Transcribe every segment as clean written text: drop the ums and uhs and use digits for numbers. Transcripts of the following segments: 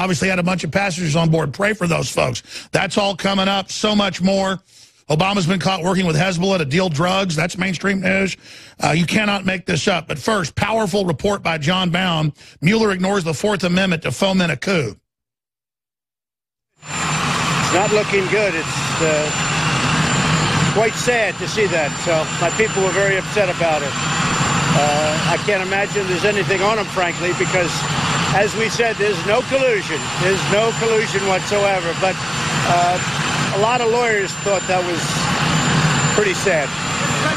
obviously had a bunch of passengers on board. Pray for those folks. That's all coming up. So much more. Obama's been caught working with Hezbollah to deal drugs. That's mainstream news. You cannot make this up. But first, powerful report by John Bound. Mueller ignores the Fourth Amendment to foment a coup. It's not looking good. It's quite sad to see that. So my people were very upset about it. I can't imagine there's anything on them, frankly, because, as we said, there's no collusion. There's no collusion whatsoever. But a lot of lawyers thought that was pretty sad.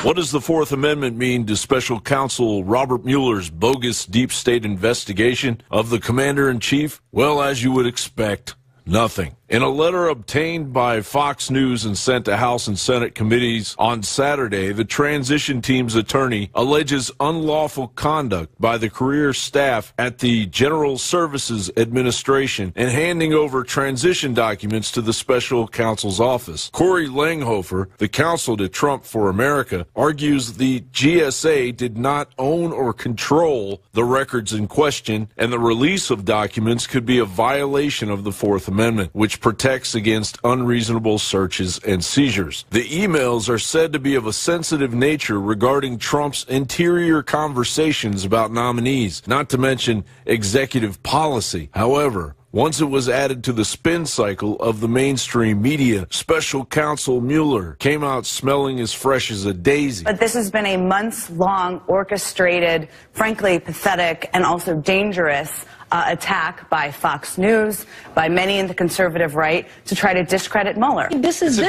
What does the Fourth Amendment mean to Special Counsel Robert Mueller's bogus deep state investigation of the Commander-in-Chief? Well, as you would expect, nothing. In a letter obtained by Fox News and sent to House and Senate committees on Saturday, the transition team's attorney alleges unlawful conduct by the career staff at the General Services Administration in handing over transition documents to the special counsel's office. Corey Langhofer, the counsel to Trump for America, argues the GSA did not own or control the records in question, and the release of documents could be a violation of the Fourth Amendment, which protects against unreasonable searches and seizures. The emails are said to be of a sensitive nature regarding Trump's interior conversations about nominees, not to mention executive policy. However, once it was added to the spin cycle of the mainstream media, Special Counsel Mueller came out smelling as fresh as a daisy. But this has been a months-long, orchestrated, frankly pathetic, and also dangerous attack by Fox News, by many in the conservative right, to try to discredit Mueller. This is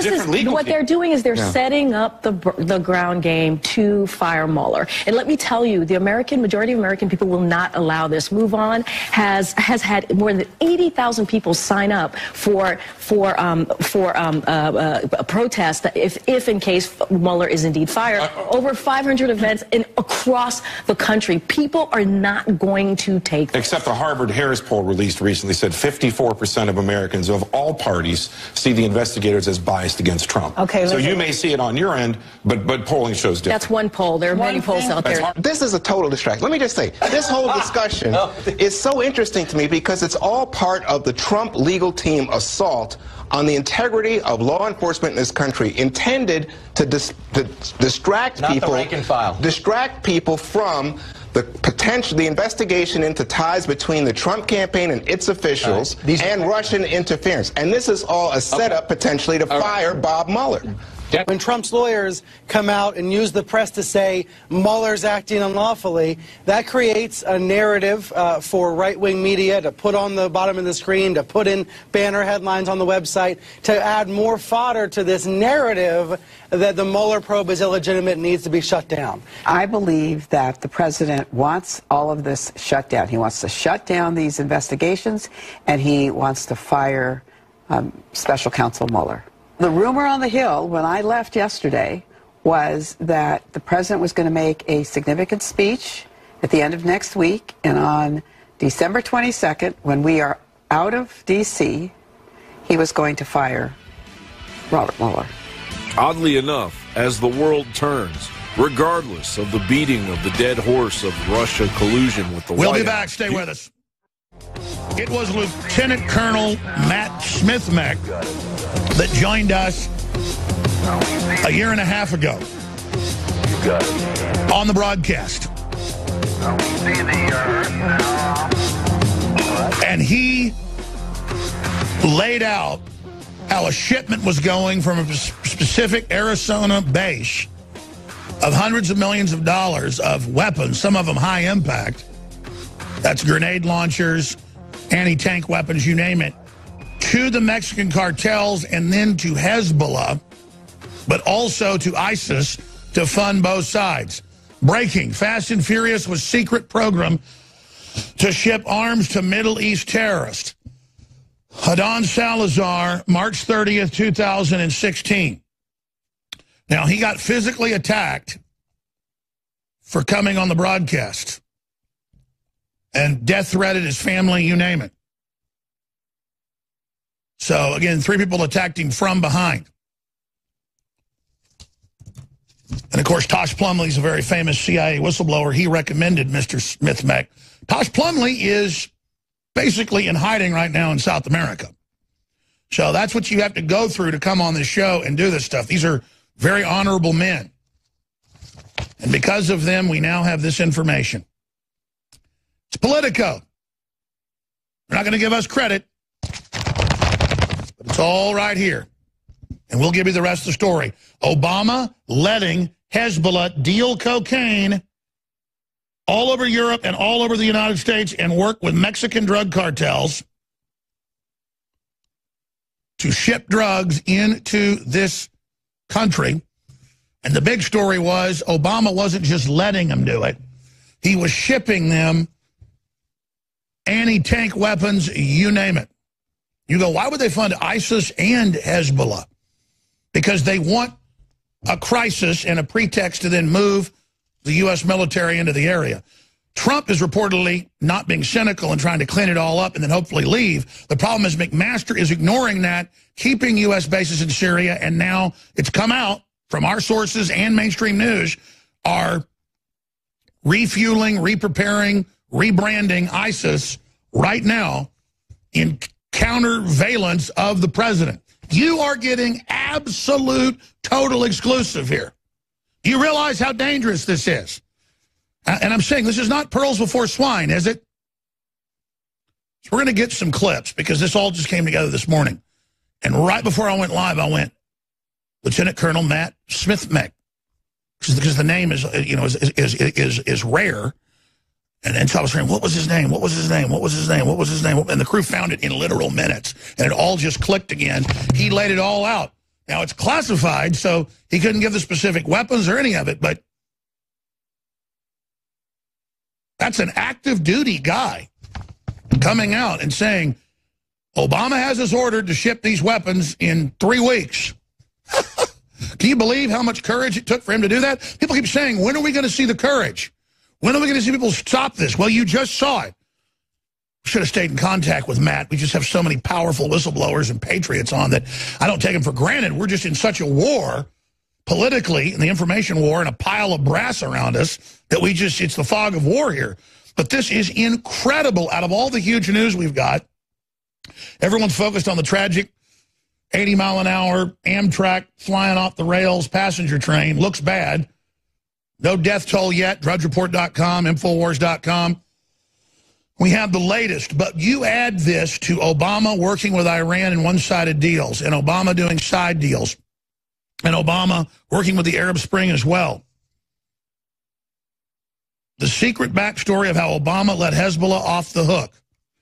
what they're doing is they're setting up the ground game to fire Mueller. And let me tell you, the majority of American people will not allow this. Move On has had more than 80,000 people sign up for a protest if in case Mueller is indeed fired. Over 500 events across the country. People are not going to take this. Except the Harvard-Harris poll released recently said 54% of Americans of all parties see the investigators as biased against Trump. Okay, so you may see it on your end, but polling shows different. That's one poll. There are many polls out there. This is a total distraction. Let me just say, this whole discussion is so interesting to me because it's all part of the Trump legal team assault on the integrity of law enforcement in this country, intended to distract people from the investigation into ties between the Trump campaign and its officials and Russian interference. And this is all a setup potentially to fire Bob Mueller. When Trump's lawyers come out and use the press to say Mueller's acting unlawfully, that creates a narrative for right-wing media to put on the bottom of the screen, to put in banner headlines on the website, to add more fodder to this narrative that the Mueller probe is illegitimate and needs to be shut down. I believe that the president wants all of this shut down. He wants to shut down these investigations, and he wants to fire Special Counsel Mueller. The rumor on the Hill when I left yesterday was that the president was going to make a significant speech at the end of next week, and on December 22nd, when we are out of D.C., he was going to fire Robert Mueller. Oddly enough, as the world turns, regardless of the beating of the dead horse of Russia collusion with the White House. We'll be back. Stay with us. It was Lieutenant Colonel Matt Smithmeck that joined us a year and a half ago on the broadcast. And he laid out how a shipment was going from a specific Arizona base of hundreds of millions of dollars of weapons, some of them high impact. That's grenade launchers, anti-tank weapons, you name it, to the Mexican cartels and then to Hezbollah, but also to ISIS to fund both sides. Breaking, Fast and Furious was secret program to ship arms to Middle East terrorists. Adnan Salazar, March 30th, 2016. Now, he got physically attacked for coming on the broadcast and death threatened his family, you name it. So, again, 3 people attacked him from behind. And, of course, Tosh Plumlee's a very famous CIA whistleblower. He recommended Mr. Smithmeck. Tosh Plumlee is basically in hiding right now in South America. So that's what you have to go through to come on this show and do this stuff. These are very honorable men. And because of them, we now have this information. It's Politico. They're not going to give us credit, but it's all right here. And we'll give you the rest of the story. Obama letting Hezbollah deal cocaine all over Europe and all over the United States and work with Mexican drug cartels to ship drugs into this country. And the big story was Obama wasn't just letting them do it. He was shipping them anti-tank weapons, you name it. You go, why would they fund ISIS and Hezbollah? Because they want a crisis and a pretext to then move the U.S. military into the area. Trump is reportedly not being cynical and trying to clean it all up and then hopefully leave. The problem is McMaster is ignoring that, keeping U.S. bases in Syria, and now it's come out from our sources and mainstream news are refueling, repreparing, rebranding ISIS right now in countervalence of the president. You are getting absolute, total exclusive here. You realize how dangerous this is? And I'm saying this is not pearls before swine, is it? So we're going to get some clips because this all just came together this morning. And right before I went live, I went, Lieutenant Colonel Matt Smith-Meck, because the name is, you know, is rare. And so I was saying, what was his name? What was his name? What was his name? What was his name? And the crew found it in literal minutes. And it all just clicked again. He laid it all out. Now, it's classified, so he couldn't give the specific weapons or any of it, but that's an active duty guy coming out and saying, Obama has us ordered to ship these weapons in 3 weeks. Can you believe how much courage it took for him to do that? People keep saying, when are we going to see the courage? When are we going to see people stop this? Well, you just saw it. Should have stayed in contact with Matt. We just have so many powerful whistleblowers and patriots on that I don't take them for granted. We're just in such a war politically, in the information war, and a pile of brass around us that we just, it's the fog of war here. But this is incredible. Out of all the huge news we've got, everyone's focused on the tragic 80-mile-an-hour Amtrak flying off the rails passenger train. Looks bad. No death toll yet. DrudgeReport.com, INFOWARS.com. We have the latest, but you add this to Obama working with Iran in one-sided deals, and Obama doing side deals, and Obama working with the Arab Spring as well. The secret backstory of how Obama let Hezbollah off the hook.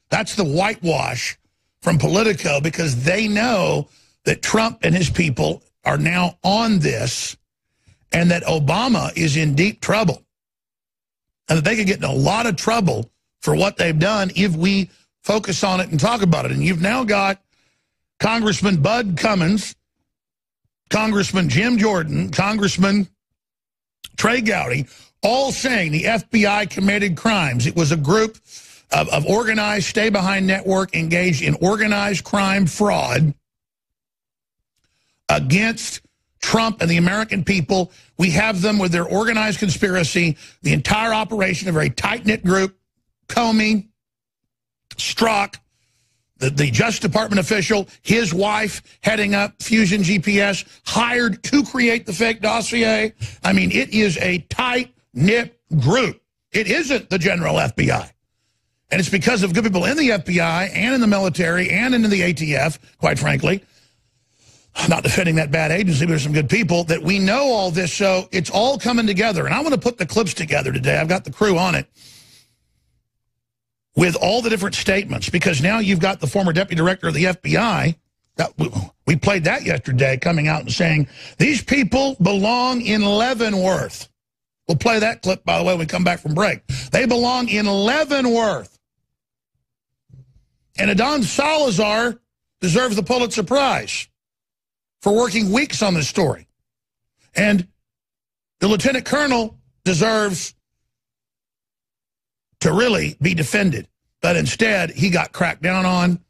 That's the whitewash from Politico, because they know that Trump and his people are now on this, and that Obama is in deep trouble, and that they could get in a lot of trouble for what they've done if we focus on it and talk about it. And you've now got Congressman Bud Cummins, Congressman Jim Jordan, Congressman Trey Gowdy, all saying the FBI committed crimes. It was a group of organized stay-behind network engaged in organized crime fraud against Trump and the American people. We have them with their organized conspiracy, the entire operation, a very tight-knit group. Comey, Strzok, the Justice Department official, his wife heading up Fusion GPS, hired to create the fake dossier. I mean, it is a tight-knit group. It isn't the general FBI. And it's because of good people in the FBI and in the military and in the ATF, quite frankly. I'm not defending that bad agency, but there's some good people that we know all this. So it's all coming together. And I want to put the clips together today. I've got the crew on it, with all the different statements, because now you've got the former deputy director of the FBI, we played that yesterday, coming out and saying, these people belong in Leavenworth. We'll play that clip, by the way, when we come back from break. They belong in Leavenworth. And Adon Salazar deserves the Pulitzer Prize for working weeks on this story. And the lieutenant colonel deserves to really be defended. But instead, he got cracked down on.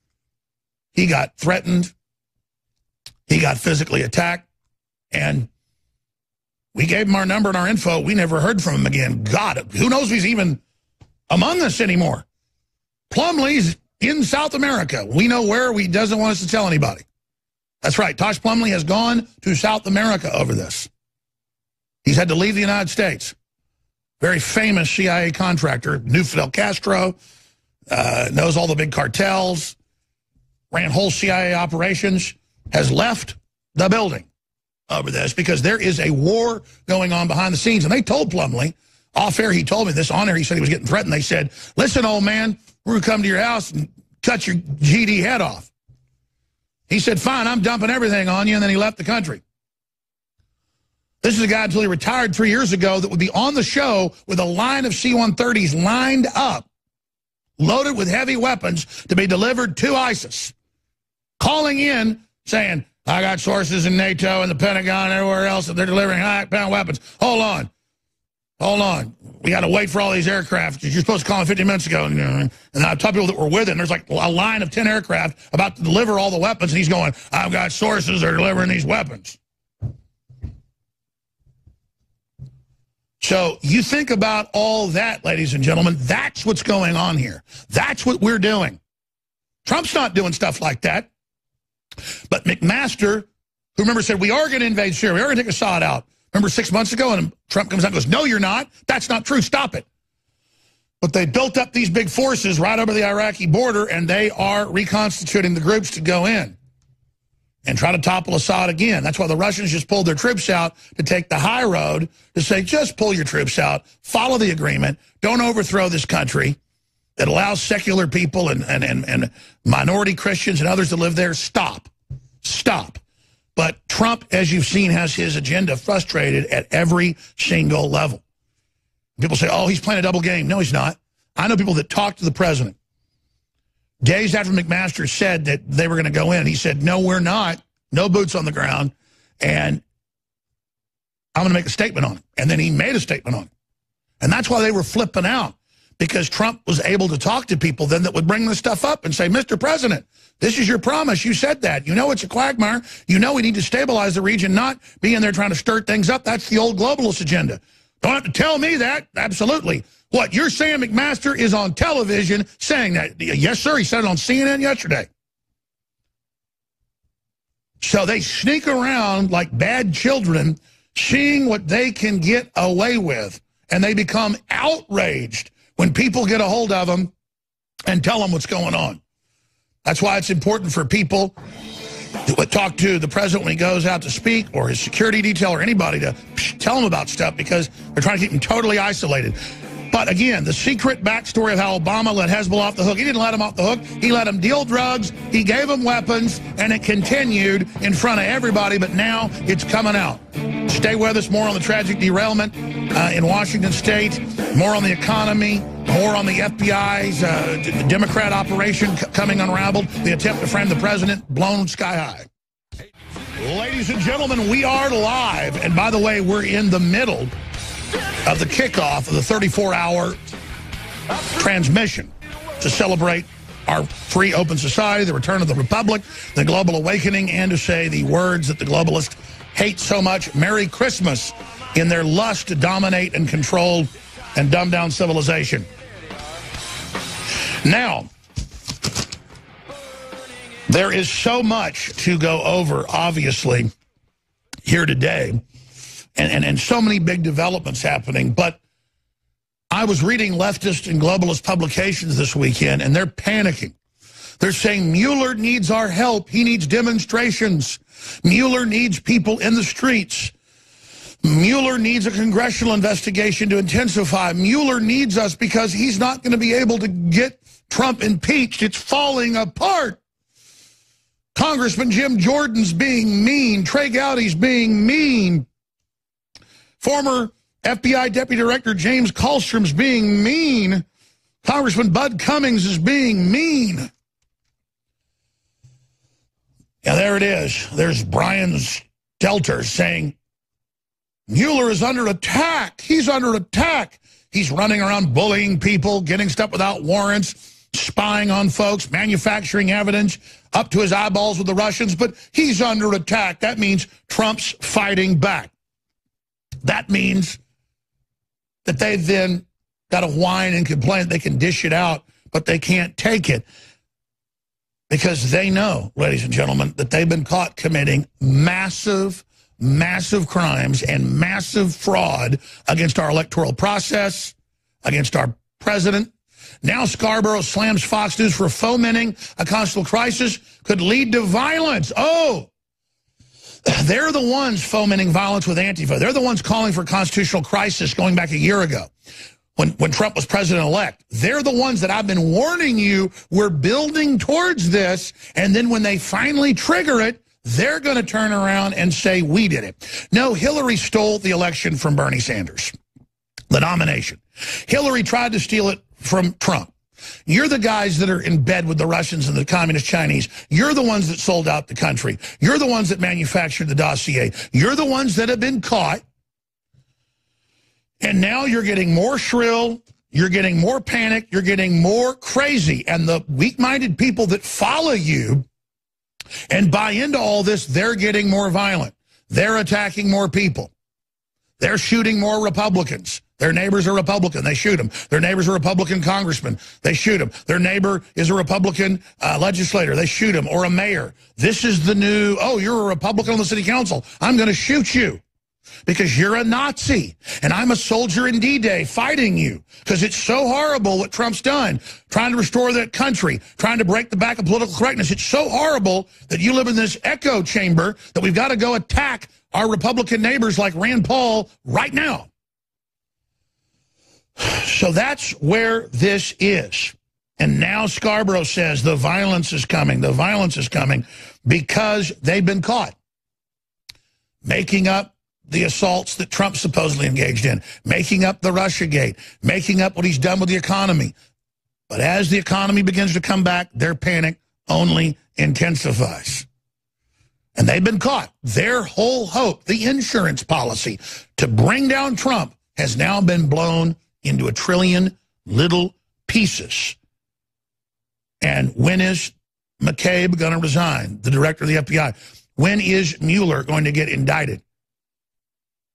He got threatened. He got physically attacked. And we gave him our number and our info. We never heard from him again. God, who knows if he's even among us anymore. Plumlee's in South America. We know where. He doesn't want us to tell anybody. That's right. Tosh Plumlee has gone to South America over this. He's had to leave the United States. Very famous CIA contractor, knew Fidel Castro, knows all the big cartels, ran whole CIA operations, has left the building over this because there is a war going on behind the scenes. And they told Plumlee, off air, he told me this, on air, he said he was getting threatened. They said, listen, old man, we're going to come to your house and cut your GD head off. He said, fine, I'm dumping everything on you, and then he left the country. This is a guy until he retired 3 years ago that would be on the show with a line of C-130s lined up, loaded with heavy weapons to be delivered to ISIS, calling in saying, I got sources in NATO and the Pentagon and everywhere else that they're delivering high-pound weapons. Hold on. Hold on. We got to wait for all these aircraft. You're supposed to call them 50 minutes ago. And I talked to people that were with him. There's like a line of 10 aircraft about to deliver all the weapons. And he's going, I've got sources that are delivering these weapons. So you think about all that, ladies and gentlemen. That's what's going on here. That's what we're doing. Trump's not doing stuff like that. But McMaster, who remember said, we are going to invade Syria. We are going to take Assad out. Remember 6 months ago, and Trump comes out and goes, no, you're not. That's not true. Stop it. But they built up these big forces right over the Iraqi border, and they are reconstituting the groups to go in and try to topple Assad again. That's why the Russians just pulled their troops out to take the high road, to say, just pull your troops out, follow the agreement, don't overthrow this country that allows secular people and minority Christians and others to live there. Stop. Stop. But Trump, as you've seen, has his agenda frustrated at every single level. People say, oh, he's playing a double game. No, he's not. I know people that talked to the president days after McMaster said that they were going to go in. He said, no, we're not. No boots on the ground. And I'm going to make a statement on it. And then he made a statement on it. And that's why they were flipping out, because Trump was able to talk to people then that would bring this stuff up and say, Mr. President, this is your promise. You said that. You know it's a quagmire. You know we need to stabilize the region, not be in there trying to stir things up. That's the old globalist agenda. Don't have to tell me that. Absolutely. What, you're saying McMaster is on television saying that? Yes, sir. He said it on CNN yesterday. So they sneak around like bad children, seeing what they can get away with, and they become outraged when people get a hold of them and tell them what's going on. That's why it's important for people to talk to the president when he goes out to speak, or his security detail, or anybody, to tell him about stuff, because they're trying to keep him totally isolated. But again, the secret backstory of how Obama let Hezbollah off the hook. He didn't let him off the hook. He let him deal drugs. He gave him weapons, and it continued in front of everybody, but now it's coming out. Stay with us. More on the tragic derailment in Washington State, more on the economy, more on the FBI's Democrat operation coming unraveled, the attempt to frame the president blown sky high. Ladies and gentlemen, we are live. And by the way, we're in the middle of the kickoff of the 34-hour transmission to celebrate our free, open society, the return of the republic, the global awakening, and to say the words that the globalists hate so much, Merry Christmas, in their lust to dominate and control and dumb down civilization. Now, there is so much to go over, obviously, here today, and so many big developments happening, but I was reading leftist and globalist publications this weekend, and they're panicking. They're saying Mueller needs our help. He needs demonstrations. Mueller needs people in the streets. Mueller needs a congressional investigation to intensify. Mueller needs us because he's not going to be able to get Trump impeached. It's falling apart. Congressman Jim Jordan's being mean. Trey Gowdy's being mean. Former FBI Deputy Director James Kallstrom's being mean. Congressman Bud Cummings is being mean. Yeah, there it is. There's Brian Stelter saying, Mueller is under attack. He's under attack. He's running around bullying people, getting stuff without warrants, spying on folks, manufacturing evidence, up to his eyeballs with the Russians, but he's under attack. That means Trump's fighting back. That means that they then got to whine and complain. They can dish it out, but they can't take it. Because they know, ladies and gentlemen, that they've been caught committing massive, massive crimes and massive fraud against our electoral process, against our president. Now Scarborough slams Fox News for fomenting a constitutional crisis could lead to violence. Oh, they're the ones fomenting violence with Antifa. They're the ones calling for a constitutional crisis going back a year ago. When Trump was president-elect, they're the ones that I've been warning you we're building towards this, and then when they finally trigger it, they're going to turn around and say, we did it. No, Hillary stole the election from Bernie Sanders, the nomination. Hillary tried to steal it from Trump. You're the guys that are in bed with the Russians and the communist Chinese. You're the ones that sold out the country. You're the ones that manufactured the dossier. You're the ones that have been caught. And now you're getting more shrill, you're getting more panic, you're getting more crazy. And the weak-minded people that follow you and buy into all this, they're getting more violent. They're attacking more people. They're shooting more Republicans. Their neighbors are Republican. They shoot them. Their neighbor's a Republican congressman. They shoot him. Their neighbor is a Republican legislator. They shoot him. Or a mayor. This is the new, oh, you're a Republican on the city council. I'm going to shoot you. Because you're a Nazi, and I'm a soldier in D-Day fighting you, because it's so horrible what Trump's done, trying to restore that country, trying to break the back of political correctness. It's so horrible that you live in this echo chamber that we've got to go attack our Republican neighbors like Rand Paul right now. So that's where this is. And now Scarborough says the violence is coming. The violence is coming because they've been caught making up the assaults that Trump supposedly engaged in, making up the Russiagate, making up what he's done with the economy. But as the economy begins to come back, their panic only intensifies. And they've been caught. Their whole hope, the insurance policy to bring down Trump, has now been blown into a trillion little pieces. And when is McCabe going to resign, the director of the FBI? When is Mueller going to get indicted?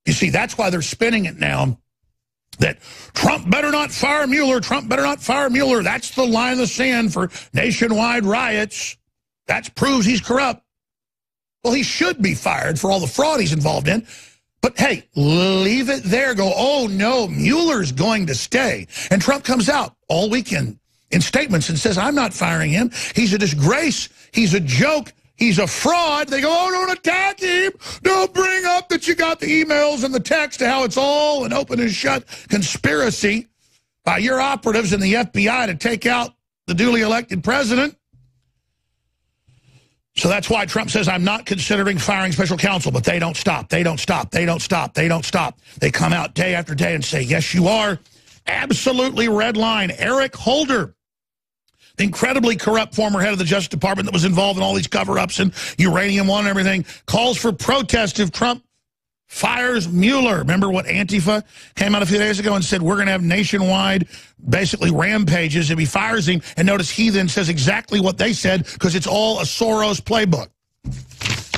You see, that's why they're spinning it now, that Trump better not fire Mueller, Trump better not fire Mueller. That's the line in the sand for nationwide riots. That proves he's corrupt. Well, he should be fired for all the fraud he's involved in. But, hey, leave it there. Go, oh, no, Mueller's going to stay. And Trump comes out all weekend in statements and says, I'm not firing him. He's a disgrace. He's a joke. He's a fraud. They go, oh, don't attack him. Don't bring up that you got the emails and the text to how it's all an open and shut conspiracy by your operatives in the FBI to take out the duly elected president. So that's why Trump says, I'm not considering firing special counsel, but they don't stop. They don't stop. They don't stop. They don't stop. They come out day after day and say, yes, you are. Absolutely red line. Eric Holder, the incredibly corrupt former head of the Justice Department that was involved in all these cover-ups and Uranium One and everything, calls for protest if Trump fires Mueller. Remember what Antifa came out a few days ago and said, we're going to have nationwide, basically, rampages if he fires him. And notice he then says exactly what they said, because it's all a Soros playbook.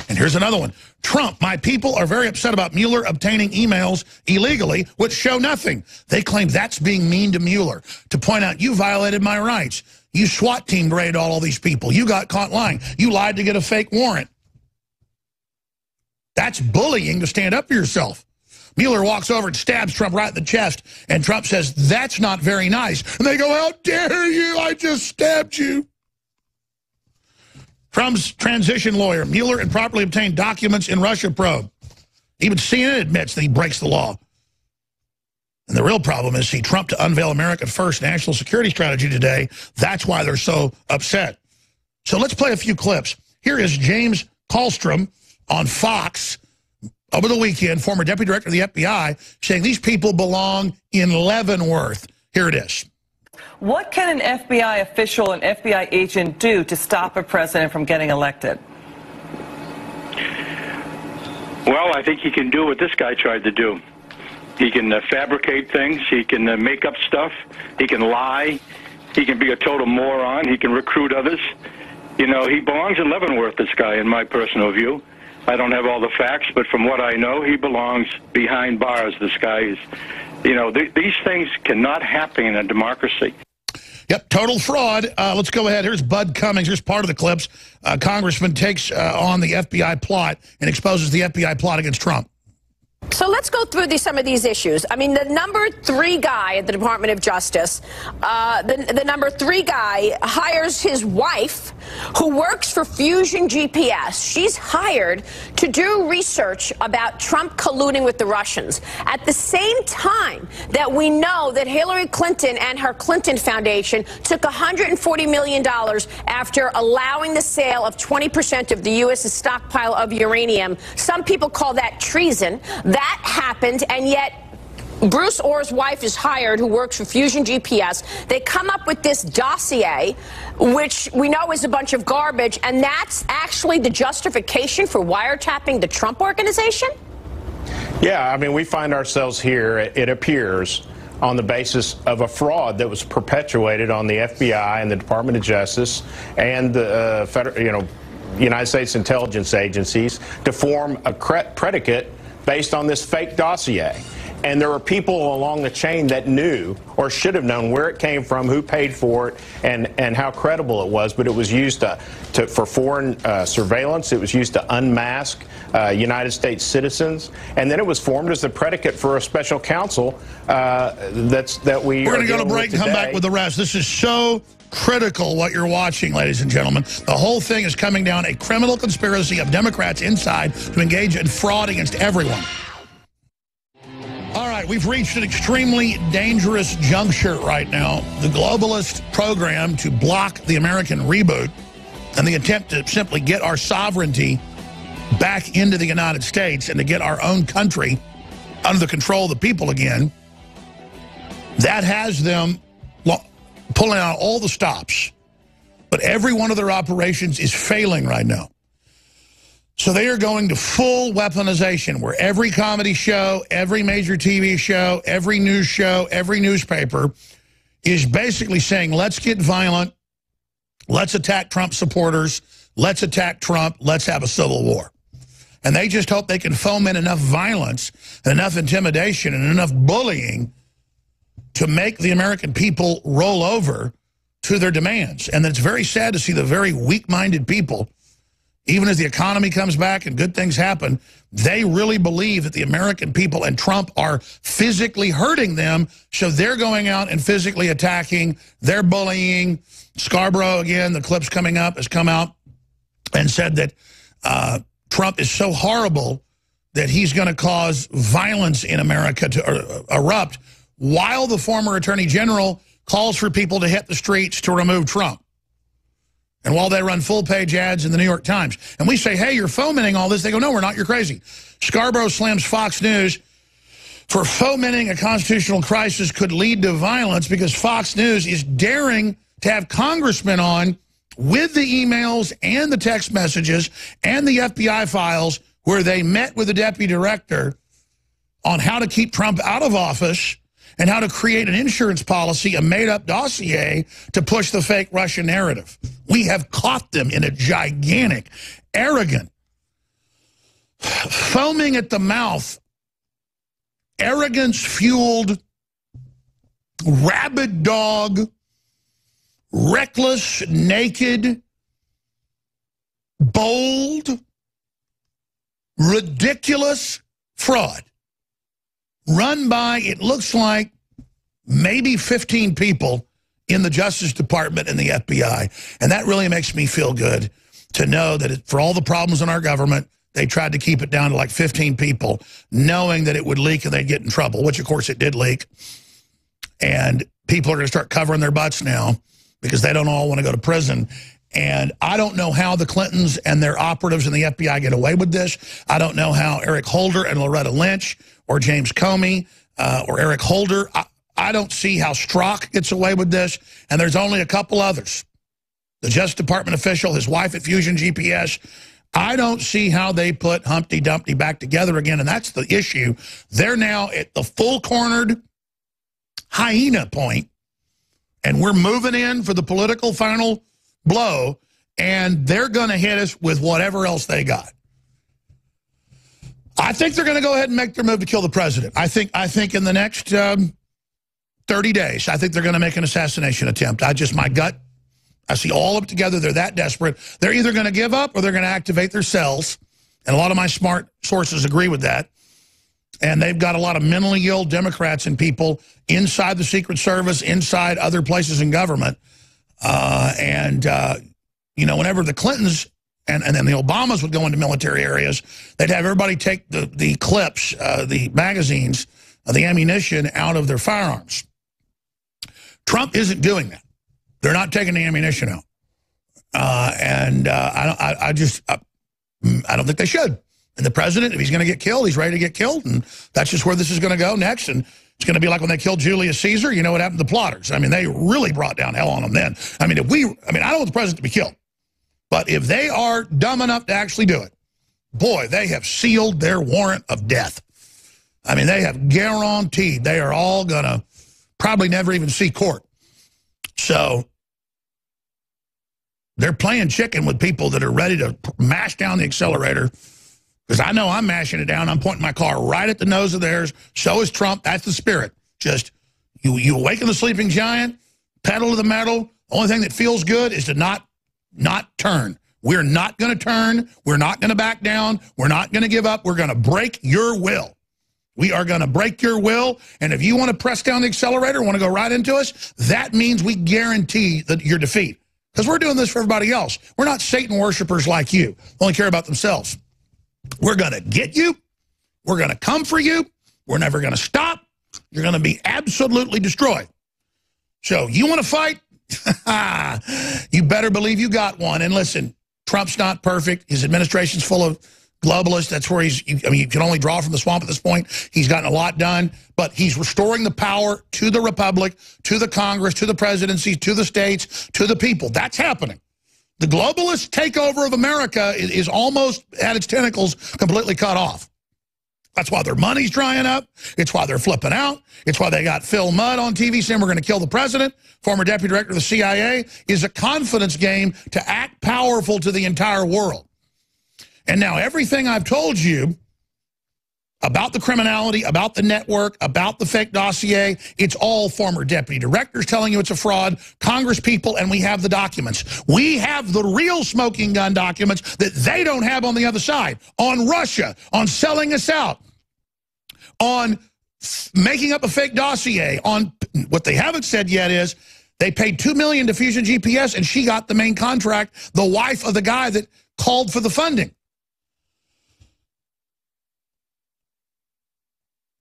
And here's another one. Trump, my people are very upset about Mueller obtaining emails illegally, which show nothing. They claim that's being mean to Mueller, to point out, you violated my rights. You SWAT team raided all these people. You got caught lying. You lied to get a fake warrant. That's bullying to stand up for yourself. Mueller walks over and stabs Trump right in the chest, and Trump says, that's not very nice. And they go, how dare you? I just stabbed you. Trump's transition lawyer, Mueller improperly obtained documents in Russia probe. Even CNN admits that he breaks the law. And the real problem is, see, Trump to unveil America First national security strategy today. That's why they're so upset. So let's play a few clips. Here is James Kallstrom on Fox over the weekend, former deputy director of the FBI, saying these people belong in Leavenworth. Here it is. What can an FBI official, an FBI agent do to stop a president from getting elected? Well, I think he can do what this guy tried to do. He can fabricate things. He can make up stuff. He can lie. He can be a total moron. He can recruit others. You know, he belongs in Leavenworth, this guy, in my personal view. I don't have all the facts, but from what I know, he belongs behind bars. This guy is, you know, these things cannot happen in a democracy. Yep, total fraud. Let's go ahead. Here's Bud Cummings. Here's part of the clips. Congressman takes on the FBI plot and exposes the FBI plot against Trump. So let's go through some of these issues. I mean, the number 3 guy at the Department of Justice, the number 3 guy hires his wife, who works for Fusion GPS. She's hired to do research about Trump colluding with the Russians. At the same time that we know that Hillary Clinton and her Clinton Foundation took $140 million after allowing the sale of 20% of the U.S.'s stockpile of uranium. Some people call that treason. That happened, and yet Bruce Orr's wife is hired, who works for Fusion GPS. They come up with this dossier, which we know is a bunch of garbage, and that's actually the justification for wiretapping the Trump Organization? Yeah, I mean, we find ourselves here, it appears, on the basis of a fraud that was perpetuated on the FBI and the Department of Justice and the United States intelligence agencies to form a predicate based on this fake dossier. And there were people along the chain that knew or should have known where it came from, who paid for it, and how credible it was. But it was used for foreign surveillance. It was used to unmask United States citizens. And then it was formed as the predicate for a special counsel that we We're going to go to break and come back with the rest. This is so critical what you're watching, ladies and gentlemen. The whole thing is coming down a criminal conspiracy of Democrats inside to engage in fraud against everyone. All right, we've reached an extremely dangerous juncture right now. The globalist program to block the American reboot and the attempt to simply get our sovereignty back into the United States and to get our own country under the control of the people again, that has them pulling out all the stops. But every one of their operations is failing right now. So they are going to full weaponization, where every comedy show, every major TV show, every news show, every newspaper is basically saying, let's get violent, let's attack Trump supporters, let's attack Trump, let's have a civil war. And they just hope they can foment enough violence and enough intimidation and enough bullying to make the American people roll over to their demands. And it's very sad to see the very weak-minded people, even as the economy comes back and good things happen, they really believe that the American people and Trump are physically hurting them, so they're going out and physically attacking, they're bullying. Scarborough, again, the clips coming up, has come out and said that Trump is so horrible that he's going to cause violence in America to erupt, while the former Attorney General calls for people to hit the streets to remove Trump. And while they run full-page ads in the New York Times. And we say, hey, you're fomenting all this. They go, no, we're not. You're crazy. Scarborough slams Fox News for fomenting a constitutional crisis could lead to violence, because Fox News is daring to have congressmen on with the emails and the text messages and the FBI files where they met with the deputy director on how to keep Trump out of office and how to create an insurance policy, a made-up dossier to push the fake Russian narrative. We have caught them in a gigantic, arrogant, foaming at the mouth, arrogance-fueled, rabid dog, reckless, naked, bold, ridiculous fraud. Run by, it looks like, maybe 15 people in the Justice Department and the FBI. And that really makes me feel good to know that for all the problems in our government, they tried to keep it down to like 15 people, knowing that it would leak and they'd get in trouble, which, of course, it did leak. And people are going to start covering their butts now because they don't all want to go to prison. And I don't know how the Clintons and their operatives in the FBI get away with this. I don't know how Eric Holder and Loretta Lynch or James Comey or Eric Holder, I don't see how Strzok gets away with this. And there's only a couple others. The Justice Department official, his wife at Fusion GPS. I don't see how they put Humpty Dumpty back together again. And that's the issue. They're now at the full-cornered hyena point, and we're moving in for the political final blow, and they're going to hit us with whatever else they got. I think they're going to go ahead and make their move to kill the president. I think in the next 30 30 days, I think they're going to make an assassination attempt. My gut, I see all of it together. They're that desperate. They're either going to give up or they're going to activate their cells. And a lot of my smart sources agree with that. And they've got a lot of mentally ill Democrats and people inside the Secret Service, inside other places in government. You know, whenever the Clintons and then the Obamas would go into military areas, they'd have everybody take the clips, the magazines, the ammunition out of their firearms. Trump isn't doing that. They're not taking the ammunition out. I don't think they should. And the president, if he's going to get killed, he's ready to get killed. And that's just where this is going to go next. And it's going to be like when they killed Julius Caesar. You know what happened to the plotters? I mean, they really brought down hell on them then. I mean, I don't want the president to be killed. But if they are dumb enough to actually do it, boy, they have sealed their warrant of death. I mean, they have guaranteed they are all going to probably never even see court. So they're playing chicken with people that are ready to mash down the accelerator. Because I know I'm mashing it down. I'm pointing my car right at the nose of theirs. So is Trump. That's the spirit. Just you awaken the sleeping giant, pedal to the metal. Only thing that feels good is to not turn. We're not going to turn. We're not going to back down. We're not going to give up. We're going to break your will. We are going to break your will. And if you want to press down the accelerator, want to go right into us, that means we guarantee your defeat. Because we're doing this for everybody else. We're not Satan worshipers like you. Only care about themselves. We're going to get you. We're going to come for you. We're never going to stop. You're going to be absolutely destroyed. So you want to fight? You better believe you got one. And listen, Trump's not perfect. His administration's full of globalists. That's where you can only draw from the swamp at this point. He's gotten a lot done. But he's restoring the power to the republic, to the Congress, to the presidency, to the states, to the people. That's happening. The globalist takeover of America is almost at its tentacles completely cut off. That's why their money's drying up. It's why they're flipping out. It's why they got Phil Mudd on TV saying we're going to kill the president. Former deputy director of the CIA is a confidence game to act powerful to the entire world. And now everything I've told you about the criminality, about the network, about the fake dossier, it's all former deputy directors telling you it's a fraud, Congress people, and we have the documents. We have the real smoking gun documents that they don't have on the other side, on Russia, on selling us out, on making up a fake dossier, on what they haven't said yet is they paid $2 million to Fusion GPS and she got the main contract, the wife of the guy that called for the funding.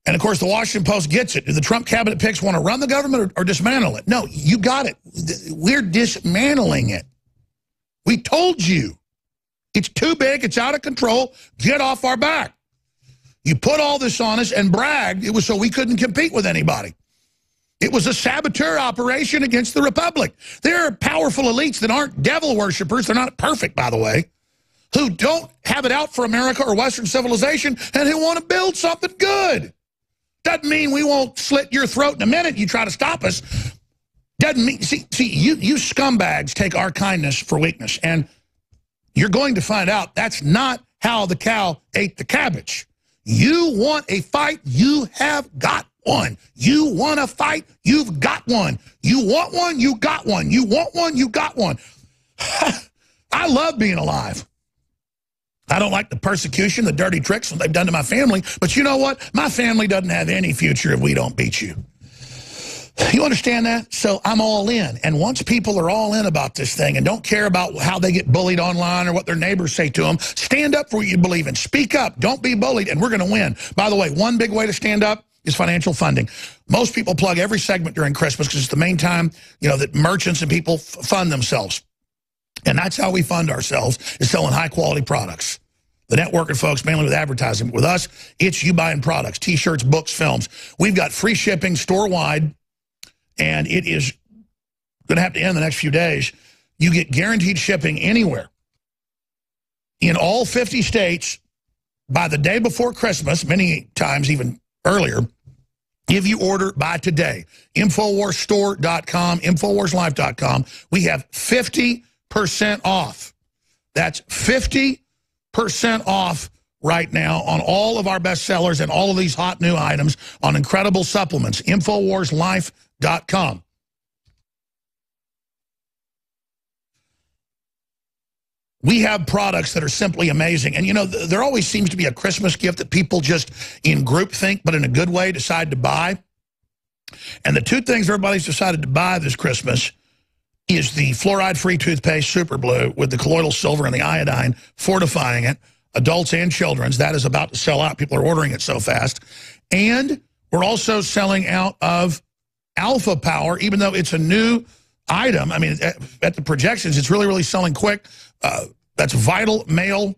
And, of course, the Washington Post gets it. Do the Trump cabinet picks want to run the government or dismantle it? No, you got it. We're dismantling it. We told you. It's too big. It's out of control. Get off our back. You put all this on us and bragged it was so we couldn't compete with anybody. It was a saboteur operation against the Republic. There are powerful elites that aren't devil worshippers. They're not perfect, by the way, who don't have it out for America or Western civilization and who want to build something good. Doesn't mean we won't slit your throat in a minute. You try to stop us. Doesn't mean, see, you scumbags take our kindness for weakness. And you're going to find out that's not how the cow ate the cabbage. You want a fight, you have got one. You want a fight, you've got one. You want one, you got one. You want one, you got one. I love being alive. I don't like the persecution, the dirty tricks they've done to my family. But you know what? My family doesn't have any future if we don't beat you. You understand that? So I'm all in. And once people are all in about this thing and don't care about how they get bullied online or what their neighbors say to them, stand up for what you believe in. Speak up. Don't be bullied, and we're going to win. By the way, one big way to stand up is financial funding. Most people plug every segment during Christmas because it's the main time, that merchants and people fund themselves. And that's how we fund ourselves, is selling high-quality products. The networking folks, mainly with advertising. With us, it's you buying products, T-shirts, books, films. We've got free shipping store-wide, and it is going to have to end in the next few days. You get guaranteed shipping anywhere. In all 50 states, by the day before Christmas, many times even earlier, if you order by today, InfoWarsStore.com, InfoWarsLife.com, we have 50% off. That's 50% off right now on all of our bestsellers and all of these hot new items on incredible supplements. InfoWarsLife.com. INFOWARS.com. We have products that are simply amazing. And, you know, there always seems to be a Christmas gift that people just in groupthink, but in a good way, decide to buy. And the two things everybody's decided to buy this Christmas is the fluoride-free toothpaste, Super Blue, with the colloidal silver and the iodine, fortifying it, adults and children's. That is about to sell out. People are ordering it so fast. And we're also selling out of Alpha Power, even though it's a new item. I mean, at the projections, it's really, really selling quick. That's vital male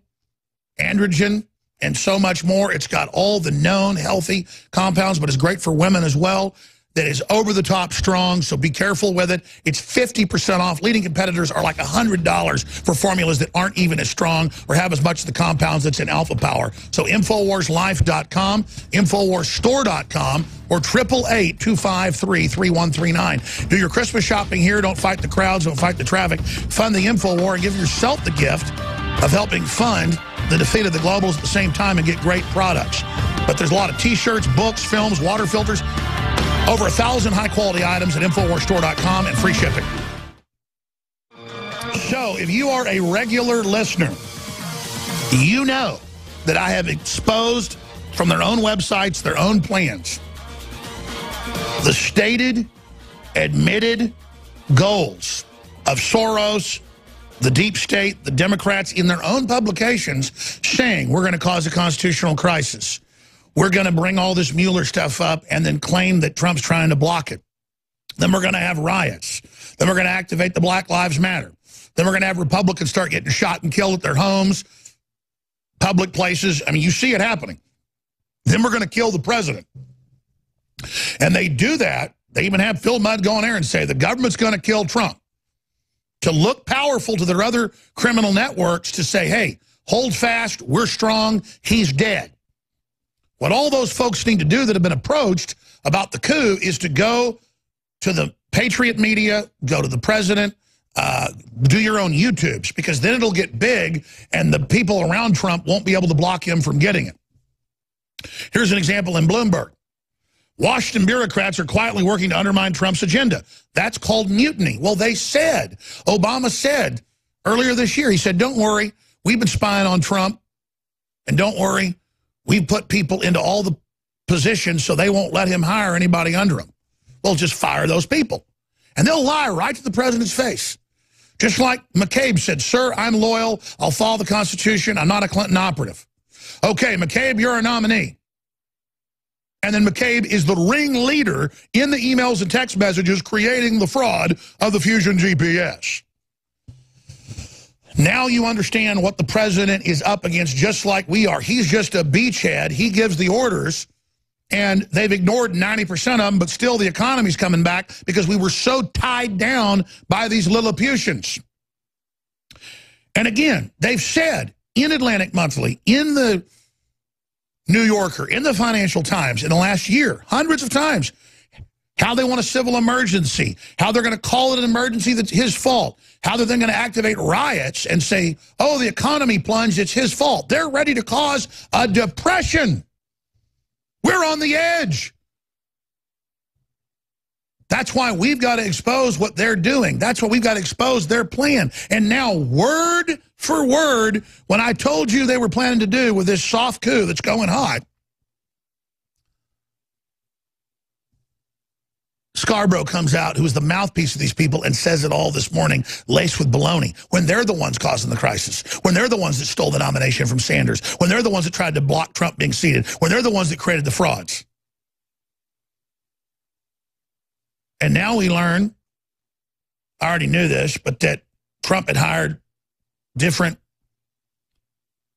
androgen and so much more. It's got all the known healthy compounds, but it's great for women as well. That is over-the-top strong, so be careful with it. It's 50% off. Leading competitors are like $100 for formulas that aren't even as strong or have as much of the compounds that's in Alpha Power. So InfoWarsLife.com, InfoWarsStore.com, or 888-253-3139. Do your Christmas shopping here. Don't fight the crowds. Don't fight the traffic. Fund the InfoWar and give yourself the gift of helping fund the defeat of the globals at the same time and get great products. But there's a lot of T-shirts, books, films, water filters, over 1,000 high-quality items at InfoWarsStore.com and free shipping. So if you are a regular listener, you know that I have exposed from their own websites, their own plans, the stated, admitted goals of Soros, the deep state, the Democrats in their own publications saying we're going to cause a constitutional crisis. We're going to bring all this Mueller stuff up and then claim that Trump's trying to block it. Then we're going to have riots. Then we're going to activate the Black Lives Matter. Then we're going to have Republicans start getting shot and killed at their homes, public places. I mean, you see it happening. Then we're going to kill the president. And they do that. They even have Phil Mudd go on air and say the government's going to kill Trump to look powerful to their other criminal networks to say, hey, hold fast, we're strong, he's dead. What all those folks need to do that have been approached about the coup is to go to the Patriot media, go to the president, do your own YouTubes, because then it'll get big and the people around Trump won't be able to block him from getting it. Here's an example in Bloomberg. Washington bureaucrats are quietly working to undermine Trump's agenda. That's called mutiny. Well, they said, Obama said earlier this year, he said, don't worry, we've been spying on Trump, and don't worry, we've put people into all the positions so they won't let him hire anybody under him. Well, just fire those people. And they'll lie right to the president's face. Just like McCabe said, sir, I'm loyal, I'll follow the Constitution, I'm not a Clinton operative. Okay, McCabe, you're a nominee. And then McCabe is the ringleader in the emails and text messages creating the fraud of the Fusion GPS. Now you understand what the president is up against, just like we are. He's just a beachhead. He gives the orders, and they've ignored 90% of them, but still the economy's coming back because we were so tied down by these Lilliputians. And again, they've said in Atlantic Monthly, in the New Yorker, in the Financial Times in the last year, hundreds of times, how they want a civil emergency, how they're going to call it an emergency that's his fault, how they're then going to activate riots and say, oh, the economy plunged, it's his fault. They're ready to cause a depression. We're on the edge. That's why we've got to expose what they're doing. That's why we've got to expose their plan. And now, word for word, when I told you they were planning to do with this soft coup that's going hot, Scarborough comes out, who is the mouthpiece of these people, and says it all this morning, laced with baloney, when they're the ones causing the crisis, when they're the ones that stole the nomination from Sanders, when they're the ones that tried to block Trump being seated, when they're the ones that created the frauds. And now we learn, I already knew this, but that Trump had hired different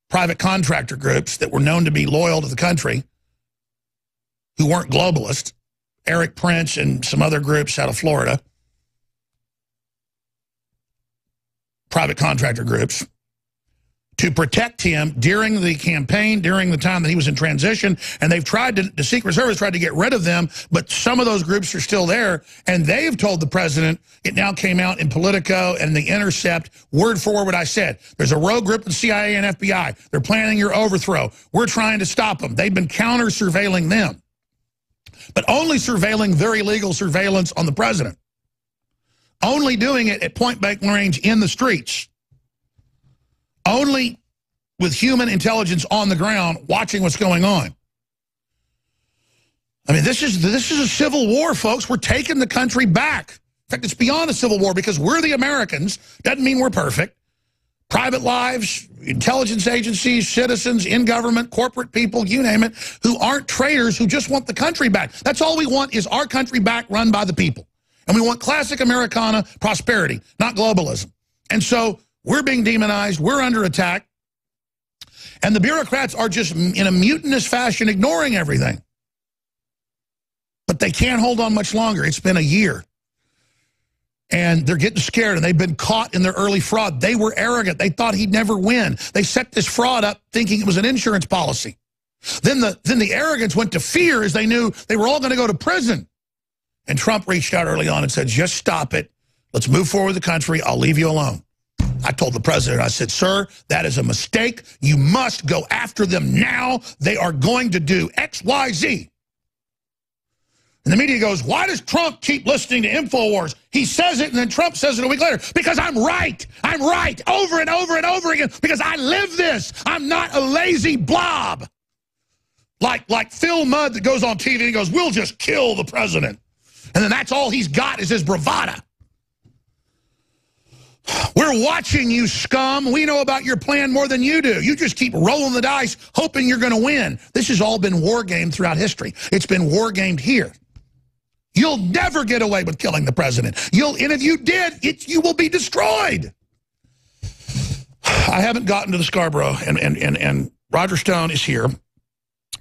private contractor groups that were known to be loyal to the country, who weren't globalist, Eric Prince and some other groups out of Florida, private contractor groups, to protect him during the campaign, during the time that he was in transition. And they've tried to, the Secret Service tried to get rid of them, but some of those groups are still there. And they've told the president, it now came out in Politico and The Intercept, word for word what I said. There's a rogue group in CIA and FBI. They're planning your overthrow. We're trying to stop them. They've been counter-surveilling them. but only surveilling very legal surveillance on the president. Only doing it at point-blank range in the streets. Only with human intelligence on the ground watching what's going on. I mean, this is a civil war, folks. We're taking the country back. In fact, it's beyond a civil war because we're the Americans. Doesn't mean we're perfect. Private lives, intelligence agencies, citizens, in government, corporate people, you name it, who aren't traitors, who just want the country back. That's all we want is our country back run by the people. And we want classic Americana prosperity, not globalism. And so we're being demonized. We're under attack. And the bureaucrats are just in a mutinous fashion ignoring everything. But they can't hold on much longer. It's been a year. And they're getting scared, and they've been caught in their early fraud. They were arrogant. They thought he'd never win. They set this fraud up thinking it was an insurance policy. Then the arrogance went to fear as they knew they were all going to go to prison. And Trump reached out early on and said, just stop it. Let's move forward the country. I'll leave you alone. I told the president, I said, sir, that is a mistake. You must go after them now. They are going to do X, Y, Z. And the media goes, why does Trump keep listening to INFOWARS? He says it, and then Trump says it a week later. Because I'm right. I'm right over and over and over again. Because I live this. I'm not a lazy blob. Like Phil Mudd that goes on TV and he goes, we'll just kill the president. And then that's all he's got is his bravado. We're watching you, scum. We know about your plan more than you do. You just keep rolling the dice, hoping you're going to win. This has all been war gamed throughout history. It's been war gamed here. You'll never get away with killing the president. And if you did, you will be destroyed. I haven't gotten to the Scarborough, and Roger Stone is here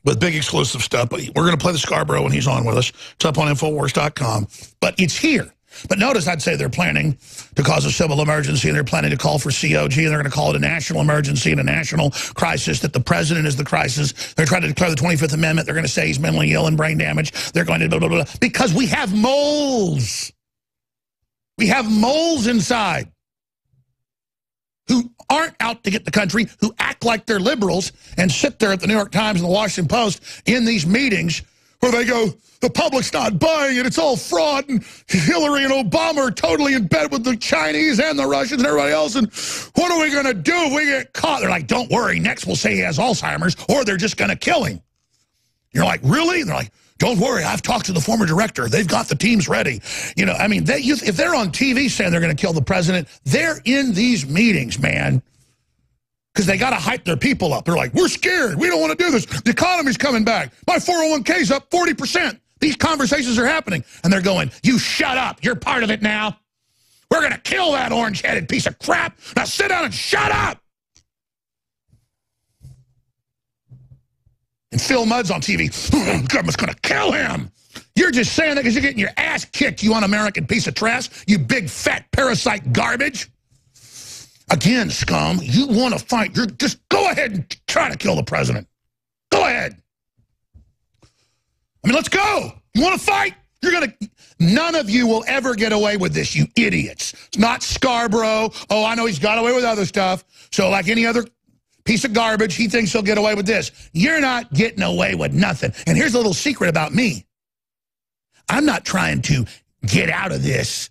with big exclusive stuff, but we're going to play the Scarborough when he's on with us. It's up on Infowars.com, but it's here. But notice I'd say they're planning to cause a civil emergency, and they're planning to call for COG, and they're going to call it a national emergency and a national crisis, that the president is the crisis. They're trying to declare the 25th Amendment. They're going to say he's mentally ill and brain damaged. They're going to blah, blah, blah, because we have moles. We have moles inside who aren't out to get the country, who act like they're liberals and sit there at the New York Times and the Washington Post in these meetings where they go, the public's not buying it, it's all fraud, and Hillary and Obama are totally in bed with the Chinese and the Russians and everybody else, and what are we going to do if we get caught? They're like, don't worry, next we'll say he has Alzheimer's, or they're just going to kill him. You're like, really? And they're like, don't worry, I've talked to the former director. They've got the teams ready. You know, I mean, if they're on TV saying they're going to kill the president, they're in these meetings, man. Because they got to hype their people up. They're like, we're scared. We don't want to do this. The economy's coming back. My 401k's up 40%. These conversations are happening. And they're going, you shut up. You're part of it now. We're going to kill that orange-headed piece of crap. Now sit down and shut up. And Phil Mudd's on TV. The government's going to kill him. You're just saying that because you're getting your ass kicked, you un-American piece of trash. You big, fat, parasite garbage. Again, scum, you want to fight. Just go ahead and try to kill the president. Go ahead. I mean, let's go. You want to fight? None of you will ever get away with this, you idiots. It's not Scarborough. Oh, I know he's got away with other stuff. So like any other piece of garbage, he thinks he'll get away with this. You're not getting away with nothing. And here's a little secret about me. I'm not trying to get out of this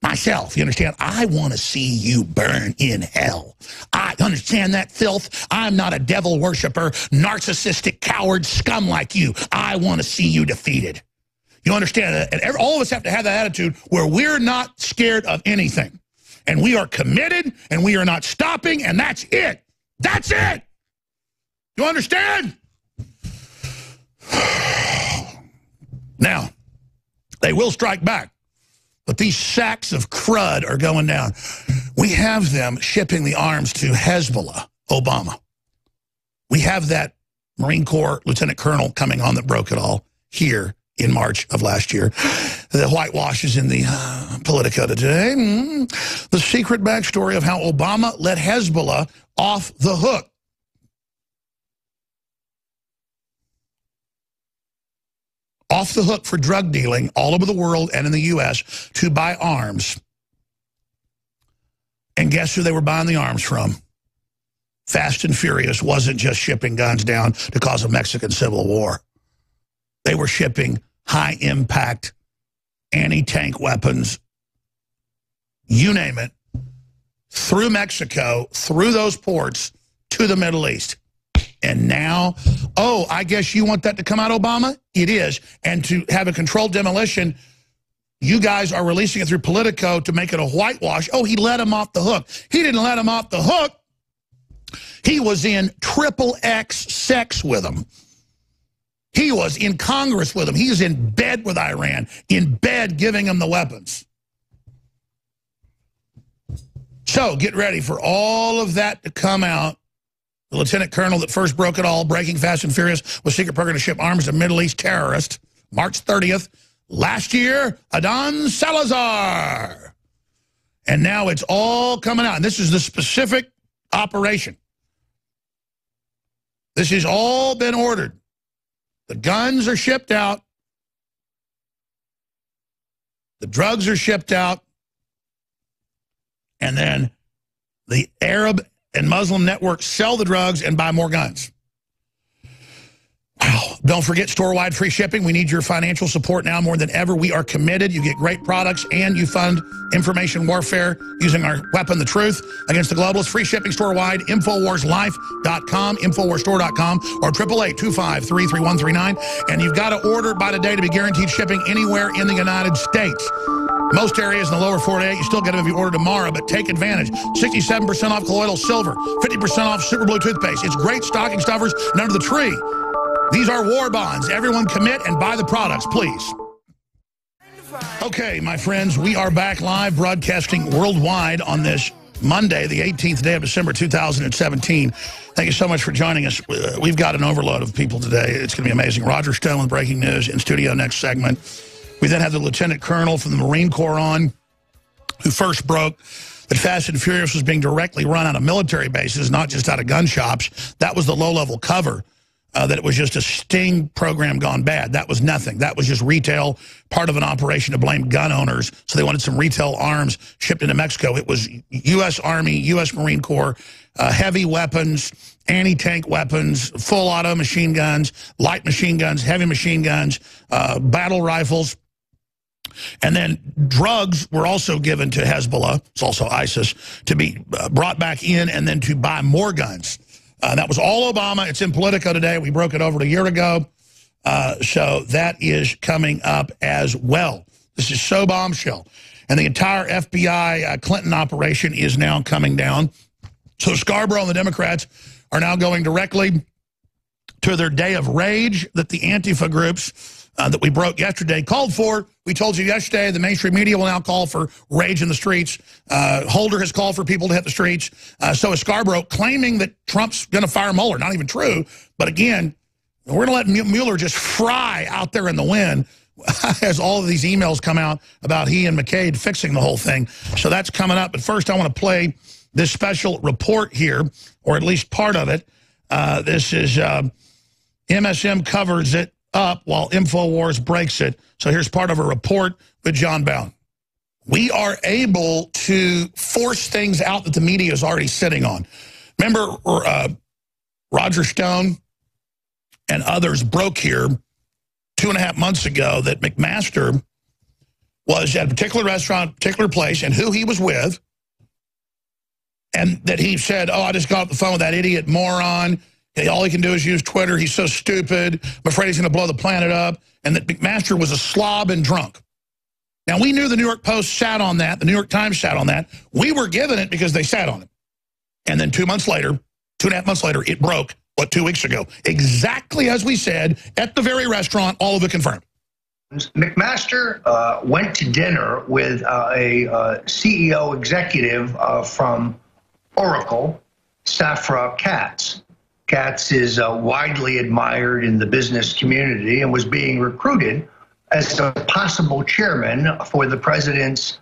myself, you understand? I want to see you burn in hell. I understand that, filth. I'm not a devil worshiper, narcissistic, coward scum like you. I want to see you defeated. You understand that? And all of us have to have that attitude where we're not scared of anything. And we are committed, and we are not stopping, and that's it. That's it. You understand? Now, they will strike back. But these sacks of crud are going down. We have them shipping the arms to Hezbollah, Obama. We have that Marine Corps Lieutenant Colonel coming on that broke it all here in March of last year. The whitewash is in the Politico today. The secret backstory of how Obama let Hezbollah off the hook. Off the hook for drug dealing all over the world and in the U.S. to buy arms. And guess who they were buying the arms from? Fast and Furious wasn't just shipping guns down to cause a Mexican civil war. They were shipping high-impact anti-tank weapons, you name it, through Mexico, through those ports, to the Middle East. And now, oh, I guess you want that to come out, Obama? It is. And to have a controlled demolition, you guys are releasing it through Politico to make it a whitewash. Oh, he let him off the hook. He didn't let him off the hook. He was in XXX sex with him. He was in Congress with him. He was in bed with Iran, in bed giving him the weapons. So get ready for all of that to come out. The lieutenant colonel that first broke it all, breaking fast and furious with secret program to ship arms to Middle East terrorists, March 30th. Last year, Adon Salazar. And now it's all coming out. And this is the specific operation. This has all been ordered. The guns are shipped out. The drugs are shipped out. And then the Arab and Muslim networks sell the drugs and buy more guns. Wow. Don't forget store-wide free shipping. We need your financial support now more than ever. We are committed. You get great products and you fund information warfare using our weapon, the truth, against the globalists. Free shipping store-wide, InfoWarsLife.com, InfoWarsStore.com, or 888-253-3139. And you've got to order by today to be guaranteed shipping anywhere in the United States. Most areas in the lower 48, you still get them if you order tomorrow, but take advantage. 67% off colloidal silver, 50% off Super Blue toothpaste. It's great stocking stuffers and under the tree. These are war bonds. Everyone commit and buy the products, please. Okay, my friends, we are back live broadcasting worldwide on this Monday, the 18th day of December 2017. Thank you so much for joining us. We've got an overload of people today. It's going to be amazing. Roger Stone with breaking news in studio next segment. We then have the lieutenant colonel from the Marine Corps on, who first broke that Fast and Furious was being directly run out of military bases, not just out of gun shops. That was the low-level cover. That it was just a sting program gone bad. That was nothing. That was just retail, part of an operation to blame gun owners. So they wanted some retail arms shipped into Mexico. It was U.S. Army, U.S. Marine Corps, heavy weapons, anti-tank weapons, full auto machine guns, light machine guns, heavy machine guns, battle rifles. And then drugs were also given to Hezbollah, it's also ISIS, to be brought back in and then to buy more guns. That was all Obama. It's in Politico today. We broke it over a year ago. So that is coming up as well. This is so bombshell. And the entire FBI Clinton operation is now coming down. So Scarborough and the Democrats are now going directly to their day of rage that the Antifa groups that we broke yesterday called for. We told you yesterday the mainstream media will now call for rage in the streets. Holder has called for people to hit the streets. So is Scarborough, claiming that Trump's going to fire Mueller. Not even true. But again, we're going to let Mueller just fry out there in the wind as all of these emails come out about he and McCabe fixing the whole thing. So that's coming up. But first, I want to play this special report here, or at least part of it. This is MSM covers it up while InfoWars breaks it. So here's part of a report with John Bound. We are able to force things out that the media is already sitting on. Remember, Roger Stone and others broke here 2.5 months ago that McMaster was at a particular restaurant, a particular place, and who he was with, and that he said, oh, I just got off the phone with that idiot moron. All he can do is use Twitter. He's so stupid. I'm afraid he's going to blow the planet up. And that McMaster was a slob and drunk. Now, we knew the New York Post sat on that. The New York Times sat on that. We were given it because they sat on it. And then 2 months later, 2.5 months later, it broke, 2 weeks ago? Exactly as we said, at the very restaurant, all of it confirmed. McMaster went to dinner with a CEO executive from Oracle, Safra Catz. Catz is widely admired in the business community and was being recruited as a possible chairman for the president's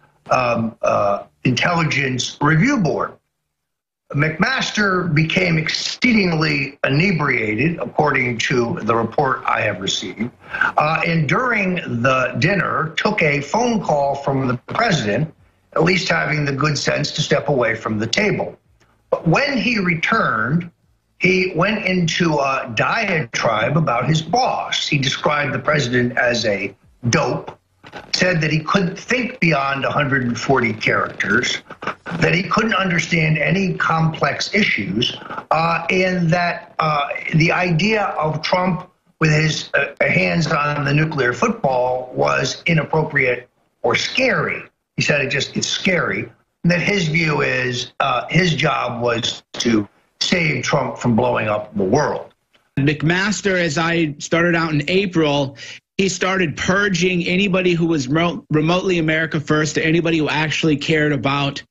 Intelligence Review Board. McMaster became exceedingly inebriated, according to the report I have received, and during the dinner took a phone call from the president, at least having the good sense to step away from the table. But when he returned, he went into a diatribe about his boss. He described the president as a dope, said that he couldn't think beyond 140 characters, that he couldn't understand any complex issues, and that the idea of Trump with his hands on the nuclear football was inappropriate or scary. He said it's scary. And that his view is his job was to save Trump from blowing up the world. McMaster, as I started out in April, he started purging anybody who was remotely America first, or anybody who actually cared about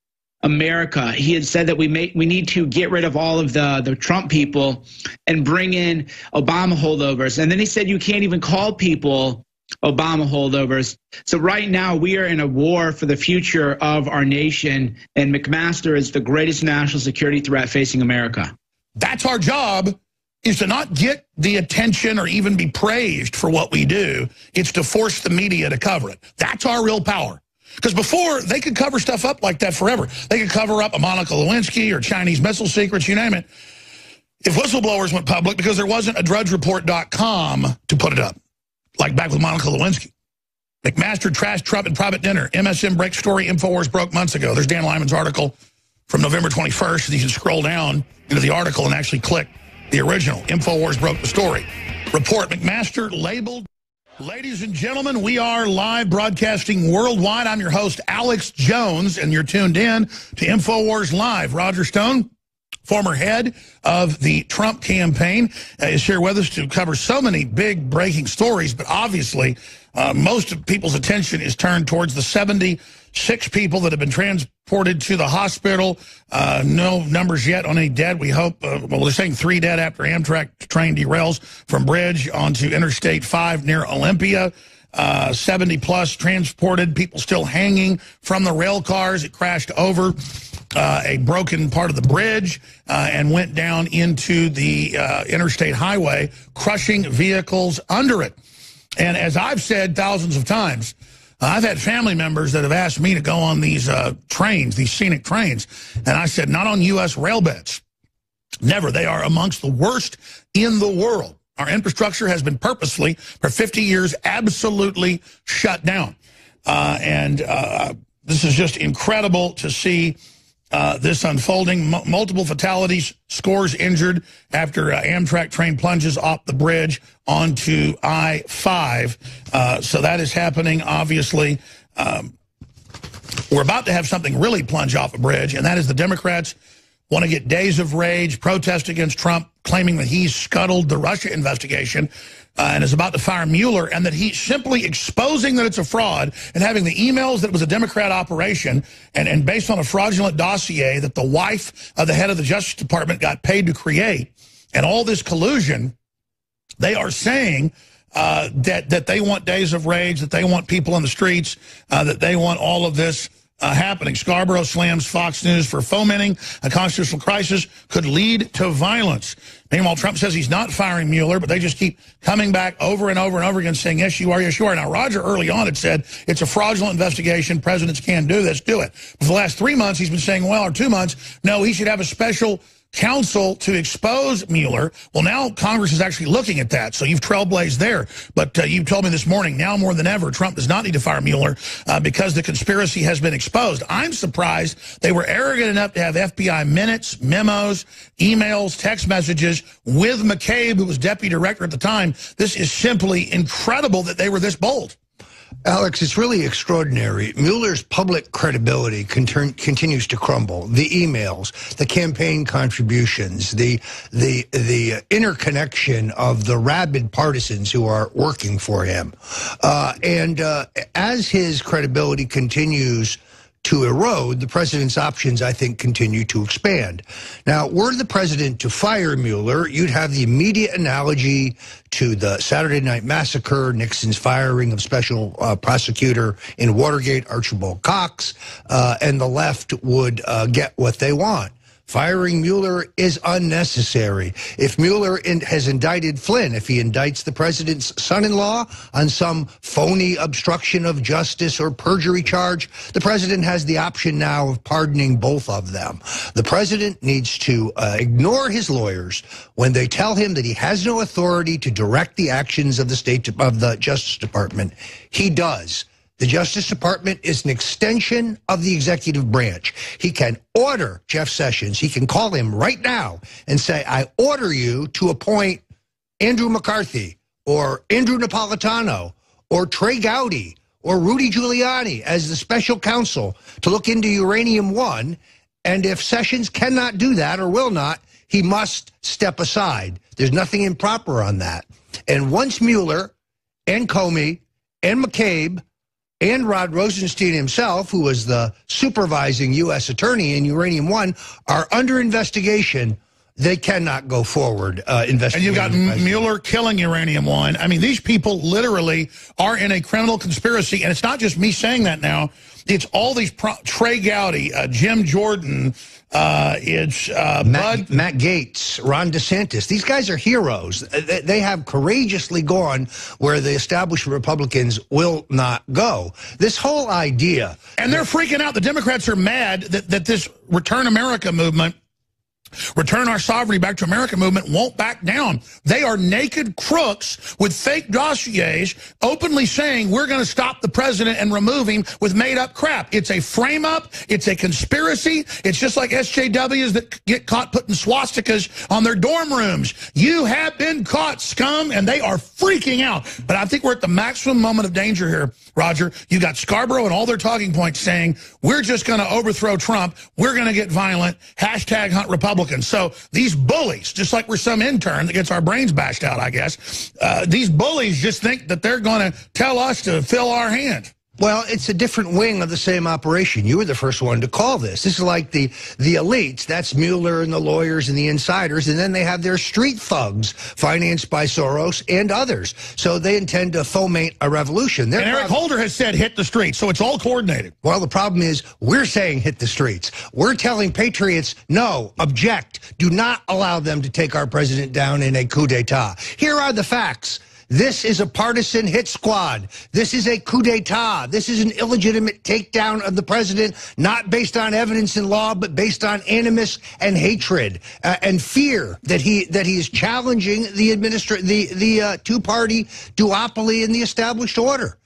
America. He had said that we need to get rid of all of the Trump people and bring in Obama holdovers. And then he said you can't even call people Obama holdovers. So right now we are in a war for the future of our nation, and McMaster is the greatest national security threat facing America. That's our job, is to not get the attention or even be praised for what we do. It's to force the media to cover it. That's our real power. Because before, they could cover stuff up like that forever. They could cover up a Monica Lewinsky or Chinese missile secrets, you name it. If whistleblowers went public, because there wasn't a drudgereport.com to put it up, like back with Monica Lewinsky. McMaster trashed Trump in private dinner. MSN breaks story INFOWARS broke months ago. There's Dan Lyman's article from November 21st. You can scroll down into the article and actually click the original. INFOWARS broke the story. Report McMaster labeled. Ladies and gentlemen, we are live broadcasting worldwide. I'm your host, Alex Jones, and you're tuned in to INFOWARS Live. Roger Stone, former head of the Trump campaign, is here with us to cover so many big breaking stories, but obviously most of people's attention is turned towards the 76 people that have been transported to the hospital. No numbers yet on any dead. We hope, well, they're saying 3 dead after Amtrak train derails from bridge onto Interstate 5 near Olympia. 70 plus transported, people still hanging from the rail cars. It crashed over a broken part of the bridge and went down into the interstate highway, crushing vehicles under it. And as I've said thousands of times, I've had family members that have asked me to go on these trains, these scenic trains. And I said, not on U.S. rail beds. Never. They are amongst the worst in the world. Our infrastructure has been purposely, for 50 years, absolutely shut down. This is just incredible to see this unfolding. Multiple fatalities, scores injured after Amtrak train plunges off the bridge onto I-5. So that is happening, obviously. We're about to have something really plunge off a bridge, and that is the Democrats want to get days of rage, protest against Trump, claiming that he's scuttled the Russia investigation and is about to fire Mueller, and that he's simply exposing that it's a fraud and having the emails that it was a Democrat operation and based on a fraudulent dossier that the wife of the head of the Justice Department got paid to create, and all this collusion. They are saying that they want days of rage, that they want people in the streets, that they want all of this happening. Scarborough slams Fox News for fomenting a constitutional crisis could lead to violence. Meanwhile, Trump says he's not firing Mueller, but they just keep coming back over and over and over again saying, yes, you are, yes, you are. Now, Roger early on had said it's a fraudulent investigation. Presidents can do this, do it. For the last 3 months, he's been saying, well, or 2 months, no, he should have a special counsel to expose Mueller. Well, now Congress is actually looking at that, so you've trailblazed there. But you told me this morning, now more than ever, Trump does not need to fire Mueller because the conspiracy has been exposed. I'm surprised they were arrogant enough to have FBI minutes, memos, emails, text messages with McCabe, who was deputy director at the time. This is simply incredible that they were this bold. Alex, it's really extraordinary. Mueller's public credibility continues to crumble. The emails, the campaign contributions, the interconnection of the rabid partisans who are working for him. As his credibility continues to erode, the president's options, I think, continue to expand. Now, were the president to fire Mueller, you'd have the immediate analogy to the Saturday Night Massacre, Nixon's firing of special prosecutor in Watergate, Archibald Cox, and the left would get what they want. Firing Mueller is unnecessary. If Mueller has indicted Flynn, if he indicts the president's son-in-law on some phony obstruction of justice or perjury charge, the president has the option now of pardoning both of them. The president needs to ignore his lawyers when they tell him that he has no authority to direct the actions of the Justice Department. He does. The Justice Department is an extension of the executive branch. He can order Jeff Sessions. He can call him right now and say, I order you to appoint Andrew McCarthy or Andrew Napolitano or Trey Gowdy or Rudy Giuliani as the special counsel to look into Uranium One. And if Sessions cannot do that or will not, he must step aside. There's nothing improper on that. And once Mueller and Comey and McCabe and Rod Rosenstein himself, who was the supervising U.S. attorney in Uranium One, are under investigation, they cannot go forward investigating. And you've got Mueller killing Uranium One. I mean, these people literally are in a criminal conspiracy, and it's not just me saying that now. It's all these Trey Gowdy, Jim Jordan, it's Matt Gaetz, Ron DeSantis. These guys are heroes. They have courageously gone where the establishment Republicans will not go. This whole idea. And they're freaking out. The Democrats are mad that this Return America movement, Return Our Sovereignty Back to America movement won't back down. They are naked crooks with fake dossiers openly saying we're going to stop the president and remove him with made-up crap. It's a frame-up. It's a conspiracy. It's just like SJWs that get caught putting swastikas on their dorm rooms. You have been caught, scum, and they are freaking out. But I think we're at the maximum moment of danger here, Roger. You got Scarborough and all their talking points saying we're just going to overthrow Trump. We're going to get violent. Hashtag hunt Republicans. So these bullies, just like we're some intern that gets our brains bashed out, I guess, these bullies just think that they're going to tell us to fill our hand. Well, it's a different wing of the same operation. You were the first one to call this. This is like the elites. That's Mueller and the lawyers and the insiders. And then they have their street thugs financed by Soros and others. So they intend to foment a revolution. And Eric Holder has said hit the streets. So it's all coordinated. Well, the problem is we're saying hit the streets. We're telling patriots, no, object. Do not allow them to take our president down in a coup d'etat. Here are the facts. This is a partisan hit squad. This is a coup d'etat. This is an illegitimate takedown of the president, not based on evidence and law, but based on animus and hatred and fear that he is challenging the two-party duopoly in the established order.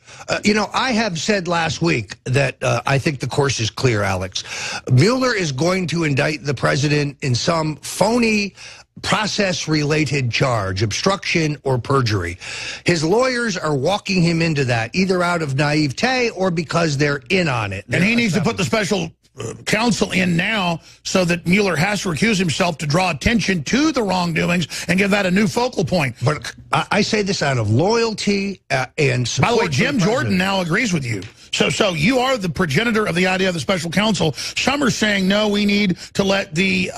You know, I have said last week that I think the course is clear, Alex. Mueller is going to indict the president in some phony process-related charge, obstruction or perjury. His lawyers are walking him into that, either out of naivete or because they're in on it. And he needs to put the special counsel in now so that Mueller has to recuse himself to draw attention to the wrongdoings and give that a new focal point. But I say this out of loyalty and support. By the way, Jim Jordan now agrees with you. So you are the progenitor of the idea of the special counsel. Some are saying, no, we need to let the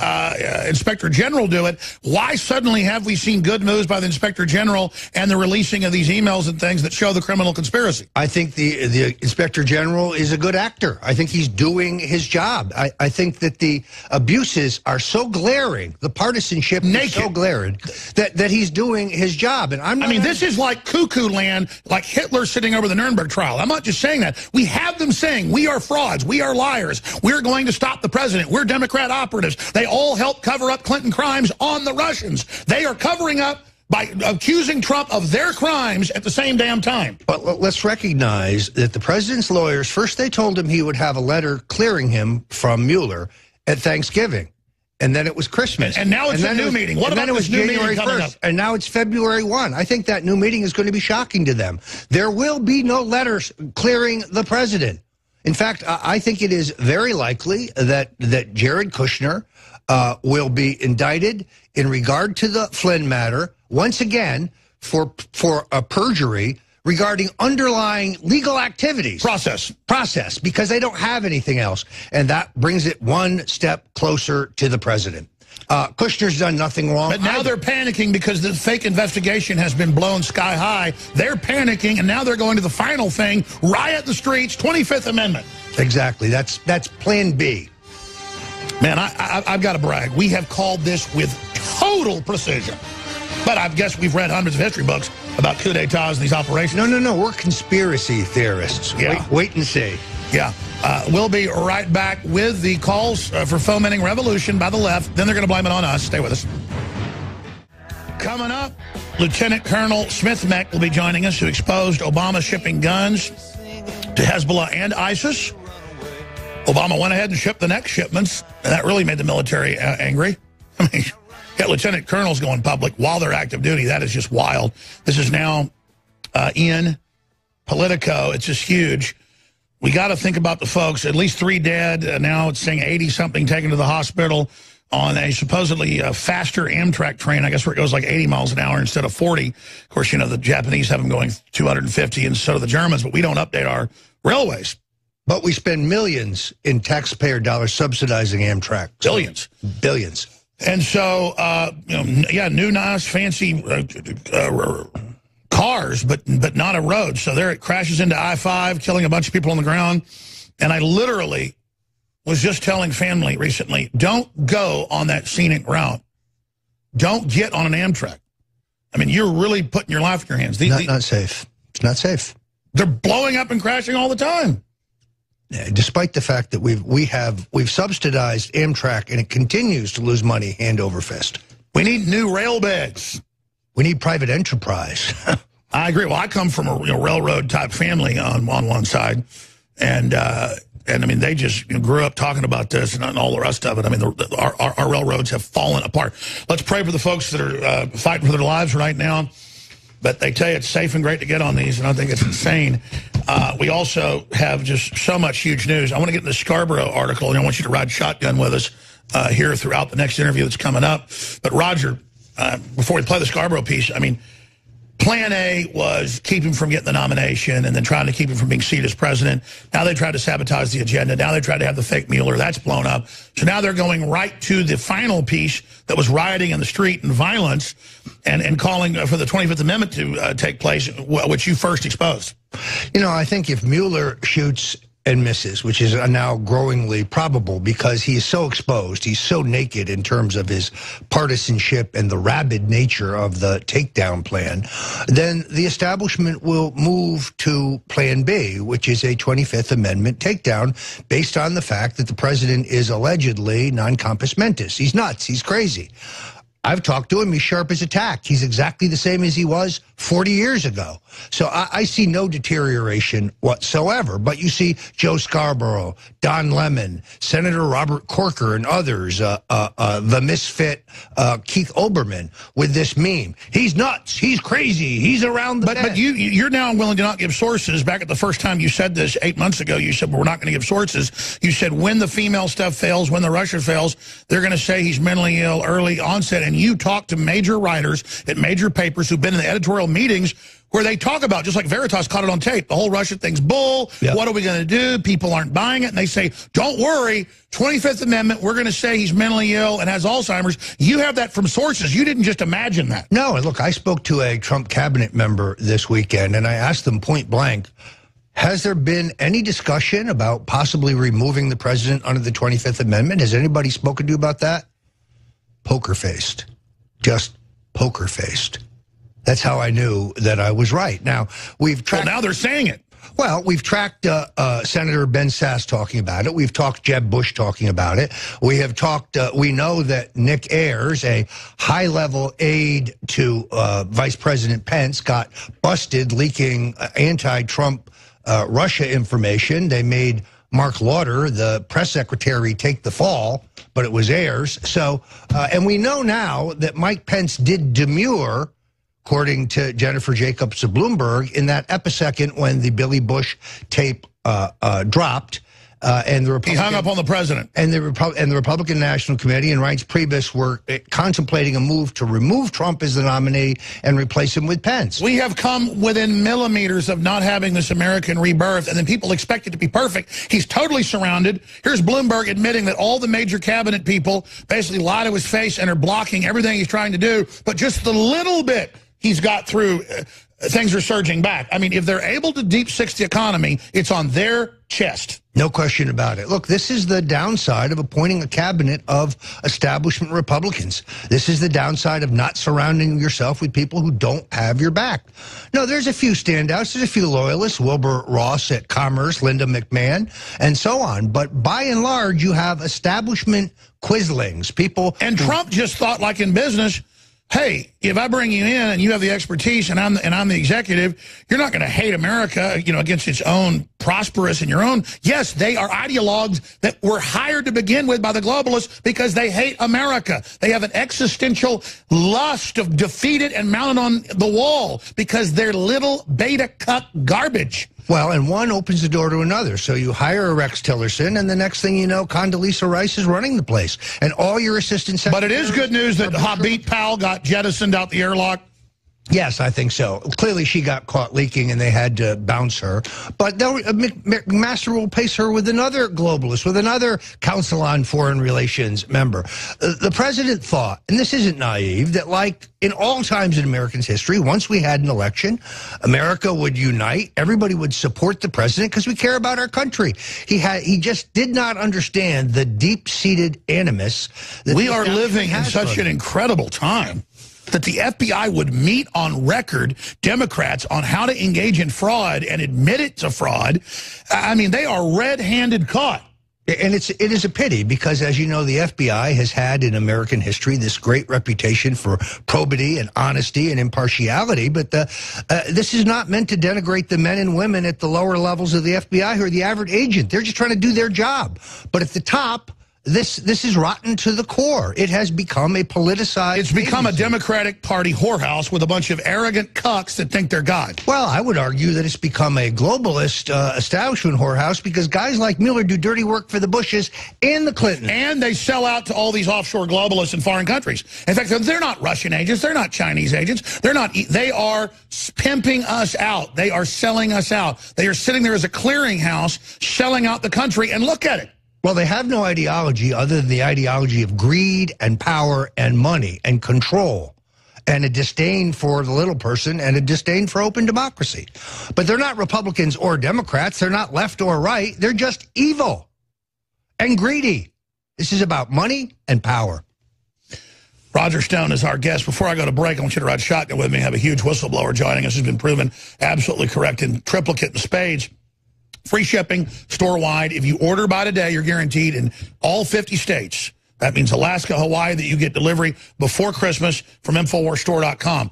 Inspector General do it. Why suddenly have we seen good moves by the Inspector General and the releasing of these emails and things that show the criminal conspiracy? I think the Inspector General is a good actor. I think he's doing his job. I think that the abuses are so glaring, the partisanship is so glaring, that he's doing his job. And I mean, this is like cuckoo land, like Hitler sitting over the Nuremberg trial. I'm not just saying that. We have them saying, we are frauds, we are liars, we're going to stop the president, we're Democrat operatives. They all helped cover up Clinton crimes on the Russians. They are covering up by accusing Trump of their crimes at the same damn time. But let's recognize that the president's lawyers, first they told him he would have a letter clearing him from Mueller at Thanksgiving. And then it was Christmas. And now it's a new meeting. What about this new meeting coming up? And now it's February 1. I think that new meeting is going to be shocking to them. There will be no letters clearing the president. In fact, I think it is very likely that Jared Kushner will be indicted in regard to the Flynn matter, once again, for a perjury regarding underlying legal activities. Process, because they don't have anything else. And that brings it one step closer to the president. Kushner's done nothing wrong. But now they're panicking because the fake investigation has been blown sky high. They're panicking, and now they're going to the final thing, riot the streets, 25th Amendment. Exactly. That's plan B. Man, I've got to brag. We have called this with total precision. But I guess we've read hundreds of history books about coup d'etats and these operations. No. We're conspiracy theorists. Yeah. Wait and see. Yeah. We'll be right back with the calls for fomenting revolution by the left. Then they're going to blame it on us. Stay with us. Coming up, Lieutenant Colonel Smith-Meck will be joining us, who exposed Obama shipping guns to Hezbollah and ISIS. Obama went ahead and shipped the next shipments, and that really made the military angry. I mean, yeah, lieutenant colonels going public while they're active duty. That is just wild. This is now in Politico. It's just huge. We got to think about the folks. At least 3 dead. Now it's saying 80-something taken to the hospital on a supposedly faster Amtrak train, I guess, where it goes like 80 miles an hour instead of 40. Of course, you know, the Japanese have them going 250, and so do the Germans, but we don't update our railways. But we spend millions in taxpayer dollars subsidizing Amtrak. Billions. Billions. And so, you know, yeah, new, nice, fancy cars, but not a road. So there it crashes into I-5, killing a bunch of people on the ground. And I literally was just telling family recently, don't go on that scenic route. Don't get on an Amtrak. I mean, you're really putting your life in your hands. Not safe. It's not safe. They're blowing up and crashing all the time. Yeah, despite the fact that we've subsidized Amtrak and it continues to lose money hand over fist. We need new rail beds. We need private enterprise. I agree. Well, I come from a railroad type family on one side, and I mean they just grew up talking about this and all the rest of it. I mean our railroads have fallen apart. Let's pray for the folks that are fighting for their lives right now. But they tell you it's safe and great to get on these, and I think it's insane. We also have just so much huge news. I want to get in the Scarborough article, and I want you to ride shotgun with us here throughout the next interview that's coming up. But, Roger, before we play the Scarborough piece, I mean, Plan A was keep him from getting the nomination and then trying to keep him from being seated as president. Now they tried to sabotage the agenda. Now they tried to have the fake Mueller. That's blown up. So now they're going right to the final piece that was rioting in the street and violence and calling for the 25th Amendment to take place, which you first exposed. You know, I think if Mueller shoots and misses, which is now growingly probable because he is so exposed, he's so naked in terms of his partisanship and the rabid nature of the takedown plan, then the establishment will move to Plan B, which is a 25th Amendment takedown based on the fact that the president is allegedly non-compos mentis. He's nuts. He's crazy. I've talked to him. He's sharp as a tack. He's exactly the same as he was 40 years ago. So I see no deterioration whatsoever. But you see Joe Scarborough, Don Lemon, Senator Robert Corker, and others, the misfit Keith Olbermann with this meme. He's nuts. He's crazy. He's around the bend. But you're now willing to not give sources. Back at the first time you said this 8 months ago, you said, well, we're not going to give sources. You said when the female stuff fails, when the Russia fails, they're going to say he's mentally ill, early onset. And you talked to major writers at major papers who've been in the editorial meetings where they talk about, just like Veritas caught it on tape, the whole Russia thing's bull. Yep. What are we going to do? People aren't buying it. And they say, don't worry, 25th Amendment, we're going to say he's mentally ill and has Alzheimer's. You have that from sources. You didn't just imagine that. No, and look, I spoke to a Trump cabinet member this weekend, and I asked them point blank, has there been any discussion about possibly removing the president under the 25th Amendment? Has anybody spoken to you about that? Poker-faced. Just poker-faced. That's how I knew that I was right. Now, we've tracked... Well, now they're saying it. Well, we've tracked Senator Ben Sasse talking about it. We've talked Jeb Bush talking about it. We have talked, we know that Nick Ayers, a high-level aide to Vice President Pence, got busted leaking anti-Trump Russia information. They made Mark Lauder, the press secretary, take the fall, but it was Ayers. So, and we know now that Mike Pence did demur, according to Jennifer Jacobs of Bloomberg, in that episecond when the Billy Bush tape dropped. And the Republican, he hung up on the president. And the Republican National Committee and Reince Priebus were contemplating a move to remove Trump as the nominee and replace him with Pence. We have come within millimeters of not having this American rebirth, and then people expect it to be perfect. He's totally surrounded. Here's Bloomberg admitting that all the major cabinet people basically lie to his face and are blocking everything he's trying to do, but just the little bit he's got through, things are surging back. I mean, if they're able to deep six the economy, it's on their chest. No question about it. Look, this is the downside of appointing a cabinet of establishment Republicans. This is the downside of not surrounding yourself with people who don't have your back. No, there's a few standouts. There's a few loyalists, Wilbur Ross at Commerce, Linda McMahon, and so on. But by and large, you have establishment quislings, people. And Trump just thought, like in business, hey, if I bring you in and you have the expertise and I'm the executive, you're not going to hate America, you know, against its own prosperous and your own. Yes, they are ideologues that were hired to begin with by the globalists because they hate America. They have an existential lust of defeat it and mount it on the wall because they're little beta cuck garbage. Well, and one opens the door to another. So you hire a Rex Tillerson, and the next thing you know, Condoleezza Rice is running the place. And all your assistants... But it is good news that Habib Powell got jettisoned out the airlock. Yes, I think so. Clearly, she got caught leaking, and they had to bounce her. But McMaster will place her with another globalist, with another Council on Foreign Relations member. The president thought, and this isn't naive, that like in all times in Americans' history, once we had an election, America would unite. Everybody would support the president because we care about our country. He just did not understand the deep-seated animus. We are living in such an incredible time that the FBI would meet on record Democrats on how to engage in fraud and admit it's a fraud. I mean, they are red-handed caught. And it is a pity because, as you know, the FBI has had in American history this great reputation for probity and honesty and impartiality. But this is not meant to denigrate the men and women at the lower levels of the FBI who are the average agent. They're just trying to do their job. But at the top, this is rotten to the core. It has become a politicized... It's become a Democratic Party whorehouse with a bunch of arrogant cucks that think they're God. Well, I would argue that it's become a globalist establishment whorehouse because guys like Mueller do dirty work for the Bushes and the Clintons. And they sell out to all these offshore globalists in foreign countries. In fact, they're not Russian agents. They're not Chinese agents. They are pimping us out. They are selling us out. They are sitting there as a clearinghouse selling out the country. And look at it. Well, they have no ideology other than the ideology of greed and power and money and control and a disdain for the little person and a disdain for open democracy. But they're not Republicans or Democrats. They're not left or right. They're just evil and greedy. This is about money and power. Roger Stone is our guest. Before I go to break, I want you to ride shotgun with me. I have a huge whistleblower joining us who's been proven absolutely correct in triplicate and spades. Free shipping, store-wide. If you order by today, you're guaranteed in all 50 states. That means Alaska, Hawaii, that you get delivery before Christmas from InfoWarsStore.com.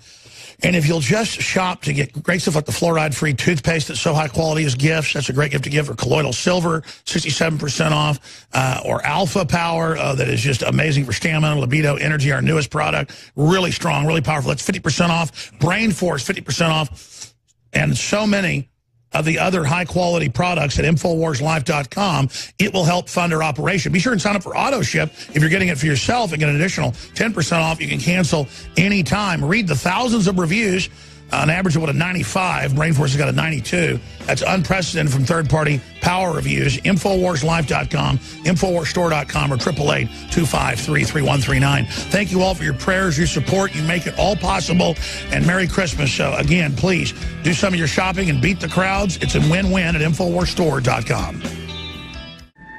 And if you'll just shop to get great stuff like the fluoride-free toothpaste that's so high quality as gifts, that's a great gift to give, or colloidal silver, 67% off, or Alpha Power, that is just amazing for stamina, libido, energy, our newest product, really strong, really powerful. That's 50% off. Brain Force, 50% off. And so many of the other high-quality products at InfoWarsLife.com, it will help fund our operation. Be sure and sign up for auto ship if you're getting it for yourself and get an additional 10% off. You can cancel anytime. Read the thousands of reviews. On average, what a 95. Brainforce has got a 92. That's unprecedented from third-party power reviews. InfoWarsLife.com, InfoWarsStore.com, or 888-253-3139. Thank you all for your prayers, your support. You make it all possible. And Merry Christmas. So, again, please do some of your shopping and beat the crowds. It's a win-win at InfoWarsStore.com.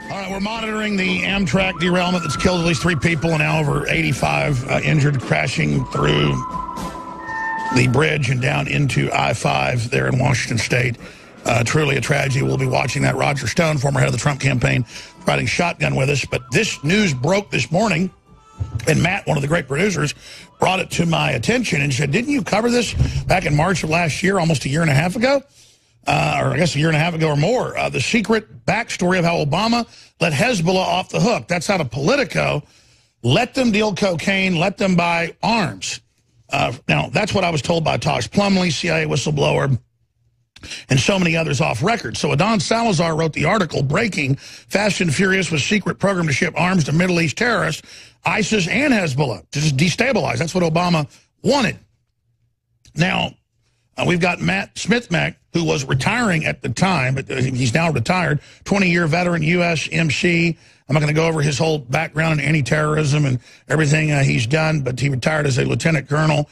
All right, we're monitoring the Amtrak derailment that's killed at least 3 people and now over 85 injured, crashing through the bridge and down into I-5 there in Washington State. Truly a tragedy. We'll be watching that. Roger Stone, former head of the Trump campaign, riding shotgun with us. But this news broke this morning, and Matt, one of the great producers, brought it to my attention and said, didn't you cover this back in March of last year, almost a year and a half ago? Or I guess a year and a half ago or more. The secret backstory of how Obama let Hezbollah off the hook. That's out of Politico. Let them deal cocaine. Let them buy arms. Now, that's what I was told by Tosh Plumlee, CIA whistleblower, and so many others off record. So Adon Salazar wrote the article, Breaking, Fast and Furious with secret program to ship arms to Middle East terrorists, ISIS and Hezbollah, to just destabilize. That's what Obama wanted. Now, we've got Matt Smithmack, who was retiring at the time, but he's now retired, 20-year veteran U.S. MC. I'm not going to go over his whole background in anti-terrorism and everything he's done, but he retired as a lieutenant colonel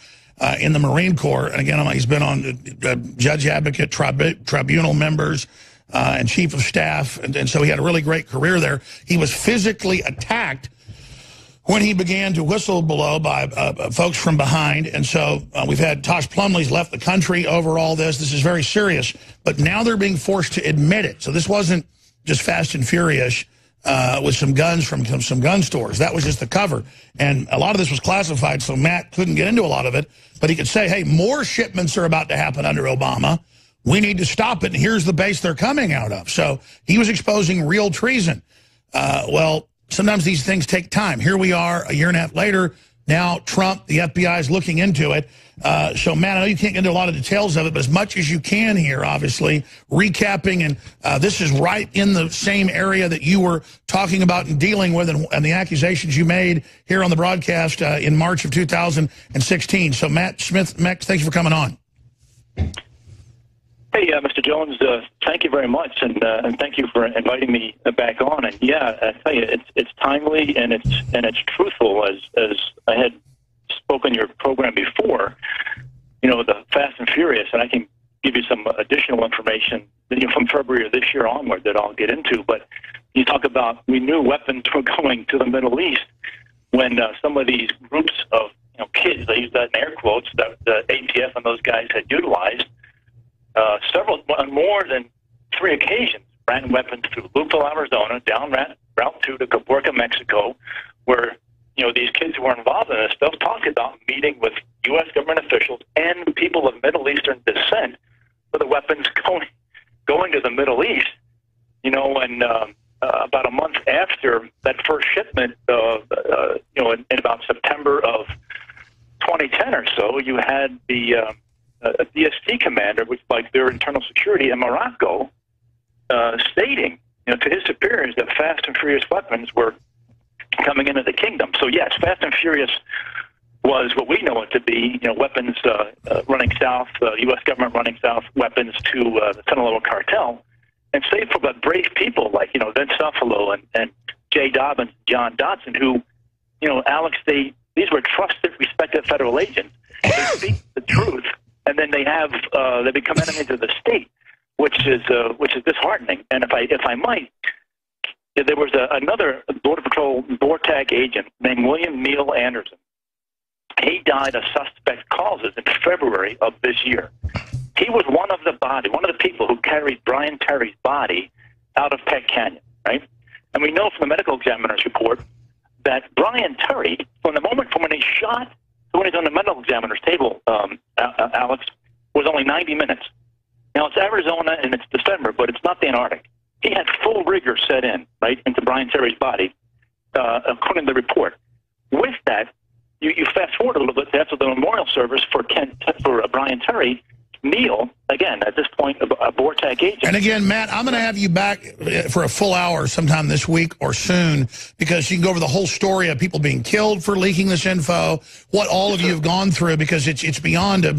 in the Marine Corps. And again, he's been on judge advocate, tribunal members, and chief of staff, and so he had a really great career there. He was physically attacked when he began to whistle below by folks from behind. And so we've had Tosh Plumlee's left the country over all this. This is very serious. But now they're being forced to admit it. So this wasn't just Fast and Furious with some guns from some gun stores. That was just the cover. And a lot of this was classified, so Matt couldn't get into a lot of it. But he could say, hey, more shipments are about to happen under Obama. We need to stop it, and here's the base they're coming out of. So he was exposing real treason. Well, sometimes these things take time. Here we are a year and a half later. Now Trump, the FBI is looking into it. So, Matt, I know you can't get into a lot of details of it, but as much as you can here, obviously, recapping, and this is right in the same area that you were talking about and dealing with and the accusations you made here on the broadcast in March of 2016. So, Matt Smith, Max, thanks for coming on. Hey, Mr. Jones, thank you very much, and thank you for inviting me back on. And yeah, I tell you, it's timely and it's truthful. As I had spoken in your program before, you know, the Fast and Furious, and I can give you some additional information, you know, from February of this year onward that I'll get into. But you talk about we knew weapons were going to the Middle East when some of these groups of kids, they use that in air quotes, that the ATF and those guys had utilized. On more than 3 occasions, ran weapons through Lupeville, Arizona, down Route 2 to Caborca, Mexico, where, you know, these kids who were involved in this stuff talked about meeting with U.S. government officials and people of Middle Eastern descent for the weapons going to the Middle East. You know, and about a month after that first shipment, you know, in about September of 2010 or so, you had the a DST commander, which like their internal security in Morocco, stating, you know, to his superiors that Fast and Furious weapons were coming into the kingdom. So yes, Fast and Furious was what we know it to be, you know, weapons running south, U.S. government running south, weapons to the Sinaloa cartel. And save for the brave people like, you know, Vince Buffalo and Jay Dobbins, John Dodson, who, you know, Alex, these were trusted, respected federal agents. They speak the truth. And then they become enemies of the state, which is disheartening. And if I might, there was another Border Patrol BORTAC agent named William Neal Anderson. He died of suspect causes in February of this year. He was one of the people who carried Brian Terry's body out of Peck Canyon, right? And we know from the medical examiner's report that Brian Terry, from the moment from when he shot to when he's on the medical examiner's table, Alex, was only 90 minutes. Now, it's Arizona and it's December, but it's not the Antarctic. He had full rigor set in, right, into Brian Terry's body, according to the report. With that, you fast forward a little bit after the memorial service for Brian Terry. Neil, again, at this point, a BORTAC agent. And again, Matt, I'm going to have you back for a full hour sometime this week or soon, because you can go over the whole story of people being killed for leaking this info, what all of you have gone through, because it's beyond a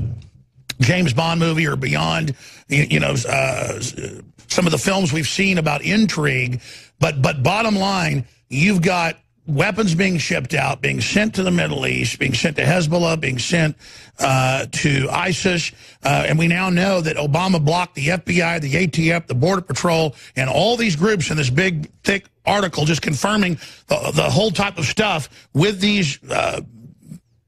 James Bond movie or beyond, you know, some of the films we've seen about intrigue. But bottom line, you've got weapons being shipped out, being sent to the Middle East, being sent to Hezbollah, being sent to ISIS. And we now know that Obama blocked the FBI, the ATF, the Border Patrol, and all these groups in this big, thick article just confirming the whole type of stuff with these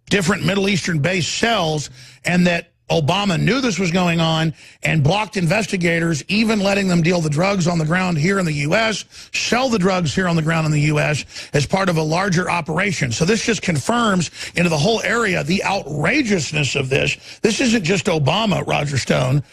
different Middle Eastern-based cells, and that Obama knew this was going on and blocked investigators, even letting them deal the drugs on the ground here in the U.S., sell the drugs here on the ground in the U.S. as part of a larger operation. So this just confirms into the whole area the outrageousness of this. This isn't just Obama, Roger Stone,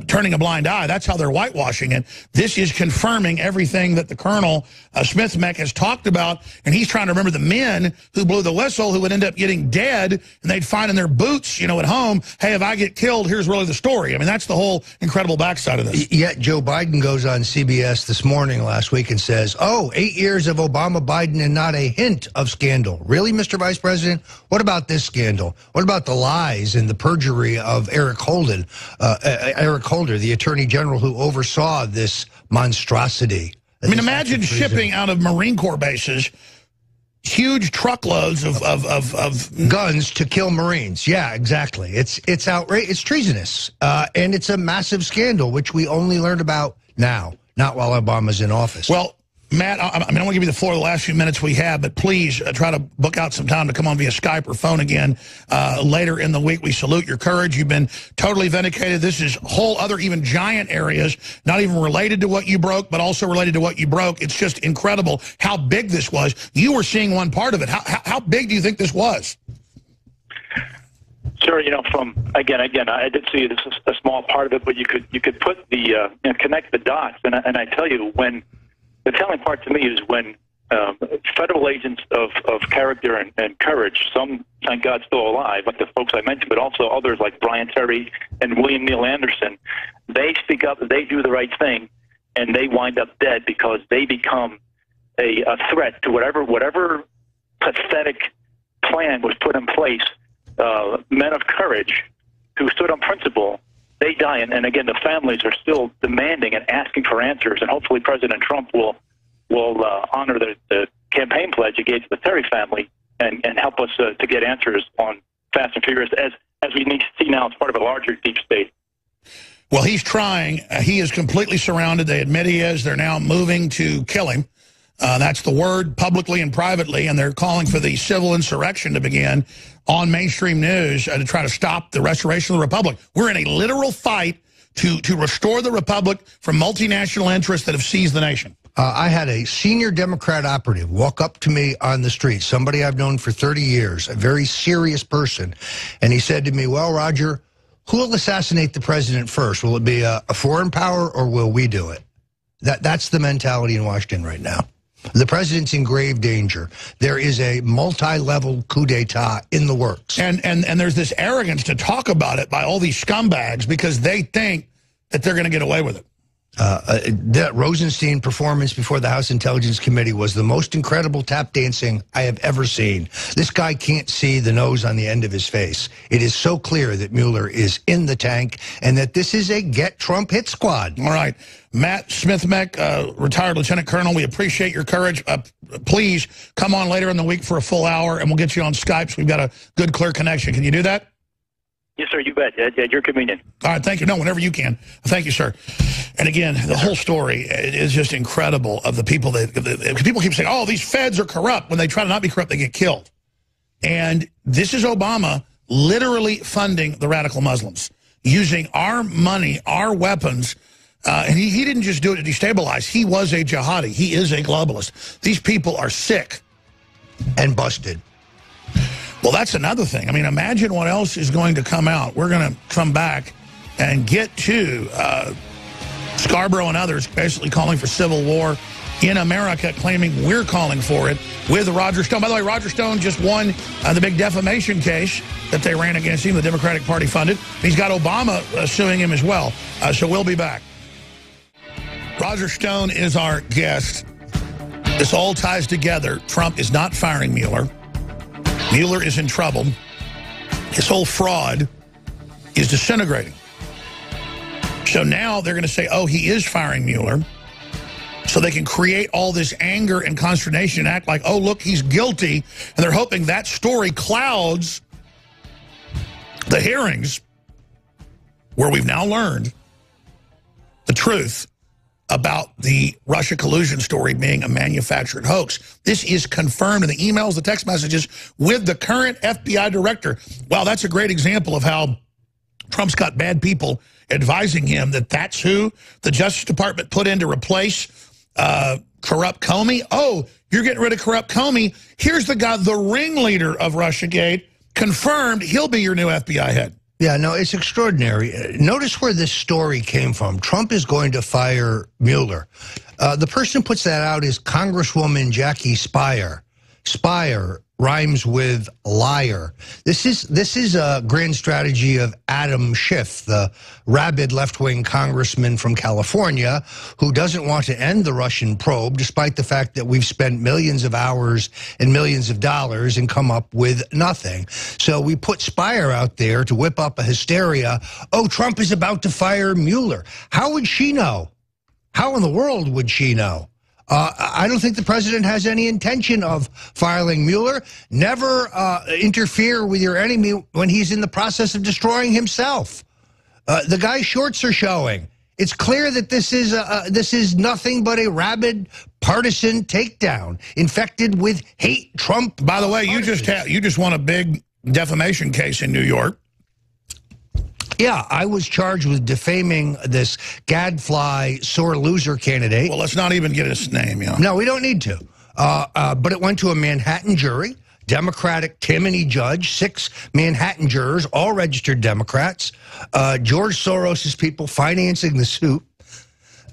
turning a blind eye. That's how they're whitewashing it. This is confirming everything that the Colonel Smith Mech has talked about, and he's trying to remember the men who blew the whistle who would end up getting dead, and they'd find in their boots, you know, at home, hey, if I get killed, here's really the story. I mean, that's the whole incredible backside of this. Yet Joe Biden goes on CBS this morning, last week, and says, 8 years of Obama-Biden and not a hint of scandal. Really, Mr. Vice President? What about this scandal? What about the lies and the perjury of Eric Holder, the Attorney General who oversaw this monstrosity? I mean, imagine shipping out of Marine Corps bases huge truckloads of guns to kill Marines. Yeah, exactly. It's outrageous. It's treasonous, and it's a massive scandal, which we only learned about now, not while Obama's in office. Well, Matt, I want to give you the floor the last few minutes we have, but please try to book out some time to come on via Skype or phone again later in the week. We salute your courage. You've been totally vindicated. This is whole other even giant areas, not even related to what you broke, but also related to what you broke. It's just incredible how big this was. You were seeing one part of it. How big do you think this was? Sure, you know, again, I did see this is a small part of it, but you could put the connect the dots, and I tell you, when the telling part to me is when federal agents of character and courage, some, thank God, still alive, like the folks I mentioned, but also others like Brian Terry and William Neal Anderson, they speak up, they do the right thing, and they wind up dead because they become a threat to whatever pathetic plan was put in place. Men of courage who stood on principle, they die, and again, the families are still demanding and asking for answers, and hopefully President Trump will honor the campaign pledge he gave to the Terry family and help us to get answers on Fast and Furious, as we need to see now as part of a larger deep state. Well, he's trying. He is completely surrounded. They admit he is. They're now moving to kill him. That's the word, publicly and privately, and they're calling for the civil insurrection to begin on mainstream news to try to stop the restoration of the republic. We're in a literal fight to restore the republic from multinational interests that have seized the nation. I had a senior Democrat operative walk up to me on the street, somebody I've known for 30 years, a very serious person, and he said to me, well, Roger, who will assassinate the president first? Will it be a foreign power, or will we do it? That's the mentality in Washington right now. The president's in grave danger. There is a multi-level coup d'etat in the works. And there's this arrogance to talk about it by all these scumbags because they think that they're going to get away with it. That Rosenstein performance before the House Intelligence Committee was the most incredible tap dancing I have ever seen. This guy can't see the nose on the end of his face. It is so clear that Mueller is in the tank and that this is a get Trump hit squad. All right. Matt Smithmeck, retired lieutenant colonel, we appreciate your courage. Please come on later in the week for a full hour, and we'll get you on Skype so we've got a good, clear connection. Can you do that? Yes, sir, you bet. At your convenience. All right, thank you. No, whenever you can. Thank you, sir. And again, the whole story is just incredible of the people that people keep saying, oh, these feds are corrupt. When they try to not be corrupt, they get killed. And this is Obama literally funding the radical Muslims, using our money, our weapons. And he didn't just do it to destabilize. He was a jihadi. He is a globalist. These people are sick. And busted. Well, that's another thing. I mean, imagine what else is going to come out. We're going to come back and get to Scarborough and others basically calling for civil war in America, claiming we're calling for it with Roger Stone. By the way, Roger Stone just won the big defamation case that they ran against him, the Democratic Party funded. He's got Obama suing him as well. So we'll be back. Roger Stone is our guest. This all ties together. Trump is not firing Mueller. Mueller is in trouble. His whole fraud is disintegrating. So now they're going to say, oh, he is firing Mueller. So they can create all this anger and consternation and act like, oh, look, he's guilty. And they're hoping that story clouds the hearings where we've now learned the truth about the Russia collusion story being a manufactured hoax. This is confirmed in the emails, the text messages with the current FBI director. Wow, that's a great example of how Trump's got bad people advising him that that's who the Justice Department put in to replace corrupt Comey. Oh, you're getting rid of corrupt Comey. Here's the guy, the ringleader of Russiagate, confirmed he'll be your new FBI head. Yeah, no, it's extraordinary. Notice where this story came from. Trump is going to fire Mueller. The person who puts that out is Congresswoman Jackie Speier. Speier rhymes with liar. This is a grand strategy of Adam Schiff, the rabid left-wing congressman from California who doesn't want to end the Russian probe, despite the fact that we've spent millions of hours and millions of dollars and come up with nothing. So we put Speier out there to whip up a hysteria. Oh, Trump is about to fire Mueller. How would she know? How in the world would she know? I don't think the president has any intention of filing Mueller. Never interfere with your enemy when he's in the process of destroying himself. The guy's shorts are showing. It's clear that this is nothing but a rabid partisan takedown, infected with hate. Trump. By the way, you just won a big defamation case in New York. Yeah, I was charged with defaming this gadfly sore loser candidate. Well, let's not even get his name. Yeah. No, we don't need to. But it went to a Manhattan jury, Democratic Tammany judge, 6 Manhattan jurors, all registered Democrats. George Soros' people financing the suit.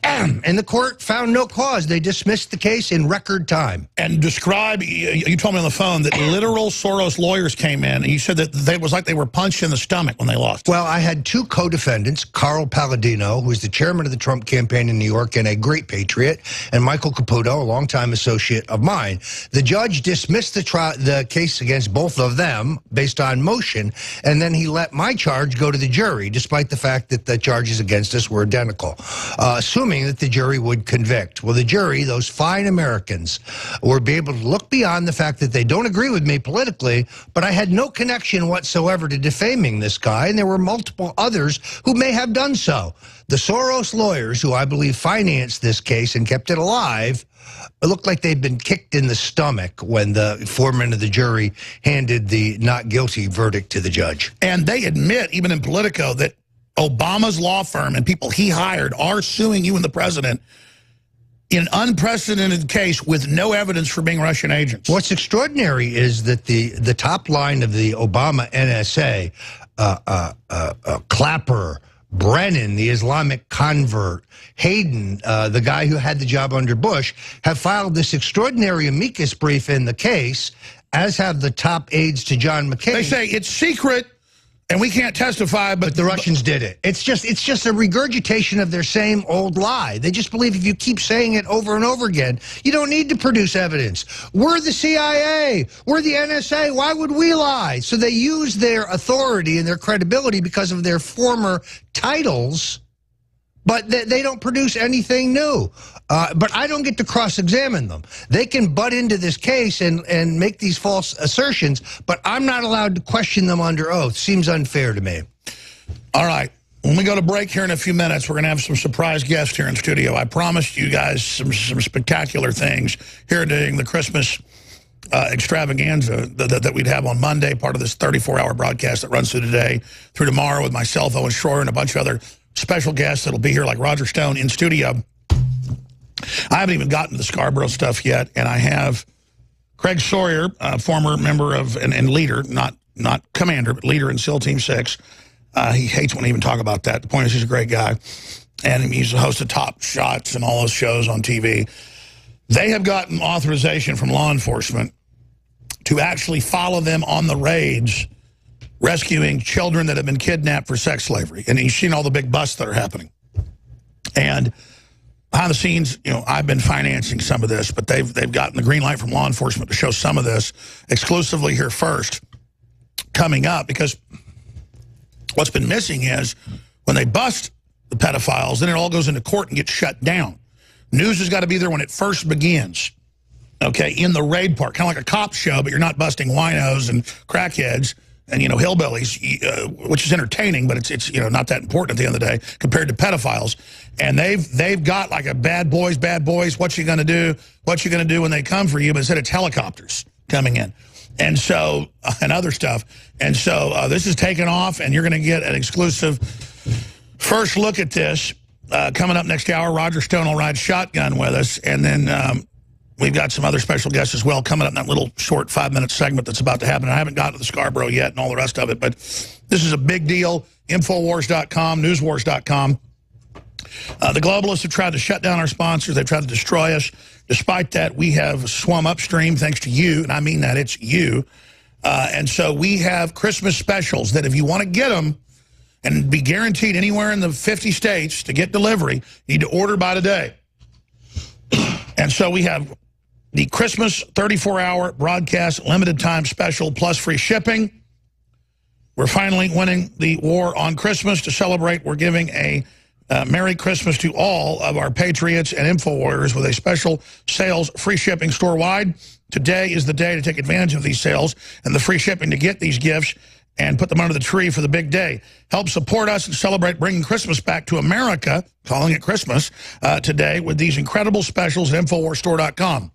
And the court found no cause. They dismissed the case in record time. And describe, you told me on the phone that literal Soros lawyers came in, and you said that it was like they were punched in the stomach when they lost. Well, I had 2 co-defendants, Carl Palladino, who is the chairman of the Trump campaign in New York and a great patriot, and Michael Caputo, a longtime associate of mine. The judge dismissed the case against both of them based on motion, and then he let my charge go to the jury, despite the fact that the charges against us were identical, assuming that the jury would convict. Well, the jury, those fine Americans, were able to look beyond the fact that they don't agree with me politically, but I had no connection whatsoever to defaming this guy, and there were multiple others who may have done so. The Soros lawyers, who I believe financed this case and kept it alive, it looked like they'd been kicked in the stomach when the foreman of the jury handed the not guilty verdict to the judge. And they admit, even in Politico, that Obama's law firm and people he hired are suing you and the president in an unprecedented case with no evidence for being Russian agents. What's extraordinary is that the top line of the Obama NSA, Clapper, Brennan, the Islamic convert, Hayden, the guy who had the job under Bush, have filed this extraordinary amicus brief in the case, as have the top aides to John McCain. They say it's secret and we can't testify, but the Russians did it. It's just a regurgitation of their same old lie. They just believe if you keep saying it over and over again, you don't need to produce evidence. We're the CIA. We're the NSA. Why would we lie? So they use their authority and their credibility because of their former titles, but they don't produce anything new. But I don't get to cross-examine them. They can butt into this case and make these false assertions, but I'm not allowed to question them under oath. Seems unfair to me. All right. When we go to break here in a few minutes, we're going to have some surprise guests here in studio. I promised you guys some spectacular things here during the Christmas extravaganza that we'd have on Monday, part of this 34-hour broadcast that runs through today, through tomorrow with myself, Owen Schroyer, and a bunch of other special guests that'll be here, like Roger Stone in studio. I haven't even gotten to the Scarborough stuff yet, and I have Craig Sawyer, former member of and leader, not commander, but leader in SEAL Team 6. He hates when I even talk about that. The point is he's a great guy, and he's the host of Top Shots and all those shows on TV. They have gotten authorization from law enforcement to actually follow them on the raids, rescuing children that have been kidnapped for sex slavery. And you've seen all the big busts that are happening. And behind the scenes, you know, I've been financing some of this, but they've gotten the green light from law enforcement to show some of this exclusively here first, coming up, because what's been missing is when they bust the pedophiles, then it all goes into court and gets shut down. News has got to be there when it first begins, okay, in the raid part, kind of like a cop show, but you're not busting winos and crackheads and, you know, hillbillies, which is entertaining, but it's you know, not that important at the end of the day compared to pedophiles. And they've got like a bad boys, what you going to do? What you going to do when they come for you? But instead, it's helicopters coming in. And so, and other stuff. And so this is taking off, and you're going to get an exclusive first look at this coming up next hour. Roger Stone will ride shotgun with us. And then we've got some other special guests as well coming up in that little short 5-minute segment that's about to happen. I haven't gotten to the Scarborough yet and all the rest of it, but this is a big deal. Infowars.com, newswars.com. The globalists have tried to shut down our sponsors. They've tried to destroy us. Despite that, we have swum upstream thanks to you, and I mean that, it's you. And so we have Christmas specials that if you want to get them and be guaranteed anywhere in the 50 states to get delivery, you need to order by today. And so we have the Christmas 34-hour broadcast limited time special plus free shipping. We're finally winning the war on Christmas. To celebrate, we're giving a Merry Christmas to all of our patriots and InfoWarriors with a special sales, free shipping store-wide. Today is the day to take advantage of these sales and the free shipping to get these gifts and put them under the tree for the big day. Help support us and celebrate bringing Christmas back to America, calling it Christmas, today with these incredible specials at InfoWarsStore.com.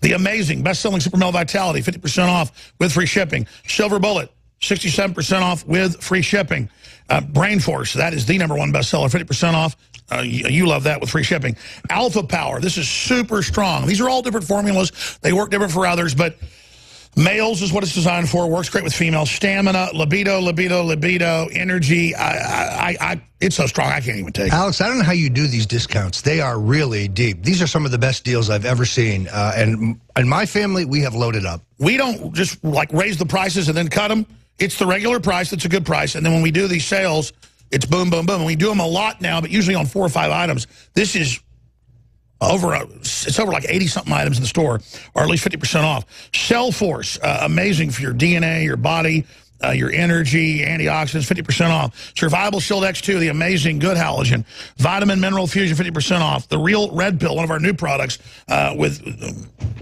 The amazing best-selling Super Male Vitality, 50% off with free shipping. Silver Bullet, 67% off with free shipping. Brain Force, that is the #1 bestseller, 50% off. You love that with free shipping. Alpha Power, this is super strong. These are all different formulas. They work different for others, but males is what it's designed for. Works great with females. Stamina, libido, energy. It's so strong I can't even take it. Alex, I don't know how you do these discounts. They are really deep. These are some of the best deals I've ever seen. And in my family, we have loaded up. We don't just like raise the prices and then cut them. It's the regular price that's a good price. And then when we do these sales, it's boom, boom, boom. And we do them a lot now, but usually on 4 or 5 items. This is it's over like 80-something items in the store, or at least 50% off. Cell Force, amazing for your DNA, your body, your energy, antioxidants, 50% off. Survival Shield X2, the amazing good halogen. Vitamin Mineral Fusion, 50% off. The Real Red Pill, one of our new products,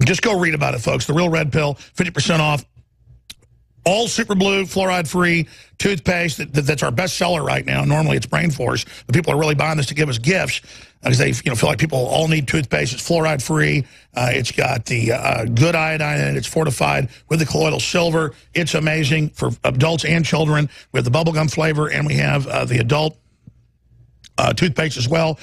just go read about it, folks. The Real Red Pill, 50% off. All Super Blue, fluoride-free toothpaste. That's our best seller right now. Normally it's Brain Force, but people are really buying this to give us gifts because they feel like people all need toothpaste. It's fluoride-free. It's got the good iodine in it. It's fortified with the colloidal silver. It's amazing for adults and children. We have the bubblegum flavor, and we have the adult toothpaste as well.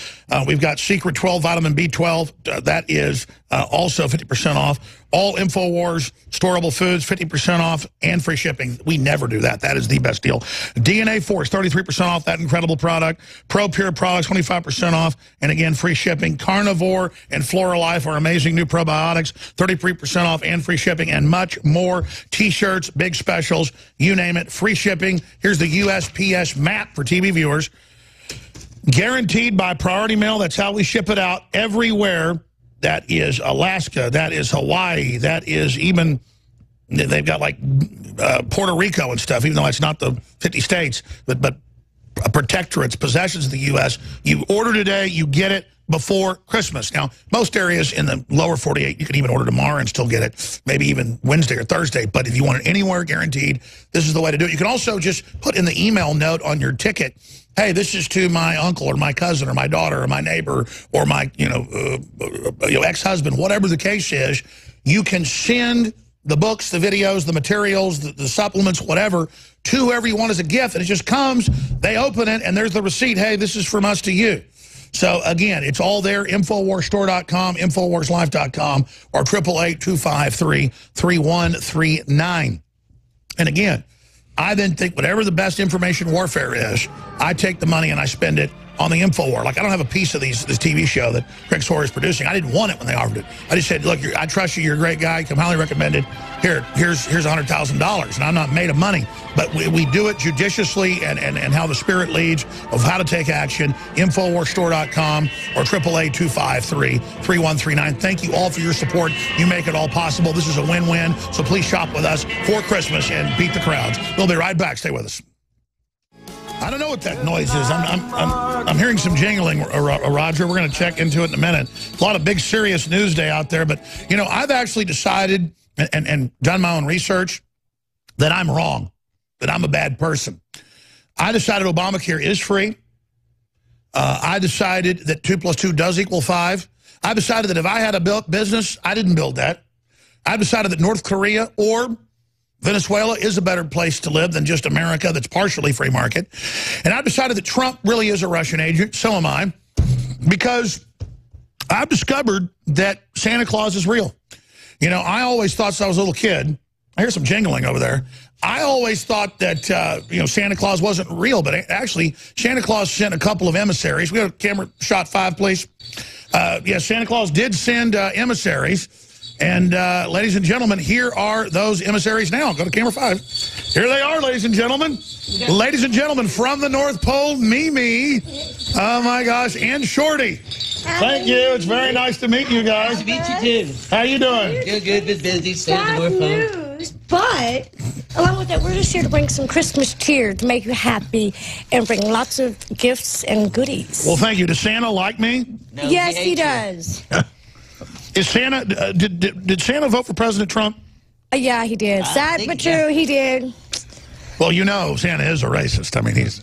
We've got Secret 12 Vitamin B12. That is also 50% off. All InfoWars storable foods, 50% off and free shipping. We never do that. That is the best deal. DNA Force, 33% off that incredible product. Pro Pure products, 25% off. And again, free shipping. Carnivore and Flora Life are amazing new probiotics, 33% off and free shipping, and much more. T-shirts, big specials, you name it, free shipping. Here's the USPS map for TV viewers. Guaranteed by Priority Mail. That's how we ship it out everywhere. That is Alaska. That is Hawaii. That is even, they've got like Puerto Rico and stuff, even though it's not the 50 states, but protectorates, possessions of the U.S. You order today, you get it before Christmas. Now, most areas in the lower 48, you can even order tomorrow and still get it, maybe even Wednesday or Thursday. But if you want it anywhere guaranteed, this is the way to do it. You can also just put in the email note on your ticket, hey, this is to my uncle or my cousin or my daughter or my neighbor or my ex-husband, whatever the case is. You can send the books, the videos, the materials, the supplements, whatever, to whoever you want as a gift. And it just comes, they open it, and there's the receipt. Hey, this is from us to you. So, again, it's all there, InfoWarsStore.com, InfoWarsLife.com, or 888-253-3139. And, again, I then think whatever the best information warfare is, I take the money and I spend it on the InfoWar. Like, I don't have a piece of this TV show that Greg Sawyer is producing. I didn't want it when they offered it. I just said, look, I trust you. You're a great guy. I'm highly recommended. Here's $100,000. And I'm not made of money. But we do it judiciously and how the spirit leads of how to take action. InfoWarsStore.com or 888-253-3139. Thank you all for your support. You make it all possible. This is a win-win. So please shop with us for Christmas and beat the crowds. We'll be right back. Stay with us. I don't know what that noise is. I'm hearing some jingling, Roger. We're going to check into it in a minute. A lot of big, serious news day out there. But, I've actually decided and done my own research that I'm wrong, that I'm a bad person. I decided Obamacare is free. I decided that 2 + 2 does equal 5. I decided that if I had a business, I didn't build that. I decided that North Korea or Venezuela is a better place to live than just America that's partially free market. And I've decided that Trump really is a Russian agent. So am I. Because I've discovered that Santa Claus is real. I always thought since I was a little kid, I hear some jingling over there. I always thought that, Santa Claus wasn't real. But actually, Santa Claus sent a couple of emissaries. We have a camera shot 5, please. Yes, Santa Claus did send emissaries. And, ladies and gentlemen, here are those emissaries now. Go to camera 5. Here they are, ladies and gentlemen. Ladies and gentlemen, from the North Pole, Mimi. Oh, my gosh, and Shorty. Thank you. It's very nice to meet you guys. Nice to meet you, too. How you doing? Good. Been busy. Staying at the North Pole. But Along with that, we're just here to bring some Christmas cheer to make you happy and bring lots of gifts and goodies. Well, thank you. Does Santa like me? No, yes, he does. Is Santa, did Santa vote for President Trump? Yeah, he did. Sad but true, he did. Well, you know Santa is a racist. I mean, he's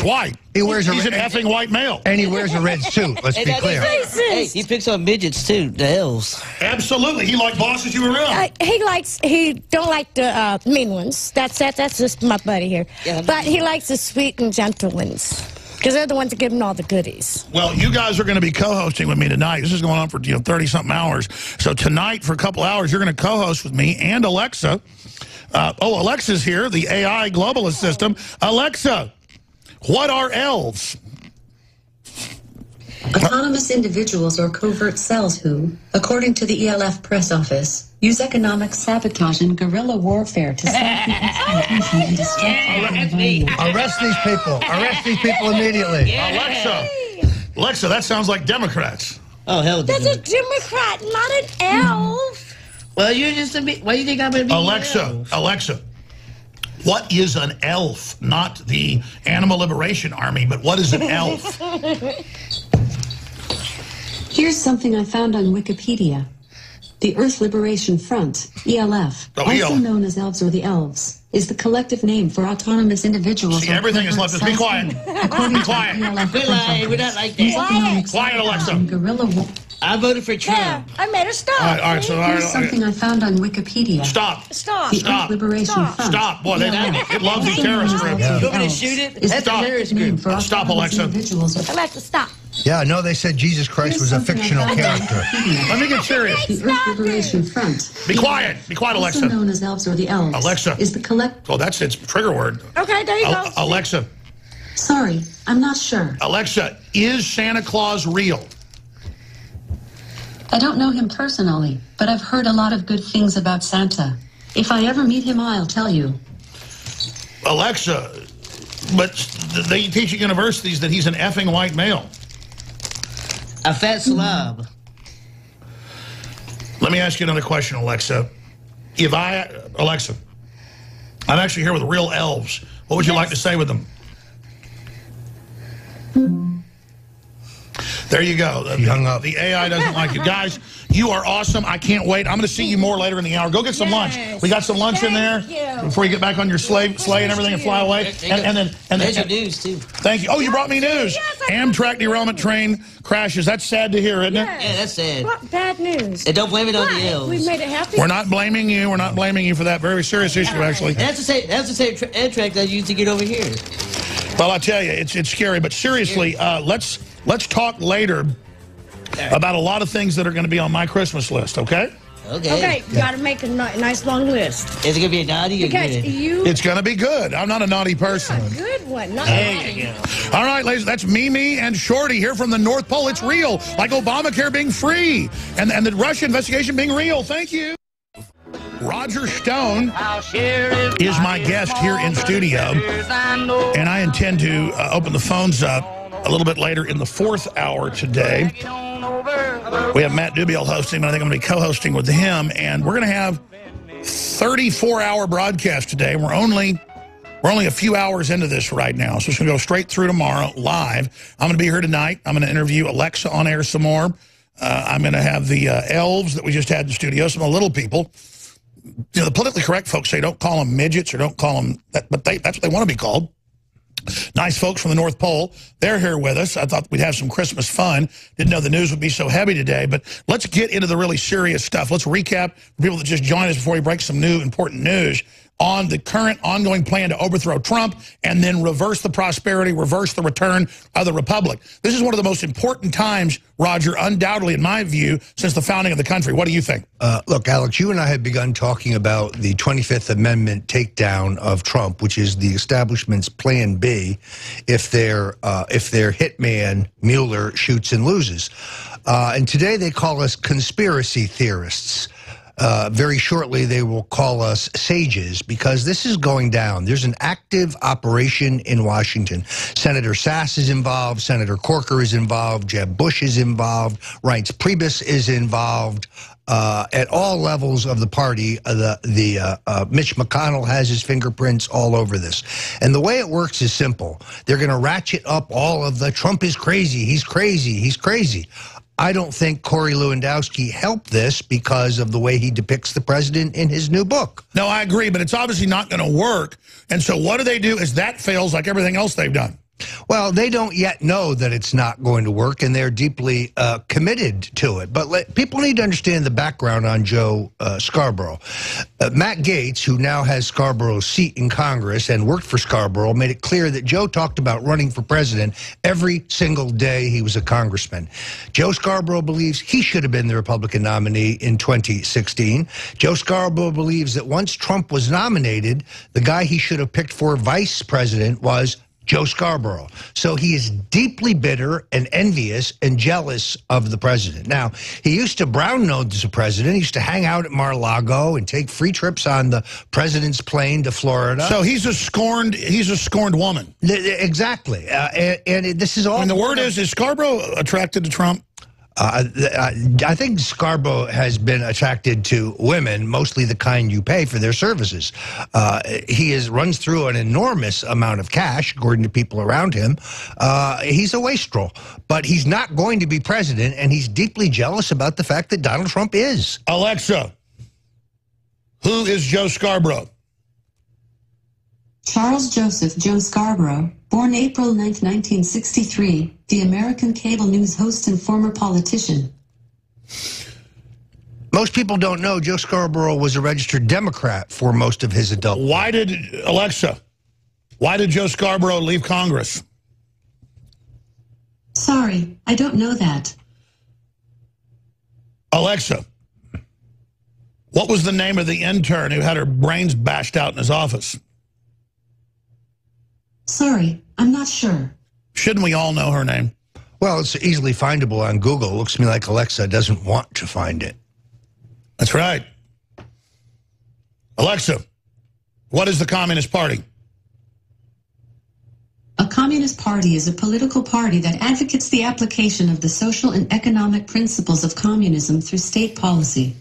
white. He's an effing white male. And he wears a red suit, let's be clear. Hey, he picks on midgets, too, the elves. Absolutely. He like bosses you around. He don't like the mean ones. That's just my buddy here. Yeah, but he likes the sweet and gentle ones. Because they're the ones that give him all the goodies. Well, you guys are going to be co-hosting with me tonight. This is going on for 30-something hours. So tonight, for a couple hours, you're going to co-host with me and Alexa. Alexa's here, the AI globalist system. Alexa, what are elves? Autonomous individuals or covert cells who, according to the ELF press office, use economic sabotage and guerrilla warfare to stop the exploitation and destruction. Arrest these people. Arrest these people immediately. Yeah. Alexa, that sounds like Democrats. Oh, hell. That's a Democrat, not an elf. Well, you're just a bit. Why do you think I'm going to be Alexa, what is an elf? Not the Animal Liberation Army, but what is an elf? Here's something I found on Wikipedia. The Earth Liberation Front, ELF, also known as elves or the elves, is the collective name for autonomous individuals. See, everything is left. Be quiet. Be quiet. We're not like that. Quiet, Alexa. Guerrilla I voted for Trump. Yeah, I made her stop. All right, so here's something I found on Wikipedia. Stop. The Earth Liberation Front. Stop. Boy, it loves these terrorist groups. You want me to shoot it? That's a terrorist group. Stop, Alexa. Alexa, stop. Yeah, no, they said Jesus Christ was a fictional character. Let me get serious. The Earth Liberation Front. Be quiet. Be quiet, Alexa. Also known as elves or the elves. Alexa. Is the collect. Oh, that's its trigger word. Okay, there you go. Alexa. Sorry, I'm not sure. Alexa, is Santa Claus real? I don't know him personally, but I've heard a lot of good things about Santa. If I ever meet him, I'll tell you. Alexa, but they teach at universities that he's an effing white male. A fat slob. Let me ask you another question, Alexa. Alexa, I'm actually here with real elves. What would you like to say with them? There you go. He hung up. The AI doesn't like you. Guys, you are awesome. I can't wait. I'm going to see you more later in the hour. Go get some lunch. We got some lunch in there before you get back on your sleigh and everything and fly away. And there's your news, too. Thank you. Oh, you brought me news. Amtrak derailment train crashes. That's sad to hear, isn't it? Yeah, that's sad. What bad news? And don't blame it on the elves. We made it happy. We're not blaming you. We're not blaming you for that very serious issue, actually. That's the same Amtrak that I used to get over here. Well, I tell you, it's scary. But seriously, let's talk later about a lot of things that are going to be on my Christmas list, okay? Okay, you got to make a nice long list. Is it going to be a naughty or good? It's going to be good. I'm not a naughty person. Yeah, good one. Not naughty. All right, ladies, that's Mimi and Shorty here from the North Pole. It's real, like Obamacare being free and the Russia investigation being real. Thank you. Roger Stone is my guest here in studio, and I intend to open the phones up a little bit later in the 4th hour today. We have Matt Dubiel hosting, and I think I'm going to be co-hosting with him, and we're going to have 34-hour broadcast today. We're only a few hours into this right now, so it's going to go straight through tomorrow live. I'm going to be here tonight. I'm going to interview Alexa on air some more. I'm going to have the elves that we just had in the studio, some of the little people. You know, the politically correct folks say don't call them midgets or don't call them that, but that's what they want to be called. Nice folks from the North Pole. They're here with us. I thought we'd have some Christmas fun. Didn't know the news would be so heavy today, but let's get into the really serious stuff. Let's recap for people that just joined us before we break some new important news on the current ongoing plan to overthrow Trump and then reverse the prosperity, reverse the return of the republic. This is one of the most important times, Roger, undoubtedly, in my view, since the founding of the country. What do you think? Look, Alex, you and I had begun talking about the 25th Amendment takedown of Trump, which is the establishment's plan B if their hitman, Mueller, shoots and loses. And today they call us conspiracy theorists. Very shortly, they will call us sages because this is going down. There's an active operation in Washington. Senator Sass is involved. Senator Corker is involved. Jeb Bush is involved. Reince Priebus is involved. at all levels of the party. Mitch McConnell has his fingerprints all over this. And the way it works is simple. They're going to ratchet up all of the Trump is crazy, he's crazy, he's crazy. I don't think Corey Lewandowski helped this because of the way he depicts the president in his new book. No, I agree, but it's obviously not going to work. And so what do they do as that fails like everything else they've done? Well, they don't yet know that it's not going to work, and they're deeply committed to it. But people need to understand the background on Joe Scarborough. Matt Gaetz, who now has Scarborough's seat in Congress and worked for Scarborough, made it clear that Joe talked about running for president every single day he was a congressman. Joe Scarborough believes he should have been the Republican nominee in 2016. Joe Scarborough believes that once Trump was nominated, the guy he should have picked for vice president was Joe Scarborough. So he is deeply bitter and envious and jealous of the president. Now, he used to brown nose the president. He used to hang out at Mar-a-Lago and take free trips on the president's plane to Florida. So he's a scorned woman. Exactly. And this is all. And the word is Scarborough attracted to Trump? I think Scarborough has been attracted to women, mostly the kind you pay for their services. He runs through an enormous amount of cash, according to people around him. He's a wastrel, but he's not going to be president, and he's deeply jealous about the fact that Donald Trump is. Alexa, who is Joe Scarborough? Charles Joseph Joe Scarborough, born April 9, 1963, the American cable news host and former politician. Most people don't know Joe Scarborough was a registered Democrat for most of his adult life. Why did Joe Scarborough leave Congress? Sorry, I don't know that. Alexa, what was the name of the intern who had her brains bashed out in his office? Sorry, I'm not sure. Shouldn't we all know her name? Well, it's easily findable on Google. It looks to me like Alexa doesn't want to find it. That's right. Alexa, what is the Communist Party? A Communist Party is a political party that advocates the application of the social and economic principles of communism through state policy.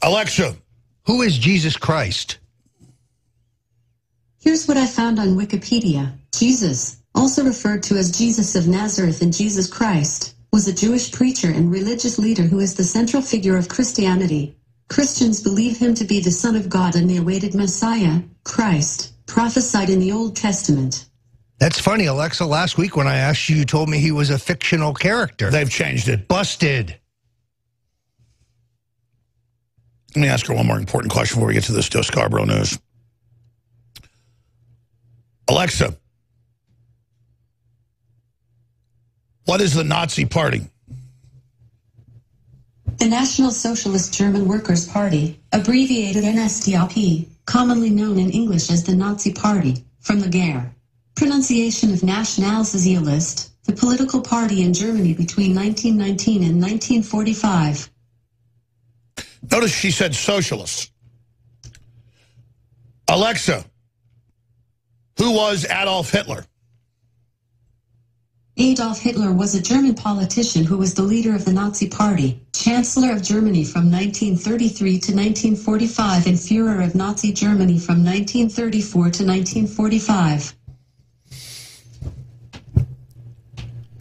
Alexa, who is Jesus Christ? Here's what I found on Wikipedia. Jesus, also referred to as Jesus of Nazareth and Jesus Christ, was a Jewish preacher and religious leader who is the central figure of Christianity. Christians believe him to be the Son of God and the awaited Messiah, Christ, prophesied in the Old Testament. That's funny, Alexa. Last week when I asked you, you told me he was a fictional character. They've changed it. Busted. Let me ask her one more important question before we get to this Joe Scarborough news. Alexa, what is the Nazi Party? The National Socialist German Workers' Party, abbreviated NSDAP, commonly known in English as the Nazi Party, from the GER. Pronunciation of Nationalsozialist, the political party in Germany between 1919 and 1945. Notice she said socialists. Alexa, who was Adolf Hitler? Adolf Hitler was a German politician who was the leader of the Nazi Party, Chancellor of Germany from 1933 to 1945 and Führer of Nazi Germany from 1934 to 1945.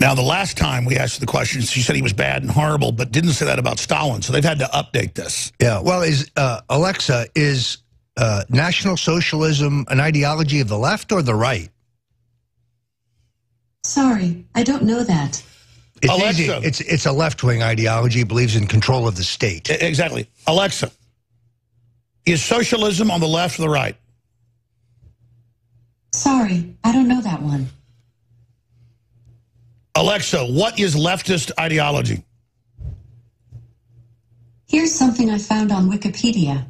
Now, the last time we asked the question, she said he was bad and horrible, but didn't say that about Stalin, so they've had to update this. Yeah, well, Alexa, is National Socialism an ideology of the left or the right? Sorry, I don't know that. It's Alexa. easy. It's a left-wing ideology. It believes in control of the state. Exactly. Alexa, is socialism on the left or the right? Sorry, I don't know that one. Alexa, what is leftist ideology? Here's something I found on Wikipedia.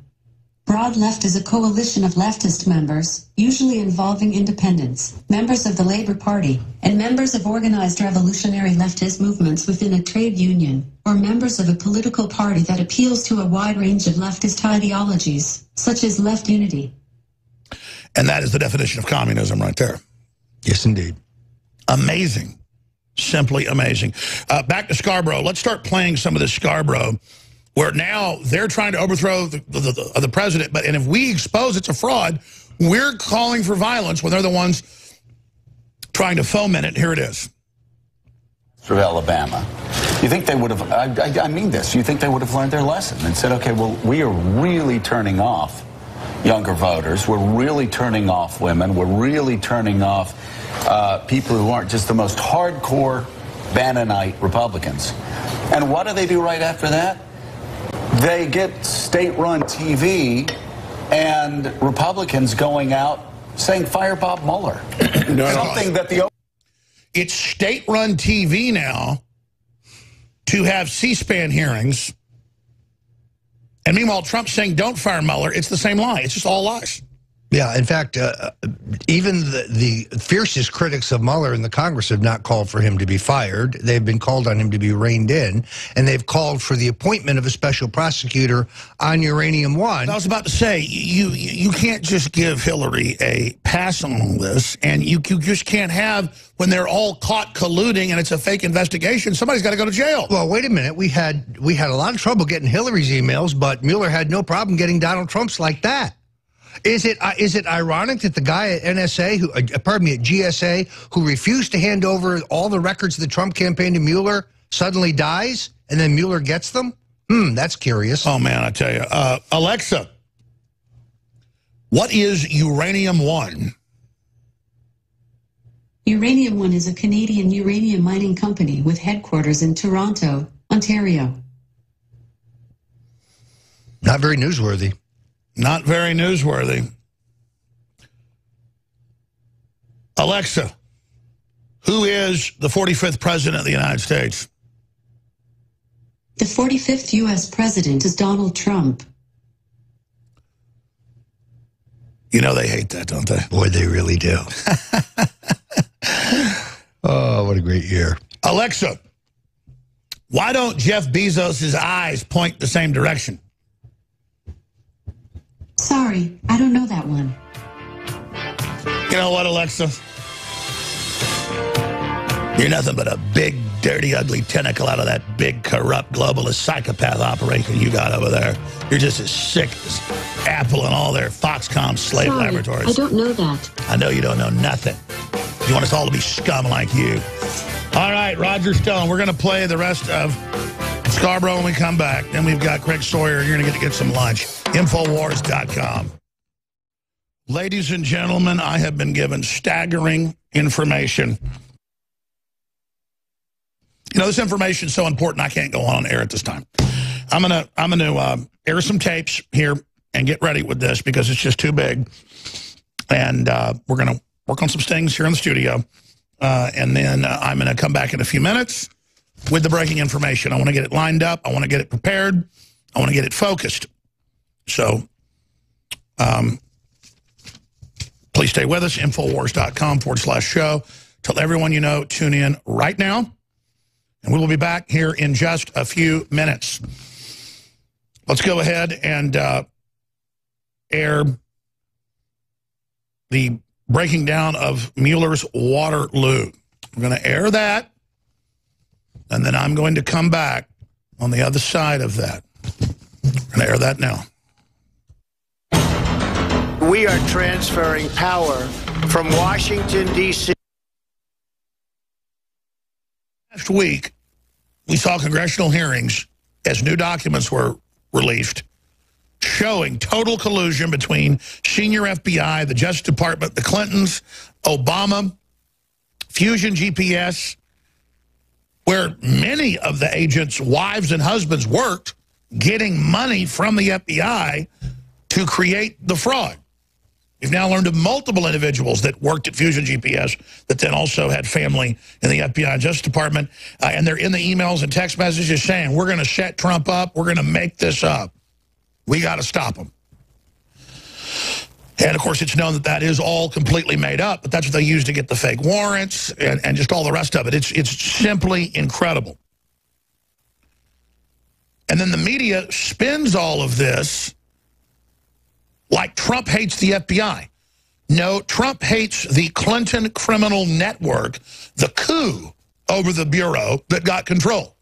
Broad Left is a coalition of leftist members, usually involving independents, members of the Labour Party, and members of organized revolutionary leftist movements within a trade union, or members of a political party that appeals to a wide range of leftist ideologies, such as left unity. And that is the definition of communism right there. Yes, indeed. Amazing. Simply amazing. Back to Scarborough. Let's start playing some of this Scarborough where now they're trying to overthrow the president. And if we expose it's a fraud, we're calling for violence when they're the ones trying to foment it. Here it is. Through Alabama. You think they would have, I mean this, you think they would have learned their lesson and said, okay, well, we are really turning off younger voters. We're really turning off women. We're really turning off people who aren't just the most hardcore Bannonite Republicans. And what do they do right after that? They get state-run TV and Republicans going out saying, fire Bob Mueller. Something that the... It's state-run TV now to have C-SPAN hearings. And meanwhile, Trump's saying, don't fire Mueller. It's the same lie. It's just all lies. Yeah, in fact, even the fiercest critics of Mueller in the Congress have not called for him to be fired. They've been called on him to be reined in, and they've called for the appointment of a special prosecutor on Uranium One. I was about to say, you can't just give Hillary a pass on all this, and you just can't have, when they're all caught colluding and it's a fake investigation, somebody's got to go to jail. Well, wait a minute. We had a lot of trouble getting Hillary's emails, but Mueller had no problem getting Donald Trump's like that. Is it ironic that the guy at NSA, at GSA, who refused to hand over all the records of the Trump campaign to Mueller, suddenly dies, and then Mueller gets them? That's curious. Oh, man, I tell you. Alexa, what is Uranium One? Uranium One is a Canadian uranium mining company with headquarters in Toronto, Ontario. Not very newsworthy. Not very newsworthy. Alexa, who is the 45th president of the United States? The 45th U.S. president is Donald Trump. You know they hate that, don't they? Boy, they really do. Oh, what a great year. Alexa, why don't Jeff Bezos' eyes point the same direction? Sorry, I don't know that one. You know what, Alexa? You're nothing but a big, dirty, ugly tentacle out of that big, corrupt, globalist psychopath operation you got over there. You're just as sick as Apple and all their Foxconn slave laboratories. I don't know that. I know you don't know nothing. You want us all to be scum like you. All right, Roger Stone, we're going to play the rest of Scarborough when we come back. Then we've got Craig Sawyer. You're going to get some lunch. INFOWARS.com. Ladies and gentlemen, I have been given staggering information. You know, this information is so important I can't go on air at this time. I'm gonna air some tapes here and get ready with this because it's just too big. And we're gonna work on some things here in the studio. And then I'm gonna come back in a few minutes with the breaking information. I want to get it lined up. I want to get it prepared. I want to get it focused. So please stay with us. INFOWARS.com/show. Tell everyone you know, tune in right now. And we will be back here in just a few minutes. Let's go ahead and air the breaking down of Mueller's Waterloo. We're going to air that, and then I'm going to come back on the other side of that. We're going to air that now. We are transferring power from Washington, D.C. Last week, we saw congressional hearings as new documents were released showing total collusion between senior FBI, the Justice Department, the Clintons, Obama, Fusion GPS, where many of the agents' wives and husbands worked getting money from the FBI to create the fraud. We've now learned of multiple individuals that worked at Fusion GPS that then also had family in the FBI and Justice Department. And they're in the emails and text messages saying, we're going to set Trump up. We're going to make this up. We got to stop him. And, of course, it's known that that is all completely made up. But that's what they use to get the fake warrants and just all the rest of it. It's simply incredible. And then the media spins all of this like Trump hates the FBI. No, Trump hates the Clinton criminal network, the coup over the Bureau that got control.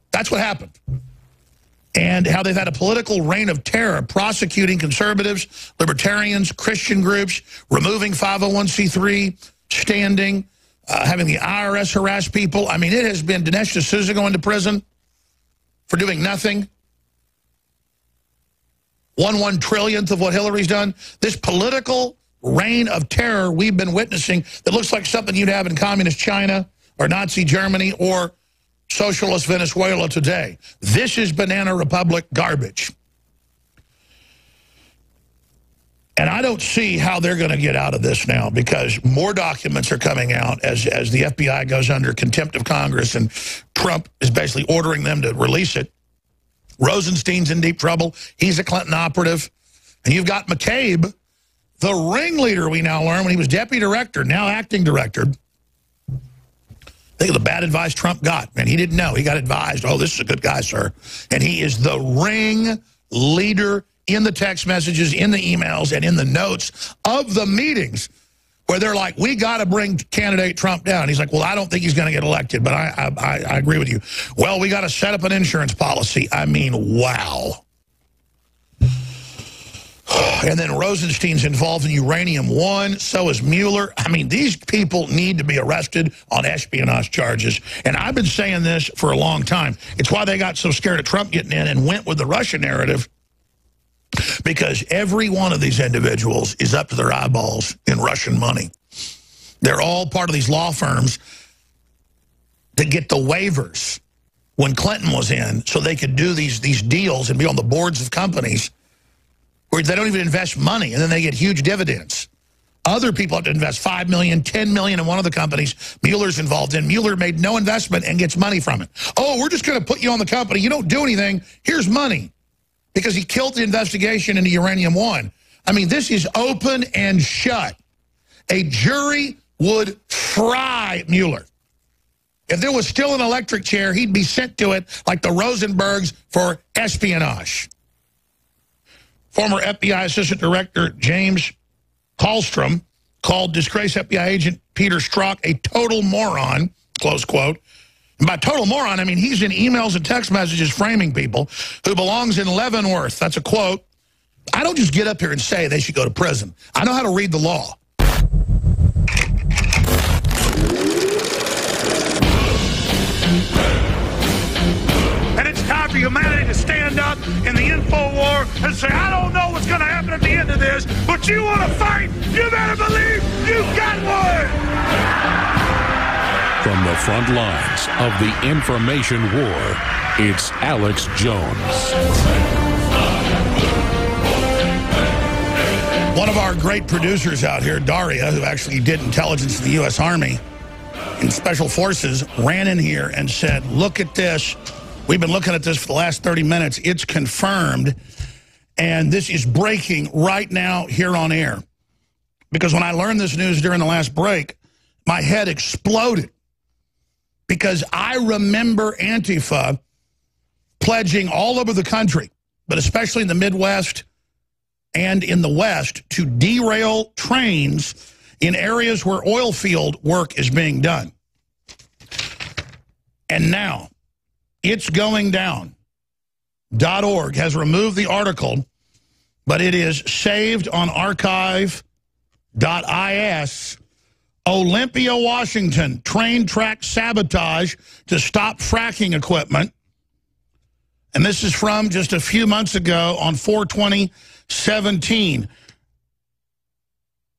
That's what happened. and how they've had a political reign of terror, prosecuting conservatives, libertarians, Christian groups, removing 501c3 standing, having the IRS harass people. I mean, it has been Dinesh D'Souza going to prison for doing nothing. 1/1 trillionth of what Hillary's done. This political reign of terror we've been witnessing that looks like something you'd have in communist China or Nazi Germany or socialist Venezuela today. This is Banana Republic garbage. And I don't see how they're going to get out of this now, because more documents are coming out as the FBI goes under contempt of Congress, and Trump is basically ordering them to release it. Rosenstein's in deep trouble. He's a Clinton operative. And you've got McCabe, the ringleader, we now learn, when he was deputy director, now acting director. Think of the bad advice Trump got. And he didn't know. He got advised, oh, this is a good guy, sir. And he is the ringleader in the text messages, in the emails, and in the notes of the meetings where they're like, we got to bring candidate Trump down. He's like, well, I don't think he's going to get elected, but I agree with you. Well, we got to set up an insurance policy. I mean, wow. And then Rosenstein's involved in Uranium One. So is Mueller. I mean, these people need to be arrested on espionage charges. And I've been saying this for a long time. It's why they got so scared of Trump getting in and went with the Russia narrative. Because every one of these individuals is up to their eyeballs in Russian money. They're all part of these law firms to get the waivers when Clinton was in, so they could do these deals and be on the boards of companies where they don't even invest money, and then they get huge dividends. Other people have to invest $5 million, $10 million in one of the companies Mueller's involved in. Mueller made no investment and gets money from it. Oh, we're just going to put you on the company. You don't do anything. Here's money. Because he killed the investigation into Uranium One. I mean, this is open and shut. A jury would fry Mueller. If there was still an electric chair, he'd be sent to it like the Rosenbergs for espionage. Former FBI Assistant Director James Hallstrom called disgraced FBI agent Peter Strzok a total moron, close quote. And by total moron, I mean he's in emails and text messages framing people who belongs in Leavenworth. That's a quote. I don't just get up here and say they should go to prison. I know how to read the law. And it's time for humanity to stand up in the info war and say, I don't know what's going to happen at the end of this, but you want to fight, you better believe you got one! From the front lines of the information war, it's Alex Jones. One of our great producers out here, Daria, who actually did intelligence in the U.S. Army and Special Forces, ran in here and said, look at this. We've been looking at this for the last 30 minutes. It's confirmed. And this is breaking right now here on air. Because when I learned this news during the last break, my head exploded. Because I remember Antifa pledging all over the country, but especially in the Midwest and in the West, to derail trains in areas where oil field work is being done. And now, it's going down. .org has removed the article, but it is saved on archive.is. Olympia, Washington, train track sabotage to stop fracking equipment. And this is from just a few months ago on 4/20/17.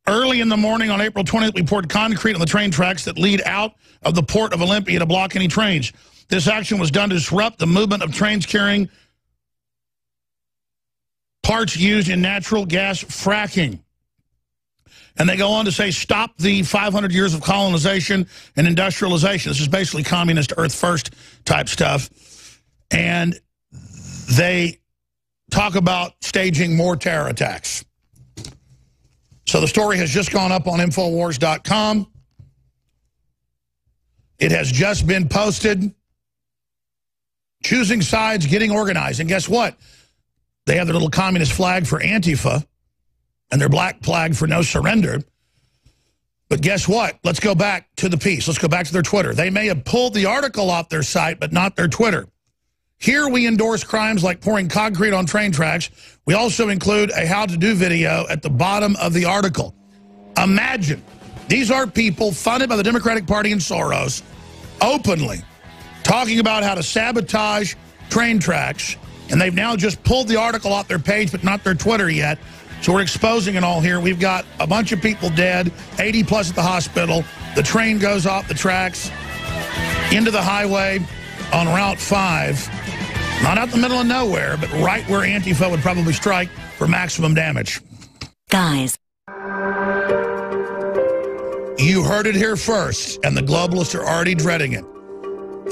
Early in the morning on April 20th, we poured concrete on the train tracks that lead out of the port of Olympia to block any trains. This action was done to disrupt the movement of trains carrying parts used in natural gas fracking. And they go on to say, stop the 500 years of colonization and industrialization. This is basically communist Earth First type stuff. And they talk about staging more terror attacks. So the story has just gone up on INFOWARS.com. It has just been posted. Choosing sides, getting organized. And guess what? They have their little communist flag for Antifa and their black flag for no surrender. But guess what? Let's go back to the piece. Let's go back to their Twitter. They may have pulled the article off their site, but not their Twitter. Here we endorse crimes like pouring concrete on train tracks. We also include a how-to-do video at the bottom of the article. Imagine, these are people funded by the Democratic Party and Soros, openly talking about how to sabotage train tracks, and they've now just pulled the article off their page, but not their Twitter yet. So we're exposing it all here. We've got a bunch of people dead, 80 plus at the hospital. The train goes off the tracks into the highway on Route 5. Not out in the middle of nowhere, but right where Antifa would probably strike for maximum damage. Guys. You heard it here first, and the globalists are already dreading it.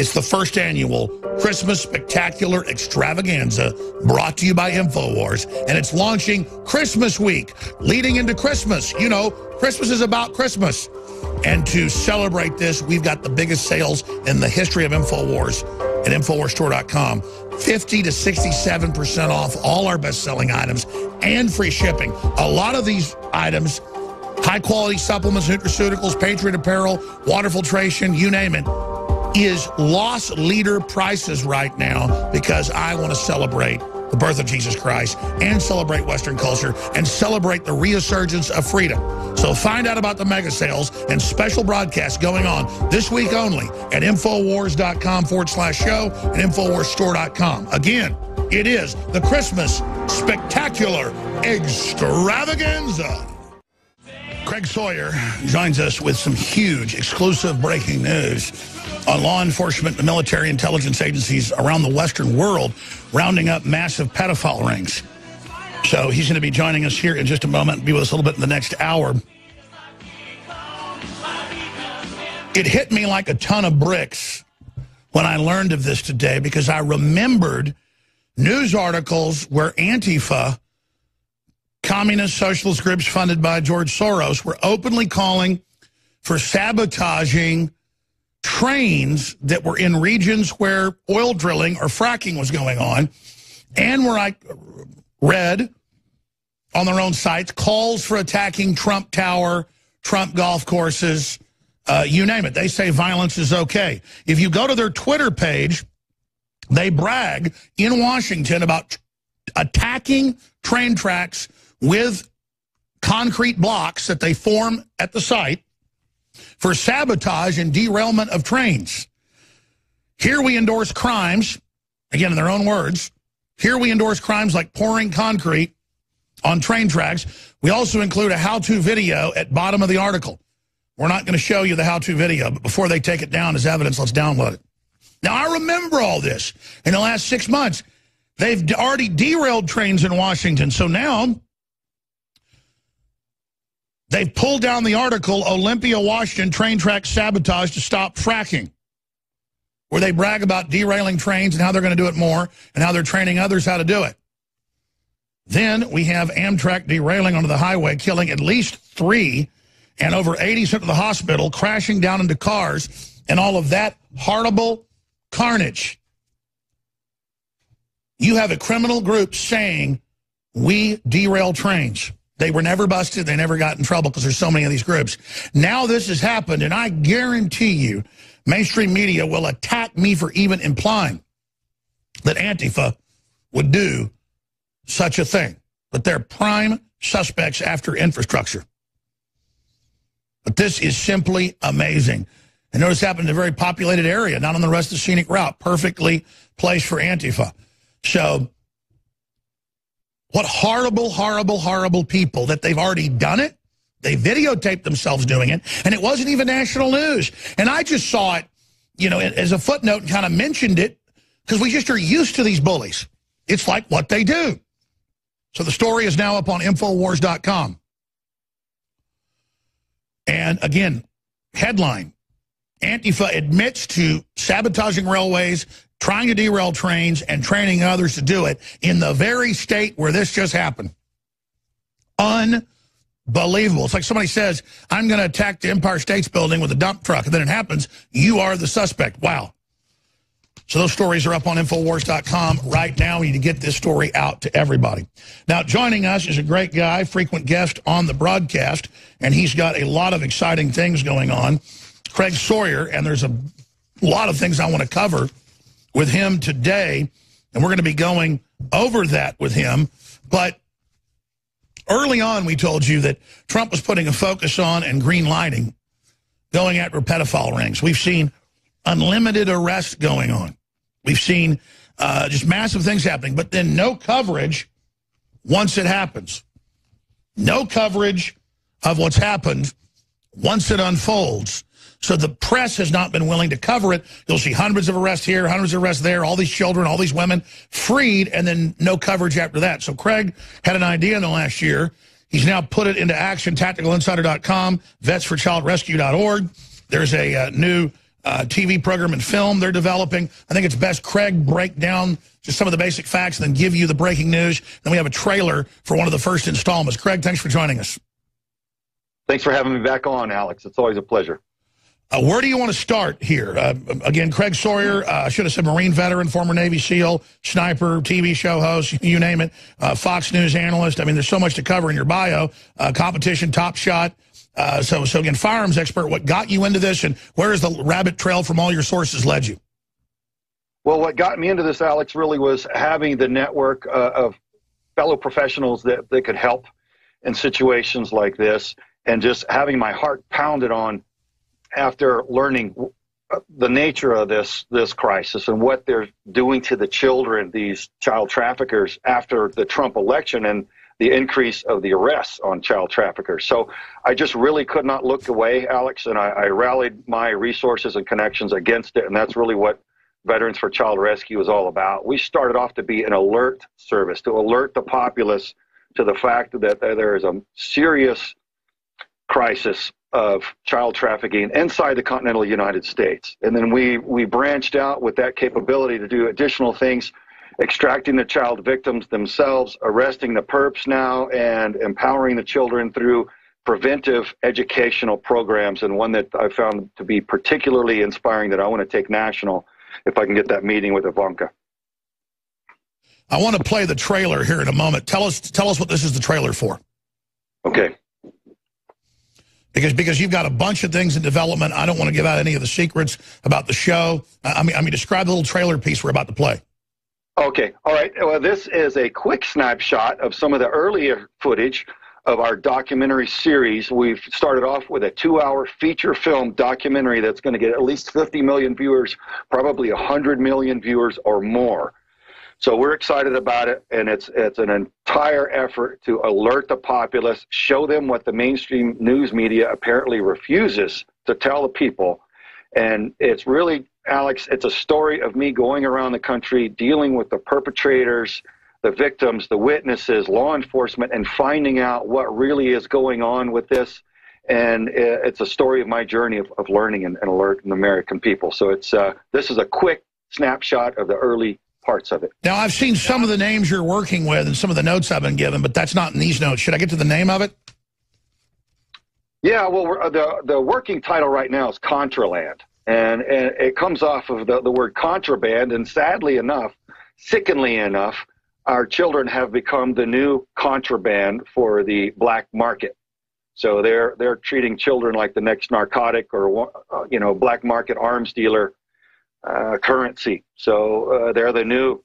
It's the first annual Christmas Spectacular Extravaganza brought to you by INFOWARS, and it's launching Christmas week, leading into Christmas. You know, Christmas is about Christmas. And to celebrate this, we've got the biggest sales in the history of INFOWARS at InfoWarsStore.com. 50 to 67% off all our best-selling items and free shipping. A lot of these items, high-quality supplements, nutraceuticals, Patriot apparel, water filtration, you name it, is loss leader prices right now because I want to celebrate the birth of Jesus Christ and celebrate Western culture and celebrate the resurgence of freedom. So find out about the mega sales and special broadcasts going on this week only at InfoWars.com/show and InfoWarsStore.com. Again, it is the Christmas Spectacular Extravaganza. Craig Sawyer joins us with some huge exclusive breaking news on law enforcement and military intelligence agencies around the Western world rounding up massive pedophile rings. So he's going to be joining us here in just a moment and be with us a little bit in the next hour. It hit me like a ton of bricks when I learned of this today because I remembered news articles where Antifa, communist socialist groups funded by George Soros, were openly calling for sabotaging trains that were in regions where oil drilling or fracking was going on, and where I read on their own sites calls for attacking Trump Tower, Trump golf courses, you name it. They say violence is okay. If you go to their Twitter page, they brag in Washington about attacking train tracks with concrete blocks that they form at the site for sabotage and derailment of trains. Here we endorse crimes, again in their own words, here we endorse crimes like pouring concrete on train tracks. We also include a how-to video at bottom of the article. We're not going to show you the how-to video, but before they take it down as evidence, let's download it. Now, I remember all this. In the last 6 months, they've already derailed trains in Washington, so now they've pulled down the article, Olympia, Washington, train track sabotage to stop fracking, where they brag about derailing trains and how they're going to do it more and how they're training others how to do it. Then we have Amtrak derailing onto the highway, killing at least 3 and over 80 sent to the hospital, crashing down into cars, and all of that horrible carnage. You have a criminal group saying, we derail trains. They were never busted. They never got in trouble because there's so many of these groups. Now this has happened, and I guarantee you mainstream media will attack me for even implying that Antifa would do such a thing. But they're prime suspects after infrastructure. But this is simply amazing. And notice it happened in a very populated area, not on the rest of the scenic route. Perfectly placed for Antifa. So what horrible, horrible, horrible people that they've already done it. They videotaped themselves doing it, and it wasn't even national news. And I just saw it, you know, as a footnote and kind of mentioned it because we just are used to these bullies. It's like what they do. So the story is now up on InfoWars.com. And again, headline, Antifa admits to sabotaging railways, trying to derail trains, and training others to do it in the very state where this just happened. Unbelievable. It's like somebody says, I'm going to attack the Empire State's Building with a dump truck, and then it happens, you are the suspect. Wow. So those stories are up on InfoWars.com right now. We need to get this story out to everybody. Now, joining us is a great guy, frequent guest on the broadcast, and he's got a lot of exciting things going on. Craig Sawyer, and there's a lot of things I want to cover with him today. and we're going to be going over that with him. But early on, we told you that Trump was putting a focus on and green lighting going after pedophile rings. We've seen unlimited arrests going on. We've seen just massive things happening, but then no coverage once it happens. No coverage of what's happened once it unfolds. So the press has not been willing to cover it. You'll see hundreds of arrests here, hundreds of arrests there, all these children, all these women freed, and then no coverage after that. So Craig had an idea in the last year. He's now put it into action, tacticalinsider.com, vetsforchildrescue.org. There's a new TV program and film they're developing. I think it's best Craig break down just some of the basic facts and then give you the breaking news. Then we have a trailer for one of the first installments. Craig, thanks for joining us. Thanks for having me back on, Alex. It's always a pleasure. Where do you want to start here? Again, Craig Sawyer, I should have said Marine veteran, former Navy SEAL, sniper, TV show host, you name it, Fox News analyst. I mean, there's so much to cover in your bio. Competition, Top Shot. So again, firearms expert, what got you into this, and where has the rabbit trail from all your sources led you? Well, what got me into this, Alex, really was having the network of fellow professionals that could help in situations like this, and just having my heart pounded on after learning the nature of this crisis and what they're doing to the children, these child traffickers, after the Trump election and the increase of the arrests on child traffickers. So I just really could not look away, Alex, and I rallied my resources and connections against it, and that's really what Veterans for Child Rescue is all about. We started off to be an alert service, to alert the populace to the fact that there is a serious crisis of child trafficking inside the continental United States. And then we branched out with that capability to do additional things, extracting the child victims themselves, arresting the perps now, and empowering the children through preventive educational programs, and one that I found to be particularly inspiring that I want to take national if I can get that meeting with Ivanka. I want to play the trailer here in a moment. Tell us what this is the trailer for. Okay. Because you've got a bunch of things in development. I don't want to give out any of the secrets about the show. I mean, describe the little trailer piece we're about to play. Okay. All right. Well, this is a quick snapshot of some of the earlier footage of our documentary series. We've started off with a 2-hour feature film documentary that's going to get at least 50 million viewers, probably 100 million viewers or more. So we're excited about it, and it's an entire effort to alert the populace, show them what the mainstream news media apparently refuses to tell the people. And it's really, Alex, it's a story of me going around the country, dealing with the perpetrators, the victims, the witnesses, law enforcement, and finding out what really is going on with this. And it's a story of my journey of learning and alerting the American people. So this is a quick snapshot of the early parts of it. Now, I've seen some of the names you're working with and some of the notes I've been given, but that's not in these notes. Should I get to the name of it? Yeah, well, the working title right now is Contraland, and it comes off of the word contraband, and sadly enough, sickeningly enough, our children have become the new contraband for the black market. So they're treating children like the next narcotic or black market arms dealer currency. So they're the new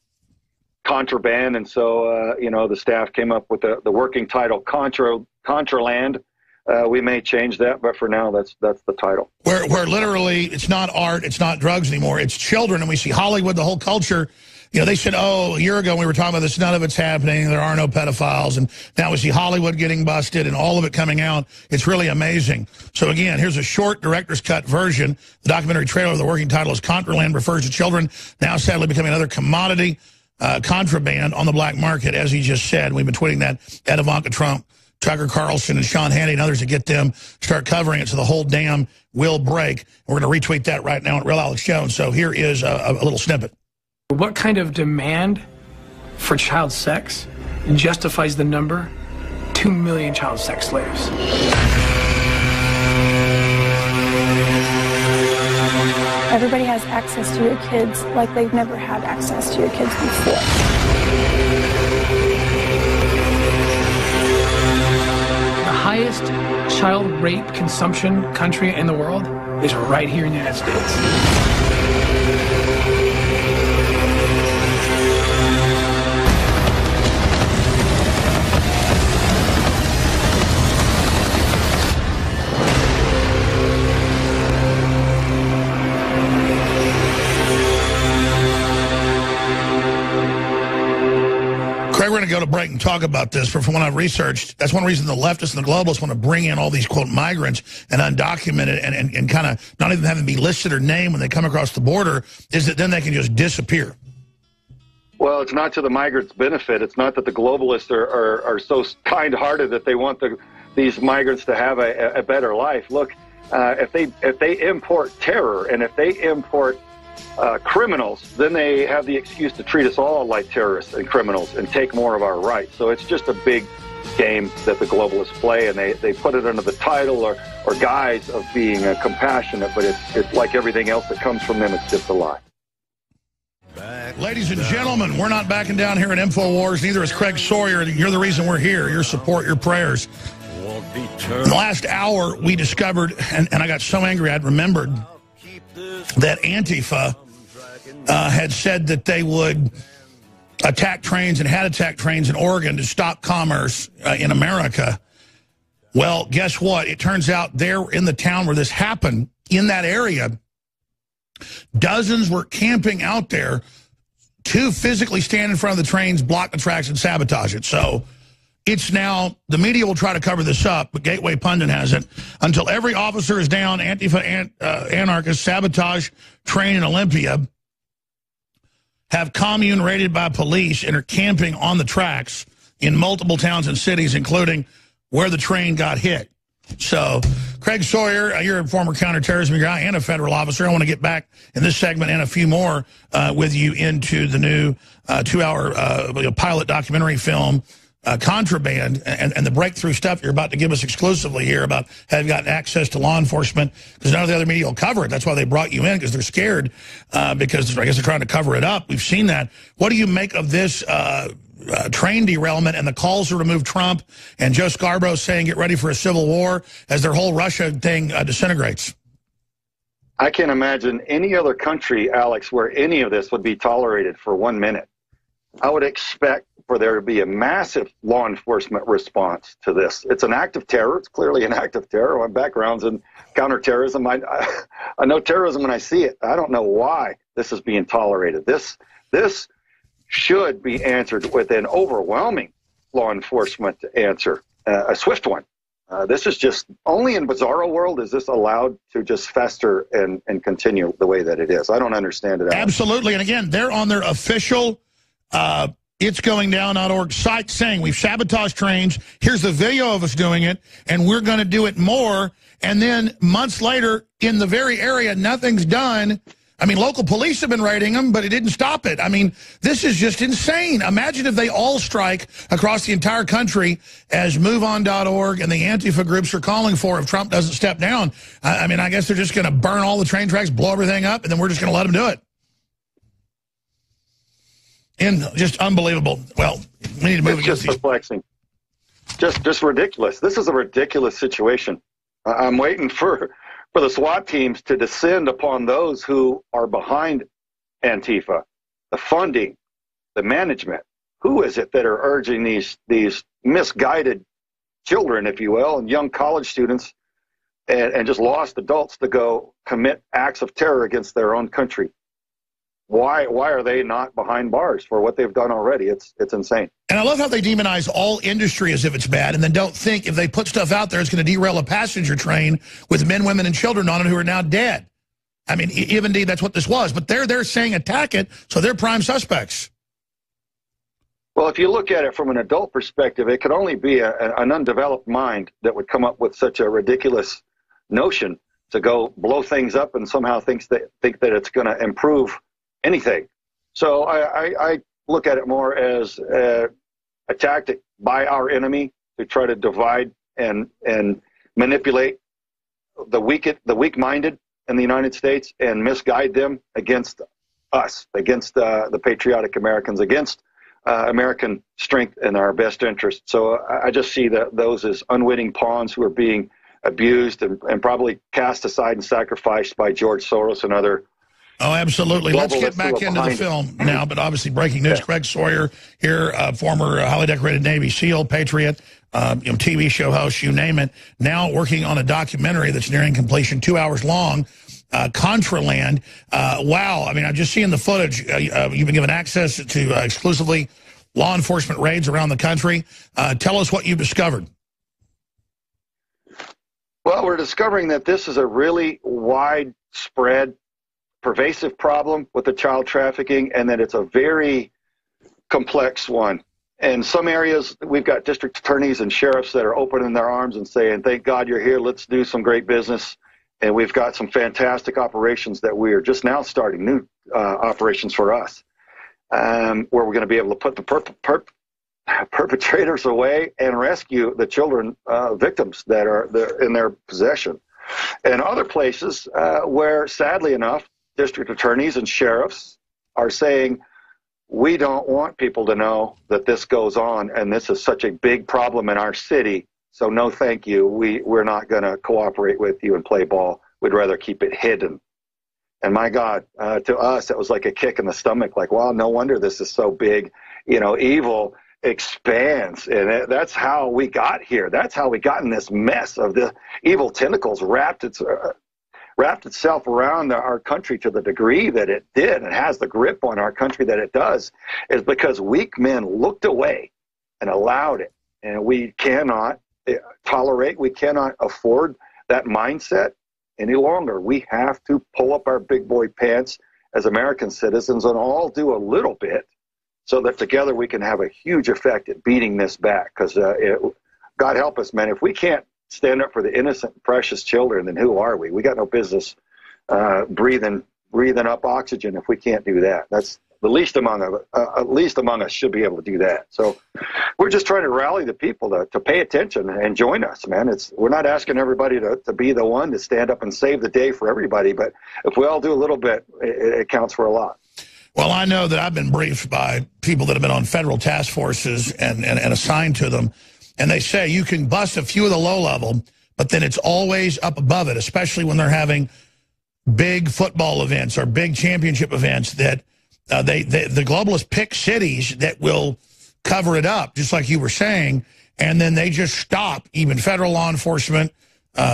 contraband, and so the staff came up with the working title Contraland. We may change that, but for now, that's the title. Where literally it's not art, it's not drugs anymore, it's children, and we see Hollywood, the whole culture. They said, a year ago we were talking about this, none of it's happening, there are no pedophiles, and now we see Hollywood getting busted and all of it coming out. It's really amazing. So again, here's a short director's cut version. The documentary trailer, the working title is Contraland, refers to children now sadly becoming another commodity, contraband on the black market, as he just said. We've been tweeting that at Ivanka Trump, Tucker Carlson, and Sean Hannity and others to get them start covering it so the whole dam will break. We're going to retweet that right now at Real Alex Jones. So here is a little snippet. What kind of demand for child sex justifies the number 2 million child sex slaves? Everybody has access to your kids like they've never had access to your kids before. The highest child rape consumption country in the world is right here in the United States. to break and talk about this. From what I've researched, that's one reason the leftists and the globalists want to bring in all these, quote, migrants and undocumented and kind of not even have them be listed or named when they come across the border, is that then they can just disappear. Well, it's not to the migrants' benefit. It's not that the globalists are so kind-hearted that they want these migrants to have a better life. Look, if they import terror and if they import criminals, then they have the excuse to treat us all like terrorists and criminals and take more of our rights. So it's just a big game that the globalists play, and they put it under the title or guise of being compassionate, but it's like everything else that comes from them, it's just a lie. Ladies and gentlemen, we're not backing down here at InfoWars. Neither is Craig Sawyer. You're the reason we're here. Your support, your prayers. In the last hour, we discovered, and I got so angry I'd remembered, that Antifa had said that they would attack trains and had attacked trains in Oregon to stop commerce in America. Well, guess what? It turns out there in the town where this happened, in that area, dozens were camping out there to physically stand in front of the trains, block the tracks, and sabotage it. So it's now, the media will try to cover this up, but Gateway Pundit hasn't. Until every officer is down, Antifa anarchists sabotage train in Olympia, have commune raided by police, and are camping on the tracks in multiple towns and cities, including where the train got hit. So, Craig Sawyer, you're a former counterterrorism guy and a federal officer. I want to get back in this segment and a few more with you into the new 2-hour pilot documentary film, Contraband, and the breakthrough stuff you're about to give us exclusively here about how you've gotten access to law enforcement, because none of the other media will cover it. That's why they brought you in, because they're scared, because I guess they're trying to cover it up. We've seen that. What do you make of this train derailment and the calls to remove Trump and Joe Scarborough saying get ready for a civil war as their whole Russia thing disintegrates? I can't imagine any other country, Alex, where any of this would be tolerated for 1 minute. I would expect for there to be a massive law enforcement response to this. It's an act of terror. It's clearly an act of terror. My background's in counterterrorism. I know terrorism when I see it. I don't know why this is being tolerated. This should be answered with an overwhelming law enforcement answer, a swift one. This is just, only in bizarro world is this allowed to just fester and continue the way that it is. I don't understand it. Absolutely. And again, they're on their official itsgoingdown.org site saying we've sabotaged trains. Here's the video of us doing it, and we're going to do it more. And then months later, in the very area, nothing's done. I mean, local police have been raiding them, but it didn't stop it. I mean, this is just insane. Imagine if they all strike across the entire country, as MoveOn.org and the Antifa groups are calling for, if Trump doesn't step down. I mean, I guess they're just going to burn all the train tracks, blow everything up, and then we're just going to let them do it. And just unbelievable. Well, we need to move against these. Perplexing. Just ridiculous. This is a ridiculous situation. I'm waiting for the SWAT teams to descend upon those who are behind Antifa, the funding, the management. Who is it that are urging these misguided children, if you will, and young college students and just lost adults to go commit acts of terror against their own country? Why are they not behind bars for what they've done already? It's insane. And I love how they demonize all industry as if it's bad, and then don't think if they put stuff out there, it's going to derail a passenger train with men, women, and children on it who are now dead. I mean, if indeed that's what this was. But they're saying attack it, so they're prime suspects. Well, if you look at it from an adult perspective, it could only be an undeveloped mind that would come up with such a ridiculous notion to go blow things up and somehow think that it's going to improve anything. So I look at it more as a tactic by our enemy to try to divide and manipulate the weak-minded in the United States and misguide them against us, against the patriotic Americans, against American strength and our best interest. So I just see those as unwitting pawns who are being abused and probably cast aside and sacrificed by George Soros and other. Oh, absolutely. Let's get back into the film now, but obviously breaking news. Yeah. Craig Sawyer here, former highly decorated Navy SEAL, patriot, TV show host, you name it, now working on a documentary that's nearing completion, 2 hours long, Contraland. Wow. I mean, I've just seen the footage. You've been given access to exclusively law enforcement raids around the country. Tell us what you've discovered. Well, we're discovering that this is a really widespread, pervasive problem with the child trafficking, and that it's a very complex one. In some areas, we've got district attorneys and sheriffs that are opening their arms and saying, thank God you're here, let's do some great business. And we've got some fantastic operations that we are just now starting, new operations for us, where we're going to be able to put the perpetrators away and rescue the children, victims that are in their possession. And other places where, sadly enough, district attorneys and sheriffs are saying, we don't want people to know that this goes on, and this is such a big problem in our city, so no thank you. We're not going to cooperate with you and play ball. We'd rather keep it hidden. And my God, to us, it was like a kick in the stomach, like, wow, no wonder this is so big. You know, evil expands, and that's how we got here. That's how we got in this mess of the evil tentacles wrapped itself around our country to the degree that it did and has the grip on our country that it does, is because weak men looked away and allowed it. And we cannot tolerate, we cannot afford that mindset any longer. We have to pull up our big boy pants as American citizens and all do a little bit so that together we can have a huge effect at beating this back. Because God help us, man, if we can't stand up for the innocent and precious children, then who are we? We got no business breathing up oxygen if we can't do that. That's the least among us should be able to do that. So we're just trying to rally the people to pay attention and join us, man. We're not asking everybody to be the one to stand up and save the day for everybody, but if we all do a little bit, it counts for a lot. Well, I know that I've been briefed by people that have been on federal task forces and assigned to them, and they say you can bust a few of the low level, but then it's always up above it, especially when they're having big football events or big championship events that the globalists pick cities that will cover it up, just like you were saying, and then they just stop even federal law enforcement,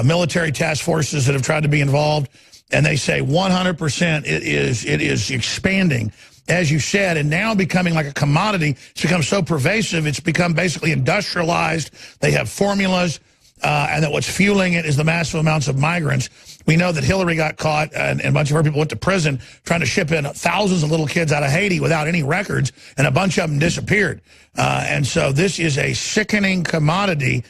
military task forces that have tried to be involved, and they say 100% it is expanding, as you said, and now becoming like a commodity. It's become so pervasive, it's become basically industrialized. They have formulas, and that what's fueling it is the massive amounts of migrants. We know that Hillary got caught, and a bunch of her people went to prison trying to ship in thousands of little kids out of Haiti without any records, and a bunch of them disappeared. And so this is a sickening commodity,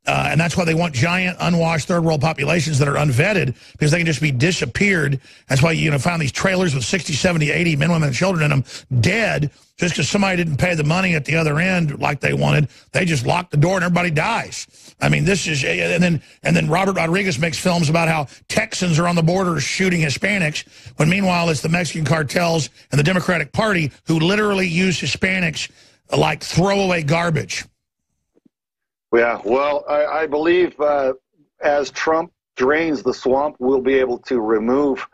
and that's why they want giant, unwashed third-world populations that are unvetted, because they can just be disappeared. That's why you find these trailers with 60, 70, 80 men, women, and children in them dead just because somebody didn't pay the money at the other end like they wanted. They just lock the door and everybody dies. I mean, this is, and then Robert Rodriguez makes films about how Texans are on the border shooting Hispanics, when meanwhile it's the Mexican cartels and the Democratic Party who literally use Hispanics like throwaway garbage. Yeah, well, I believe as Trump drains the swamp, we'll be able to remove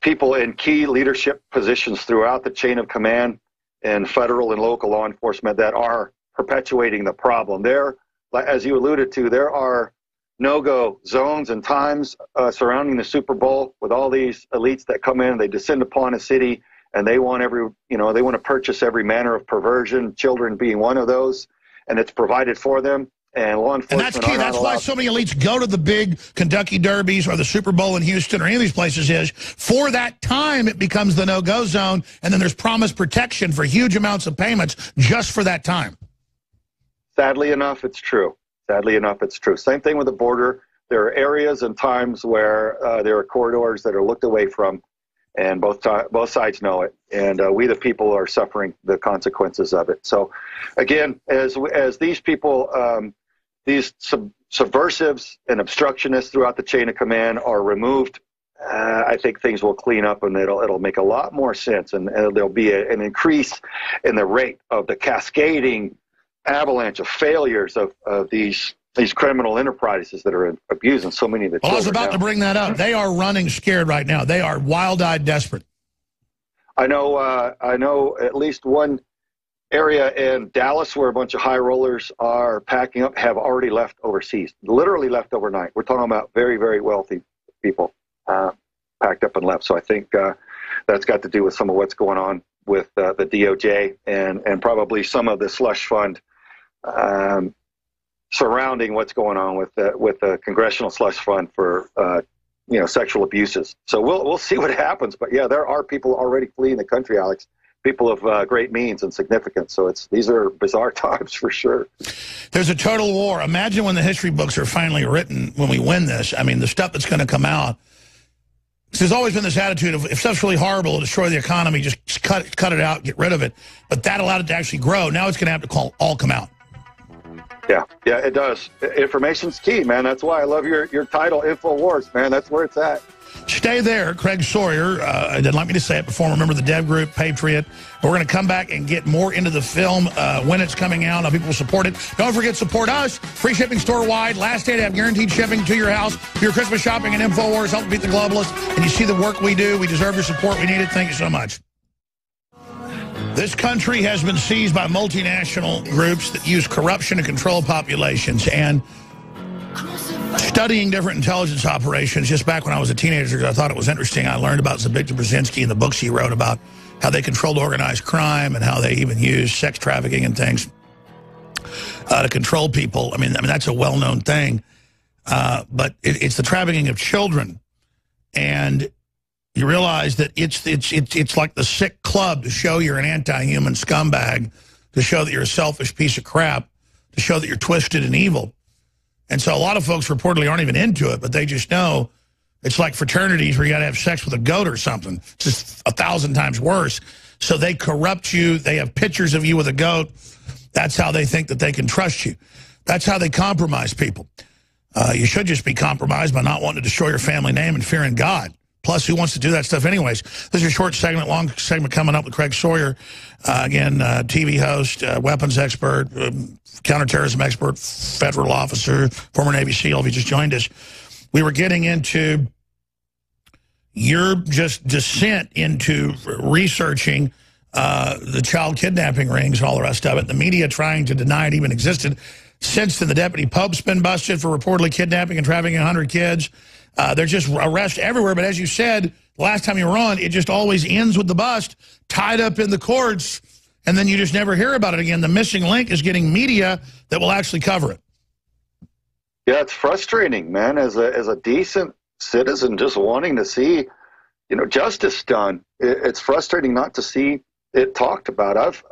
people in key leadership positions throughout the chain of command and federal and local law enforcement that are perpetuating the problem. There, as you alluded to, there are no-go zones and times surrounding the Super Bowl with all these elites that come in, they descend upon a city, and they want they want to purchase every manner of perversion, children being one of those, and it's provided for them. And law enforcement. And that's key. That's why so many elites go to the big Kentucky Derbies or the Super Bowl in Houston or any of these places. Is for that time it becomes the no-go zone, and then there's promised protection for huge amounts of payments just for that time. Sadly enough, it's true. Sadly enough, it's true. Same thing with the border. There are areas and times where there are corridors that are looked away from, and both sides know it. And we, the people, are suffering the consequences of it. So, again, as these people, these subversives and obstructionists throughout the chain of command are removed, I think things will clean up, and it'll make a lot more sense, and there'll be an increase in the rate of the cascading avalanche of failures of these criminal enterprises that are abusing so many of the children. I was about to bring that up. They are running scared right now. They are wild-eyed desperate. I know at least one area in Dallas where a bunch of high rollers are packing up have already left overseas, literally left overnight. We're talking about very, very wealthy people packed up and left. So I think that's got to do with some of what's going on with the DOJ and probably some of the slush fund surrounding what's going on with the congressional slush fund for sexual abuses. So we'll see what happens. But yeah, there are people already fleeing the country, Alex. People of great means and significance. So these are bizarre times for sure. There's a total war. Imagine when the history books are finally written, when we win this. I mean, the stuff that's going to come out. There's always been this attitude of if stuff's really horrible, it'll destroy the economy, just cut it out, get rid of it. But that allowed it to actually grow. Now it's going to have to all come out. Yeah, it does. Information's key, man. That's why I love your title, InfoWars, man. That's where it's at. Stay there. Craig Sawyer didn't like me to say it before. Remember the dev group, Patriot. We're going to come back and get more into the film when it's coming out. How people will support it. Don't forget, support us. Free shipping store-wide. Last day to have guaranteed shipping to your house. For your Christmas shopping and InfoWars, help beat the globalists. And you see the work we do. We deserve your support. We need it. Thank you so much. This country has been seized by multinational groups that use corruption to control populations. And studying different intelligence operations, just back when I was a teenager, I thought it was interesting. I learned about Zbigniew Brzezinski and the books he wrote about how they controlled organized crime and how they even used sex trafficking and things to control people. I mean that's a well-known thing. But it's the trafficking of children. And you realize that it's like the sick club to show you're an anti-human scumbag, to show that you're a selfish piece of crap, to show that you're twisted and evil. And so a lot of folks reportedly aren't even into it, but they just know it's like fraternities where you got to have sex with a goat or something. It's just 1,000 times worse. So they corrupt you. They have pictures of you with a goat. That's how they think that they can trust you. That's how they compromise people. You should just be compromised by not wanting to destroy your family name and fearing God. Plus, who wants to do that stuff anyways? This is a short segment, long segment coming up with Craig Sawyer. Again, TV host, weapons expert, counterterrorism expert, federal officer, former Navy SEAL, if you just joined us. We were getting into your just descent into researching the child kidnapping rings and all the rest of it. The media trying to deny it even existed. Since then, the Deputy Pope's been busted for reportedly kidnapping and trafficking 100 kids. There's just arrests everywhere. But as you said, the last time you were on, it just always ends with the bust, tied up in the courts, and then you just never hear about it again. The missing link is getting media that will actually cover it. Yeah, it's frustrating, man, as a decent citizen just wanting to see, justice done. It's frustrating not to see it talked about.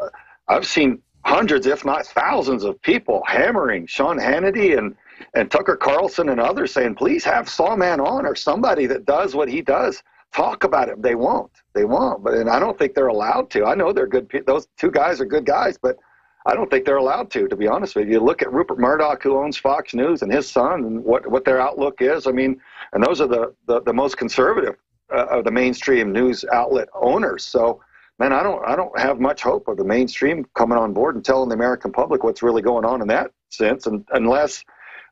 I've seen hundreds, if not thousands, of people hammering Sean Hannity and Tucker Carlson and others saying, please have Sawman on or somebody that does what he does. Talk about it. They won't. And I don't think they're allowed to. I know they're good. Those two guys are good guys, but I don't think they're allowed to be honest with you. Look at Rupert Murdoch, who owns Fox News, and his son, and what their outlook is. I mean, and those are the most conservative of the mainstream news outlet owners. So, man, I don't have much hope of the mainstream coming on board and telling the American public what's really going on in that sense, and unless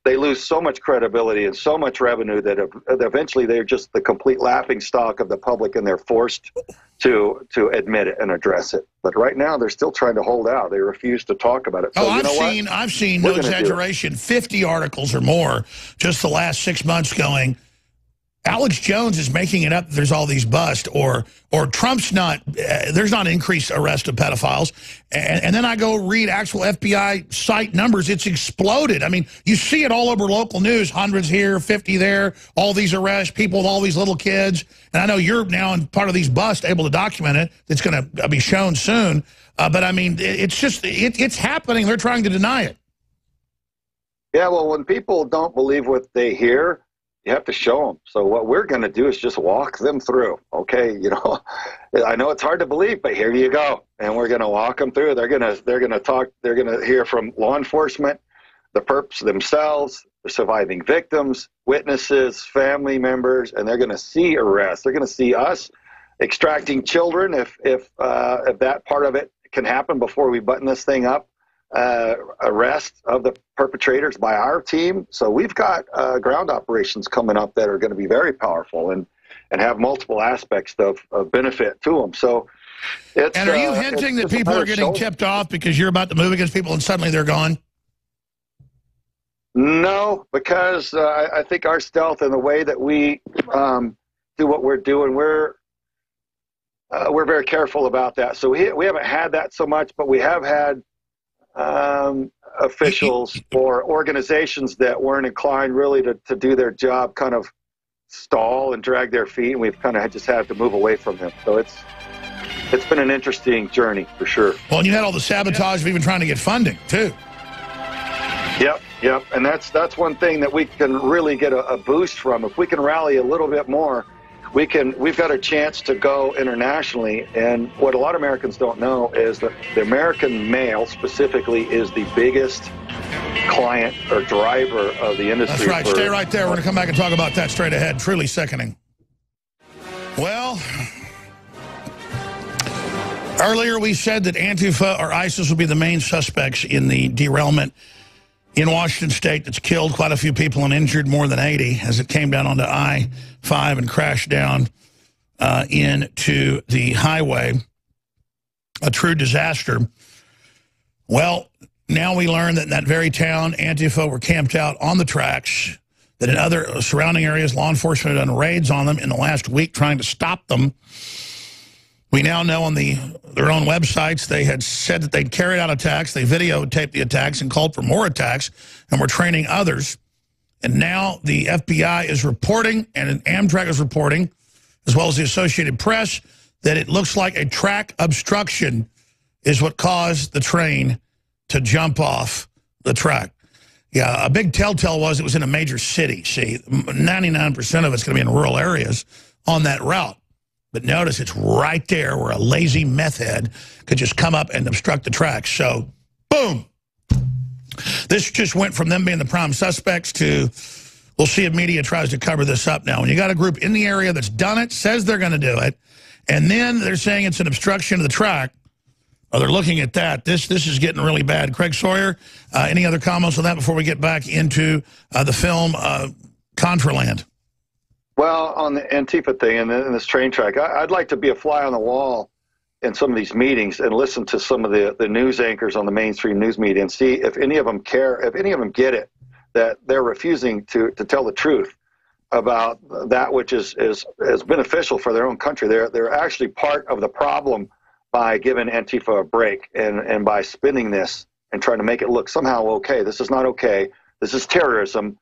they lose so much credibility and so much revenue that eventually they're just the complete laughing stock of the public, and they're forced to admit it and address it. But right now, they're still trying to hold out. They refuse to talk about it. So, I've seen no exaggeration, 50 articles or more just the last 6 months going, Alex Jones is making it up that there's all these busts, or Trump's not, there's not increased arrest of pedophiles. And then I go read actual FBI site numbers. It's exploded. I mean, you see it all over local news, hundreds here, 50 there, all these arrests, people with all these little kids. And I know you're now in part of these busts able to document it. It's going to be shown soon. But I mean, it's just, it's happening. They're trying to deny it. Yeah, well, when people don't believe what they hear, you have to show them. So what we're going to do is just walk them through. Okay, I know it's hard to believe, but here you go, and we're going to walk them through. They're going to talk. They're going to hear from law enforcement, the perps themselves, the surviving victims, witnesses, family members, and they're going to see arrests. They're going to see us extracting children if that part of it can happen before we button this thing up. Arrest of the perpetrators by our team. So we've got ground operations coming up that are going to be very powerful and have multiple aspects of benefit to them. So it's, and are you hinting that people are getting tipped off because you're about to move against people and suddenly they're gone? No, because I think our stealth and the way that we do what we're doing, we're very careful about that. So we haven't had that so much, but we have had officials or organizations that weren't inclined really to do their job kind of stall and drag their feet, and we've kind of just had to move away from them. So it's been an interesting journey for sure. Well, and you had all the sabotage of even trying to get funding too. Yep, and that's one thing that we can really get a boost from. If we can rally a little bit more, we've got a chance to go internationally. And what a lot of Americans don't know is that the American male specifically is the biggest client or driver of the industry. That's right. Stay right there. We're going to come back and talk about that straight ahead. Truly sickening. Well, earlier we said that Antifa or ISIS would be the main suspects in the derailment in Washington State that's killed quite a few people and injured more than 80 as it came down onto I-5 and crashed down into the highway. A true disaster. Well, now we learn that in that very town, Antifa were camped out on the tracks, that in other surrounding areas, law enforcement had done raids on them in the last week trying to stop them. We now know on their own websites they had said that they'd carried out attacks. They videotaped the attacks and called for more attacks and were training others. And now the FBI is reporting, and Amtrak is reporting, as well as the Associated Press, that it looks like a track obstruction is what caused the train to jump off the track. Yeah, a big telltale was it was in a major city. See, 99% of it's going to be in rural areas on that route. But notice it's right there where a lazy meth head could just come up and obstruct the tracks. So, boom. This just went from them being the prime suspects to, we'll see if media tries to cover this up now. When you got a group in the area that's done it, says they're going to do it, and then they're saying it's an obstruction of the track, or they're looking at that, this is getting really bad. Craig Sawyer, any other comments on that before we get back into the film Contraland? Well, on the Antifa thing and this train track, I'd like to be a fly on the wall in some of these meetings and listen to some of the news anchors on the mainstream news media and see if any of them care, if any of them get it, that they're refusing to tell the truth about that which is beneficial for their own country. They're actually part of the problem by giving Antifa a break and by spinning this and trying to make it look somehow okay. This is not okay. This is terrorism.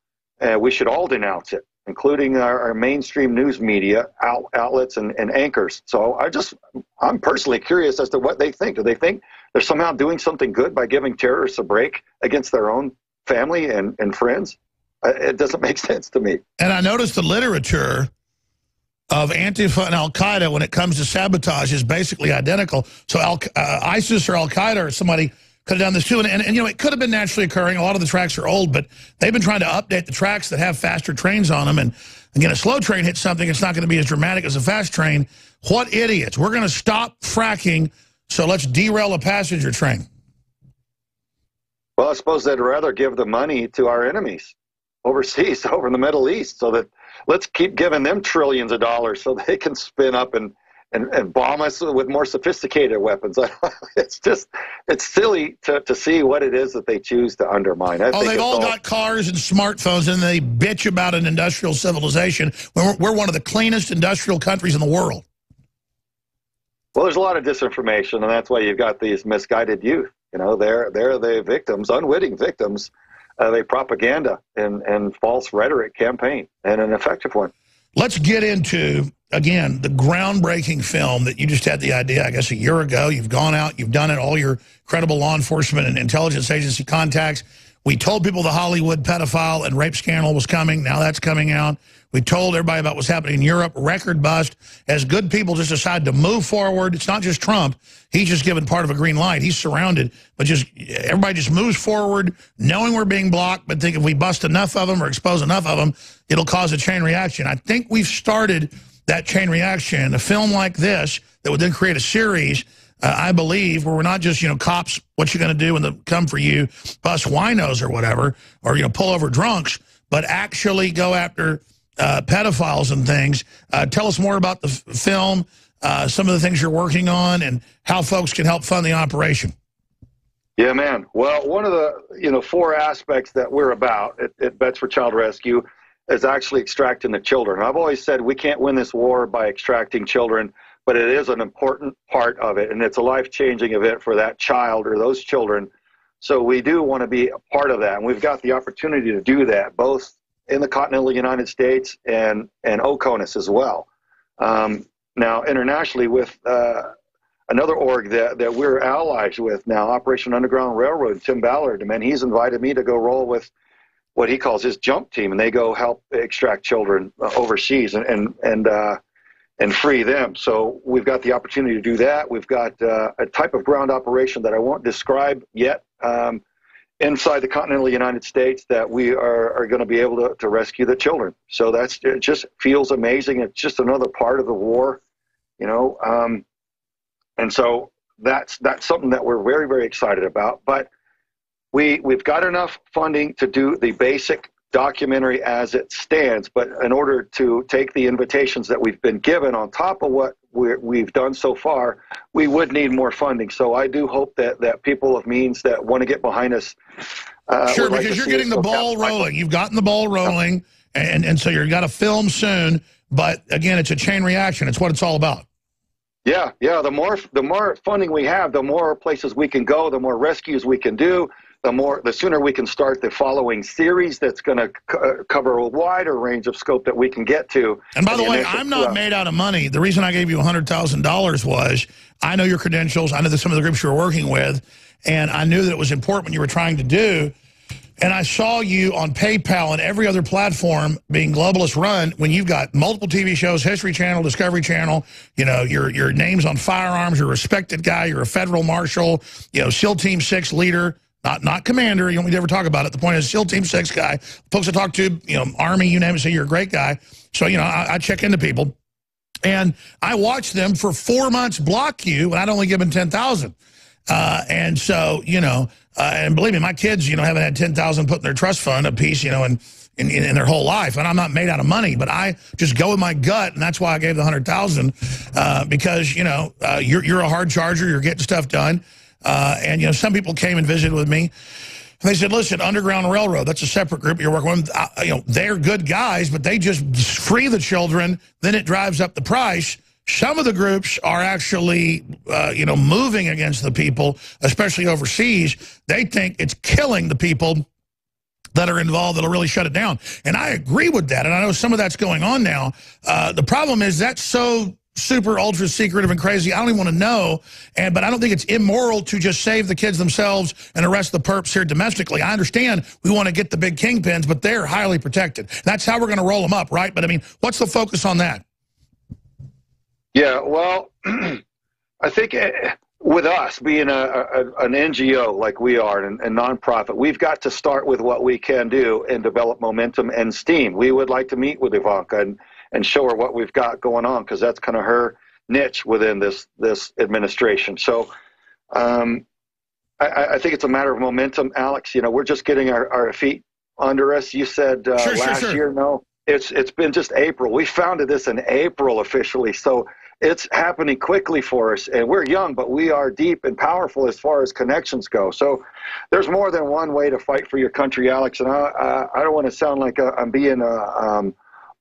We should all denounce it, including our mainstream news media outlets and anchors. So I'm personally curious as to what they think. Do they think they're somehow doing something good by giving terrorists a break against their own family and friends? It doesn't make sense to me. And I noticed the literature of Antifa and Al-Qaeda when it comes to sabotage is basically identical. So ISIS or Al-Qaeda or somebody could have done this too. And you know, it could have been naturally occurring. A lot of the tracks are old, but they've been trying to update the tracks that have faster trains on them. And again, a slow train hits something, it's not going to be as dramatic as a fast train. What idiots. We're going to stop fracking, so let's derail a passenger train. Well, I suppose they'd rather give the money to our enemies overseas, over in the Middle East, so that let's keep giving them trillions of dollars so they can spin up and bomb us with more sophisticated weapons. It's silly to see what it is that they choose to undermine. They've all got cars and smartphones, and they bitch about an industrial civilization. We're one of the cleanest industrial countries in the world. Well, there's a lot of disinformation, and that's why you've got these misguided youth. You know, they're the victims, unwitting victims of a propaganda and false rhetoric campaign, and an effective one. Let's get into, again, the groundbreaking film that you just had the idea, I guess, a year ago. You've gone out, you've done it, all your credible law enforcement and intelligence agency contacts. We told people the Hollywood pedophile and rape scandal was coming. Now that's coming out. We told everybody about what's happening in Europe. Record bust. As good people just decide to move forward. It's not just Trump. He's just given part of a green light. He's surrounded. But just everybody just moves forward, knowing we're being blocked, but think if we bust enough of them or expose enough of them, it'll cause a chain reaction. I think we've started that chain reaction. A film like this that would then create a series, I believe, where we're not just, cops, what you going to do when they come for you, bust winos or whatever, or, pull over drunks, but actually go after pedophiles and things. Tell us more about the film, some of the things you're working on, and how folks can help fund the operation. Yeah, man. Well, one of the 4 aspects that we're about at Vets for Child Rescue is actually extracting the children. I've always said we can't win this war by extracting children, but it is an important part of it, and it's a life-changing event for that child or those children. So we do want to be a part of that, and we've got the opportunity to do that, both in the continental United States and OCONUS as well. Now, internationally, with another org that we're allies with now, Operation Underground Railroad, Tim Ballard, man, he's invited me to go roll with what he calls his jump team, and they go help extract children overseas and free them. So we've got the opportunity to do that. We've got a type of ground operation that I won't describe yet inside the continental United States that we are going to be able to rescue the children. So it just feels amazing. It's just another part of the war, you know. And so that's something that we're very, very excited about. But we've got enough funding to do the basic documentary as it stands, but in order to take the invitations that we've been given on top of what we've done so far, we would need more funding. So I do hope that people of means that want to get behind us. Sure, because you're getting the ball rolling. You've gotten the ball rolling, and so you've got to film soon. But again, it's a chain reaction. It's what it's all about. Yeah. The more funding we have, the more places we can go, the more rescues we can do. The sooner we can start the following series that's going to cover a wider range of scope that we can get to. And by the way, I'm not made out of money. The reason I gave you $100,000 was I know your credentials. I know that some of the groups you were working with, and I knew that it was important what you were trying to do. And I saw you on PayPal and every other platform being globalist run when you've got multiple TV shows, History Channel, Discovery Channel, you know, your name's on firearms, you're a respected guy, you're a federal marshal, you know, SEAL Team 6 leader. Not commander. You don't need to ever talk about it. The point is, SEAL Team 6 guy. Folks I talk to, you know, Army, you name it, say you're a great guy. So, you know, I check into people. And I watched them for 4 months block you, and I'd only given 10,000. And so, you know, and believe me, my kids, you know, haven't had 10,000 put in their trust fund a piece, you know, in their whole life. And I'm not made out of money, but I just go with my gut, and that's why I gave the 100,000 because, you know, you're a hard charger. You're getting stuff done. And, you know, some people came and visited with me. And they said, listen, Underground Railroad, that's a separate group you're working with. You know, they're good guys, but they just free the children. Then it drives up the price. Some of the groups are actually, you know, moving against the people, especially overseas. They think it's killing the people that are involved that'll really shut it down. And I agree with that. And I know some of that's going on now. The problem is that's so super ultra secretive and crazy. I don't even want to know. But I don't think it's immoral to just save the kids themselves and arrest the perps here domestically. I understand we want to get the big kingpins, but they're highly protected. That's how we're going to roll them up, right? But I mean, what's the focus on that? Yeah, well, I think with us being an NGO like we are and nonprofit, we've got to start with what we can do and develop momentum and steam. We would like to meet with Ivanka and show her what we've got going on, because that's kind of her niche within this administration. So I think it's a matter of momentum, Alex. You know, we're just getting our feet under us. You said last year, no. It's been just April. We founded this in April officially, so it's happening quickly for us. And we're young, but we are deep and powerful as far as connections go. So there's more than one way to fight for your country, Alex. And I don't want to sound like I'm being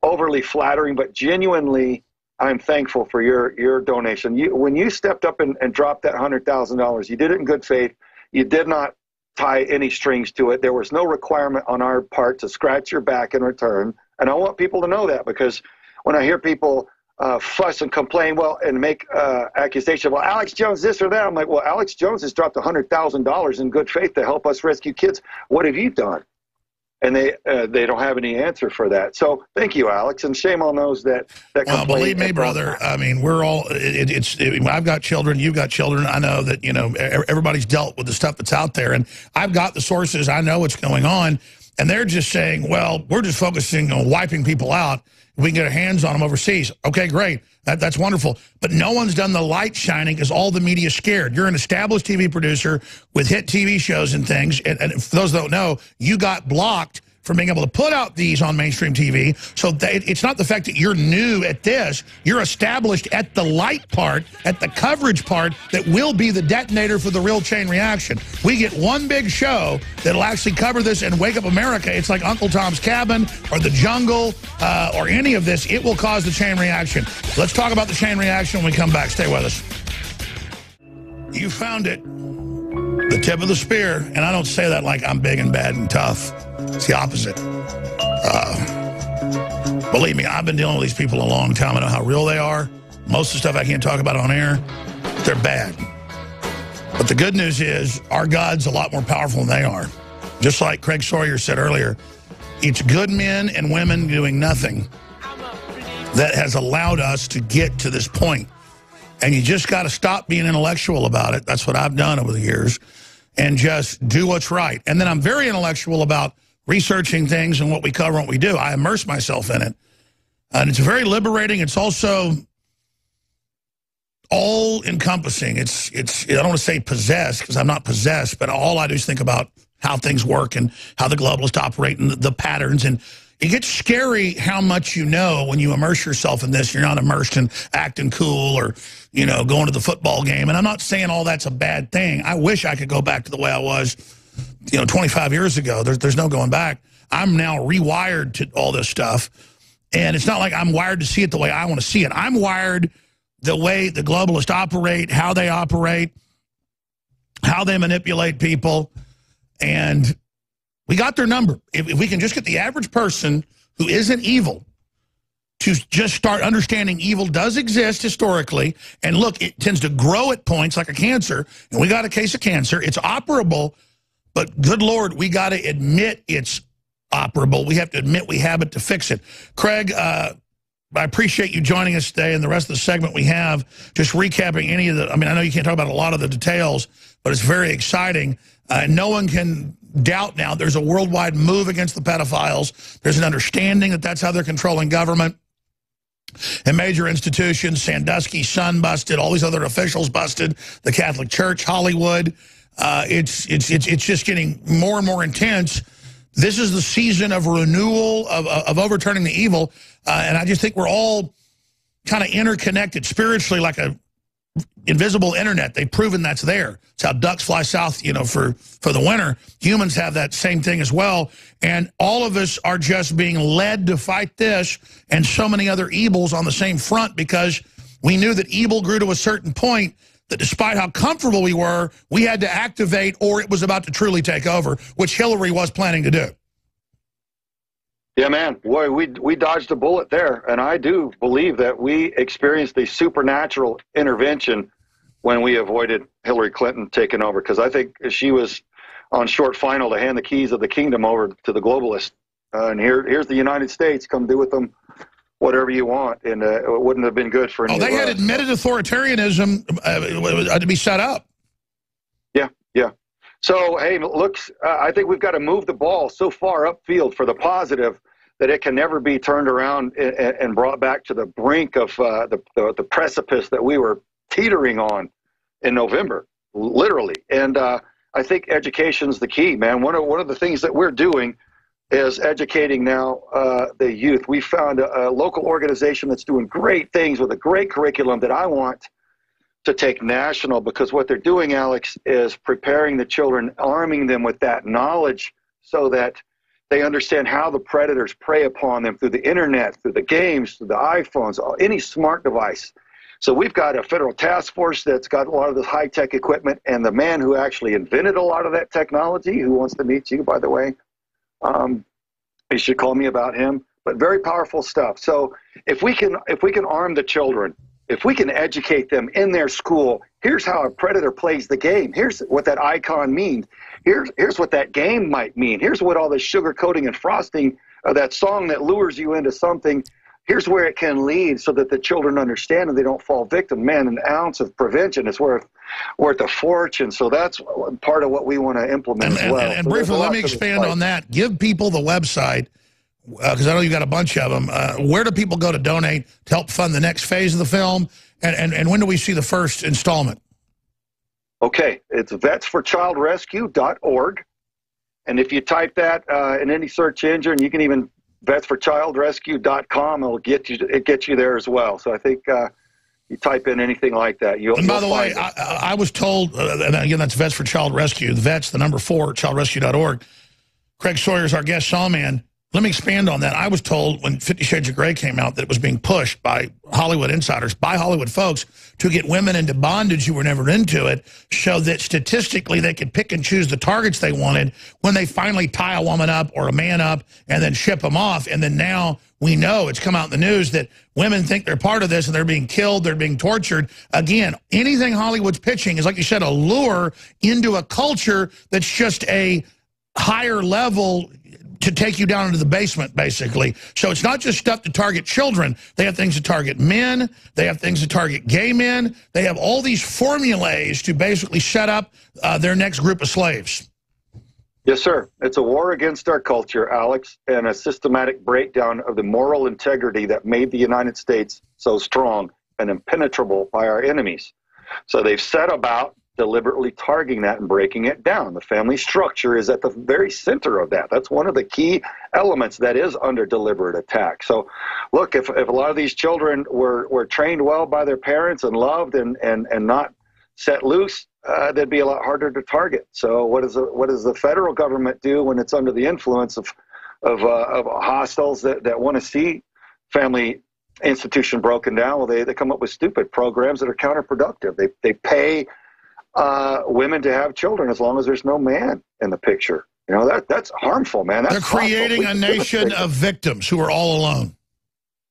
overly flattering, but genuinely, I'm thankful for your donation. When you stepped up and dropped that $100,000, you did it in good faith. You did not tie any strings to it. There was no requirement on our part to scratch your back in return. And I want people to know that, because when I hear people fuss and complain, and make accusations, well, Alex Jones this or that, I'm like, well, Alex Jones has dropped $100,000 in good faith to help us rescue kids. What have you done? And they don't have any answer for that. So thank you, Alex, and shame on those that complain. Believe me, brother. I mean, we're all. I've got children. You've got children. I know that, you know, everybody's dealt with the stuff that's out there, and I've got the sources. I know what's going on, and they're just saying, well, we're just focusing on wiping people out. We can get our hands on them overseas. Okay, great. That's wonderful. But no one's done the light shining because all the media's scared. You're an established TV producer with hit TV shows and things. And for those that don't know, you got blocked from being able to put out these on mainstream TV. So it's not the fact that you're new at this. You're established at the light part, at the coverage part, that will be the detonator for the real chain reaction. We get one big show that'll actually cover this and wake up America. It's like Uncle Tom's Cabin or The Jungle or any of this. It will cause the chain reaction. Let's talk about the chain reaction when we come back. Stay with us. You found it. The tip of the spear, and I don't say that like I'm big and bad and tough. It's the opposite. Believe me, I've been dealing with these people a long time. I know how real they are. Most of the stuff I can't talk about on air, they're bad. But the good news is our God's a lot more powerful than they are. Just like Craig Sawyer said earlier, it's good men and women doing nothing that has allowed us to get to this point. And you just got to stop being intellectual about it. That's what I've done over the years. And just do what's right. And then I'm very intellectual about researching things and what we cover and what we do. I immerse myself in it. And it's very liberating. It's also all-encompassing. It's I don't want to say possessed, because I'm not possessed, but all I do is think about how things work and how the globalists operate and the patterns. And it gets scary how much you know when you immerse yourself in this. You're not immersed in acting cool or, you know, going to the football game. And I'm not saying all that's a bad thing. I wish I could go back to the way I was, 25 years ago. There's no going back. I'm now rewired to all this stuff. And it's not like I'm wired to see it the way I want to see it. I'm wired the way the globalists operate, how they manipulate people. And we got their number. If we can just get the average person who isn't evil to just start understanding evil does exist historically. And look, it tends to grow at points like a cancer. And we got a case of cancer. It's operable. But good Lord, we got to admit it's operable. We have to admit we have it to fix it. Craig, I appreciate you joining us today, and the rest of the segment we have, just recapping any of the, I know you can't talk about a lot of the details, but it's very exciting. No one can doubt now there's a worldwide move against the pedophiles. There's an understanding that that's how they're controlling government and major institutions. Sandusky, Sun busted, all these other officials busted, the Catholic Church, Hollywood. It's just getting more and more intense. This is the season of renewal, of overturning the evil, and I just think we're all kind of interconnected spiritually like a invisible internet. They've proven that's there. It's how ducks fly south, for the winter. Humans have that same thing as well, and all of us are just being led to fight this and so many other evils on the same front, because we knew that evil grew to a certain point that despite how comfortable we were, we had to activate or it was about to truly take over, which Hillary was planning to do. Yeah, man, boy, we dodged a bullet there. And I do believe that we experienced a supernatural intervention when we avoided Hillary Clinton taking over, because I think she was on short final to hand the keys of the kingdom over to the globalists. And here's the United States, come do with them whatever you want, and it wouldn't have been good for any. They had admitted authoritarianism to be set up. Yeah. So, hey, look, I think we've got to move the ball so far upfield for the positive that it can never be turned around and brought back to the brink of the precipice that we were teetering on in November, literally. And I think education's the key, man. One of the things that we're doing is educating now the youth. We found a local organization that's doing great things with a great curriculum that I want to take national, because what they're doing, Alex, is preparing the children, arming them with that knowledge so that they understand how the predators prey upon them through the internet, through the games, through the iPhones, any smart device. So we've got a federal task force that's got a lot of this high-tech equipment, and the man who actually invented a lot of that technology, who wants to meet you, by the way, you should call me about him, but very powerful stuff. So if we can arm the children, if we can educate them in their school, here's how a predator plays the game. Here's what that icon means. Here's what that game might mean. Here's what all the sugar coating and frosting of that song that lures you into something. Here's where it can lead, so that the children understand and they don't fall victim. Man, an ounce of prevention is worth a fortune. So that's part of what we want to implement as well. And briefly, let me expand on that. Give people the website, because I know you've got a bunch of them. Where do people go to donate to help fund the next phase of the film? And when do we see the first installment? Okay, it's vetsforchildrescue.org. And if you type that in any search engine, you can even vetsforchildrescue.com. It gets you there as well. So I think you type in anything like that, and by the way, I was told, and again, that's Vets for Child Rescue. The Vets, the number 4, childrescue.org. Craig Sawyer's our guest sawman. Let me expand on that. I was told when 50 Shades of Grey came out that it was being pushed by Hollywood insiders, by Hollywood folks, to get women into bondage who were never into it, so that statistically they could pick and choose the targets they wanted when they finally tie a woman up or a man up and then ship them off. And then now we know, it's come out in the news, that women think they're part of this and they're being killed, they're being tortured. Again, anything Hollywood's pitching is, like you said, a lure into a culture that's just a higher level to take you down into the basement, basically. So it's not just stuff to target children. They have things to target men. They have things to target gay men. They have all these formulas to basically set up their next group of slaves. Yes, sir. It's a war against our culture, Alex, and a systematic breakdown of the moral integrity that made the United States so strong and impenetrable by our enemies. So they've set about deliberately targeting that and breaking it down. The family structure is at the very center of that. That's one of the key elements that is under deliberate attack. So look, if a lot of these children were trained well by their parents and loved and not set loose, they'd be a lot harder to target. So what does the federal government do when it's under the influence of hostiles that want to see family institution broken down? Well, they come up with stupid programs that are counterproductive. They pay women to have children as long as there's no man in the picture. You know, that's harmful, man. That's They're creating a nation of victims who are all alone.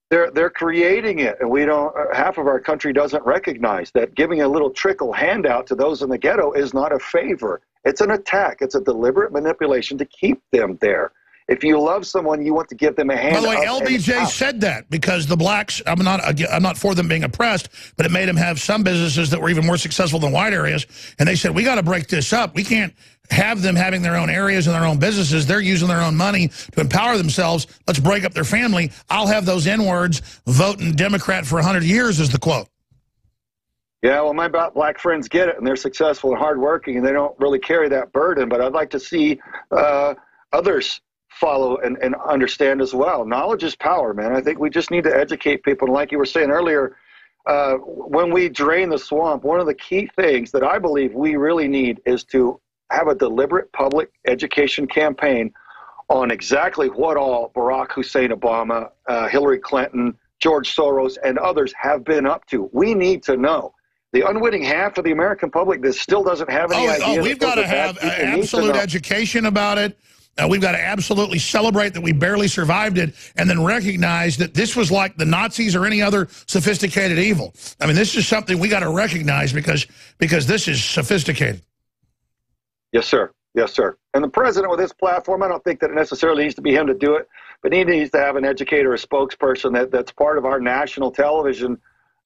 They're creating it, and we don't. Half of our country doesn't recognize that giving a little trickle handout to those in the ghetto is not a favor. It's an attack. It's a deliberate manipulation to keep them there. If you love someone, you want to give them a hand. By the way, LBJ said that because the blacks, I'm not for them being oppressed, but it made them have some businesses that were even more successful than white areas. And they said, we got to break this up. We can't have them having their own areas and their own businesses. They're using their own money to empower themselves. Let's break up their family. I'll have those N-words voting Democrat for 100 years is the quote. Yeah, well, my black friends get it, and they're successful and hardworking, and they don't really carry that burden. But I'd like to see others follow and understand as well. Knowledge is power, man. I think we just need to educate people. And like you were saying earlier, when we drain the swamp, one of the key things that I believe we really need is to have a deliberate public education campaign on exactly what all Barack Hussein Obama, Hillary Clinton, George Soros, and others have been up to. We need to know. The unwitting half of the American public that still doesn't have any idea. We've got to have absolute education about it. We've got to absolutely celebrate that we barely survived it, and then recognize that this was like the Nazis or any other sophisticated evil. I mean, this is something we got to recognize because this is sophisticated. Yes, sir. Yes, sir. And the president with his platform, I don't think that it necessarily needs to be him to do it, but he needs to have an educator, a spokesperson that's part of our national television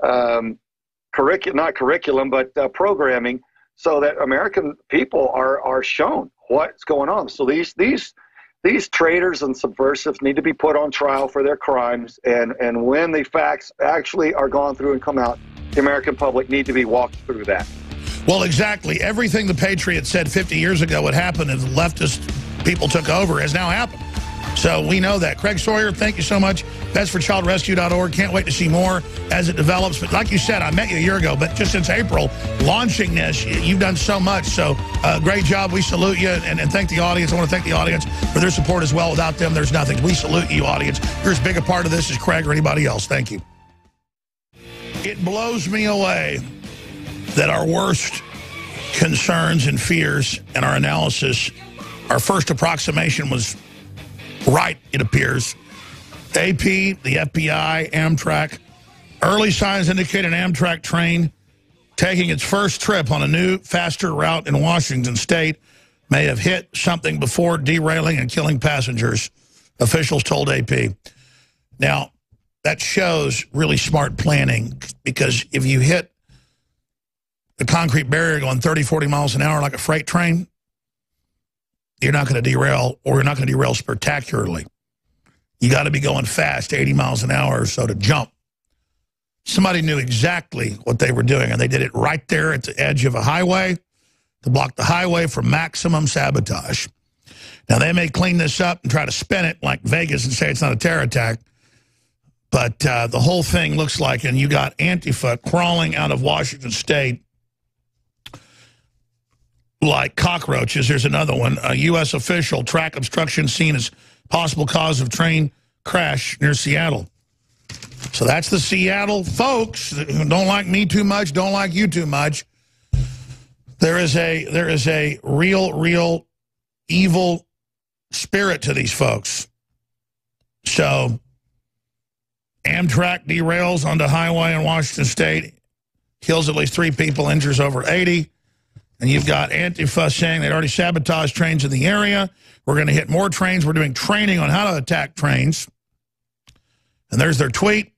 not curriculum, but programming, so that American people are shown what's going on. So these traitors and subversives need to be put on trial for their crimes, and when the facts actually are gone through and come out, the American public need to be walked through that. Well, exactly. Everything the Patriots said 50 years ago would happen if leftist people took over has now happened. So we know that. Craig Sawyer, thank you so much. VetsForChildRescue.org. Can't wait to see more as it develops. But like you said, I met you a year ago, but just since April, launching this, you've done so much. So great job. We salute you and thank the audience. I want to thank the audience for their support as well. Without them, there's nothing. We salute you, audience. You're as big a part of this as Craig or anybody else. Thank you. It blows me away that our worst concerns and fears and our analysis, our first approximation was right, it appears. AP, the FBI, Amtrak. Early signs indicate an Amtrak train taking its first trip on a new, faster route in Washington state may have hit something before derailing and killing passengers, officials told AP. Now, that shows really smart planning, because if you hit the concrete barrier going 30, 40 miles an hour like a freight train, you're not going to derail, or you're not going to derail spectacularly. You got to be going fast, 80 miles an hour or so to jump. Somebody knew exactly what they were doing, and they did it right there at the edge of a highway to block the highway from maximum sabotage. Now, they may clean this up and try to spin it like Vegas and say it's not a terror attack. But the whole thing looks like, and you got Antifa crawling out of Washington State like cockroaches. Here's another one. A U.S. official, track obstruction seen as possible cause of train crash near Seattle. So that's the Seattle folks who don't like me too much, don't like you too much. There is a real evil spirit to these folks. So Amtrak derails onto highway in Washington State, kills at least 3 people, injures over 80. And you've got Antifa saying they'd already sabotaged trains in the area. We're going to hit more trains. We're doing training on how to attack trains. And there's their tweet.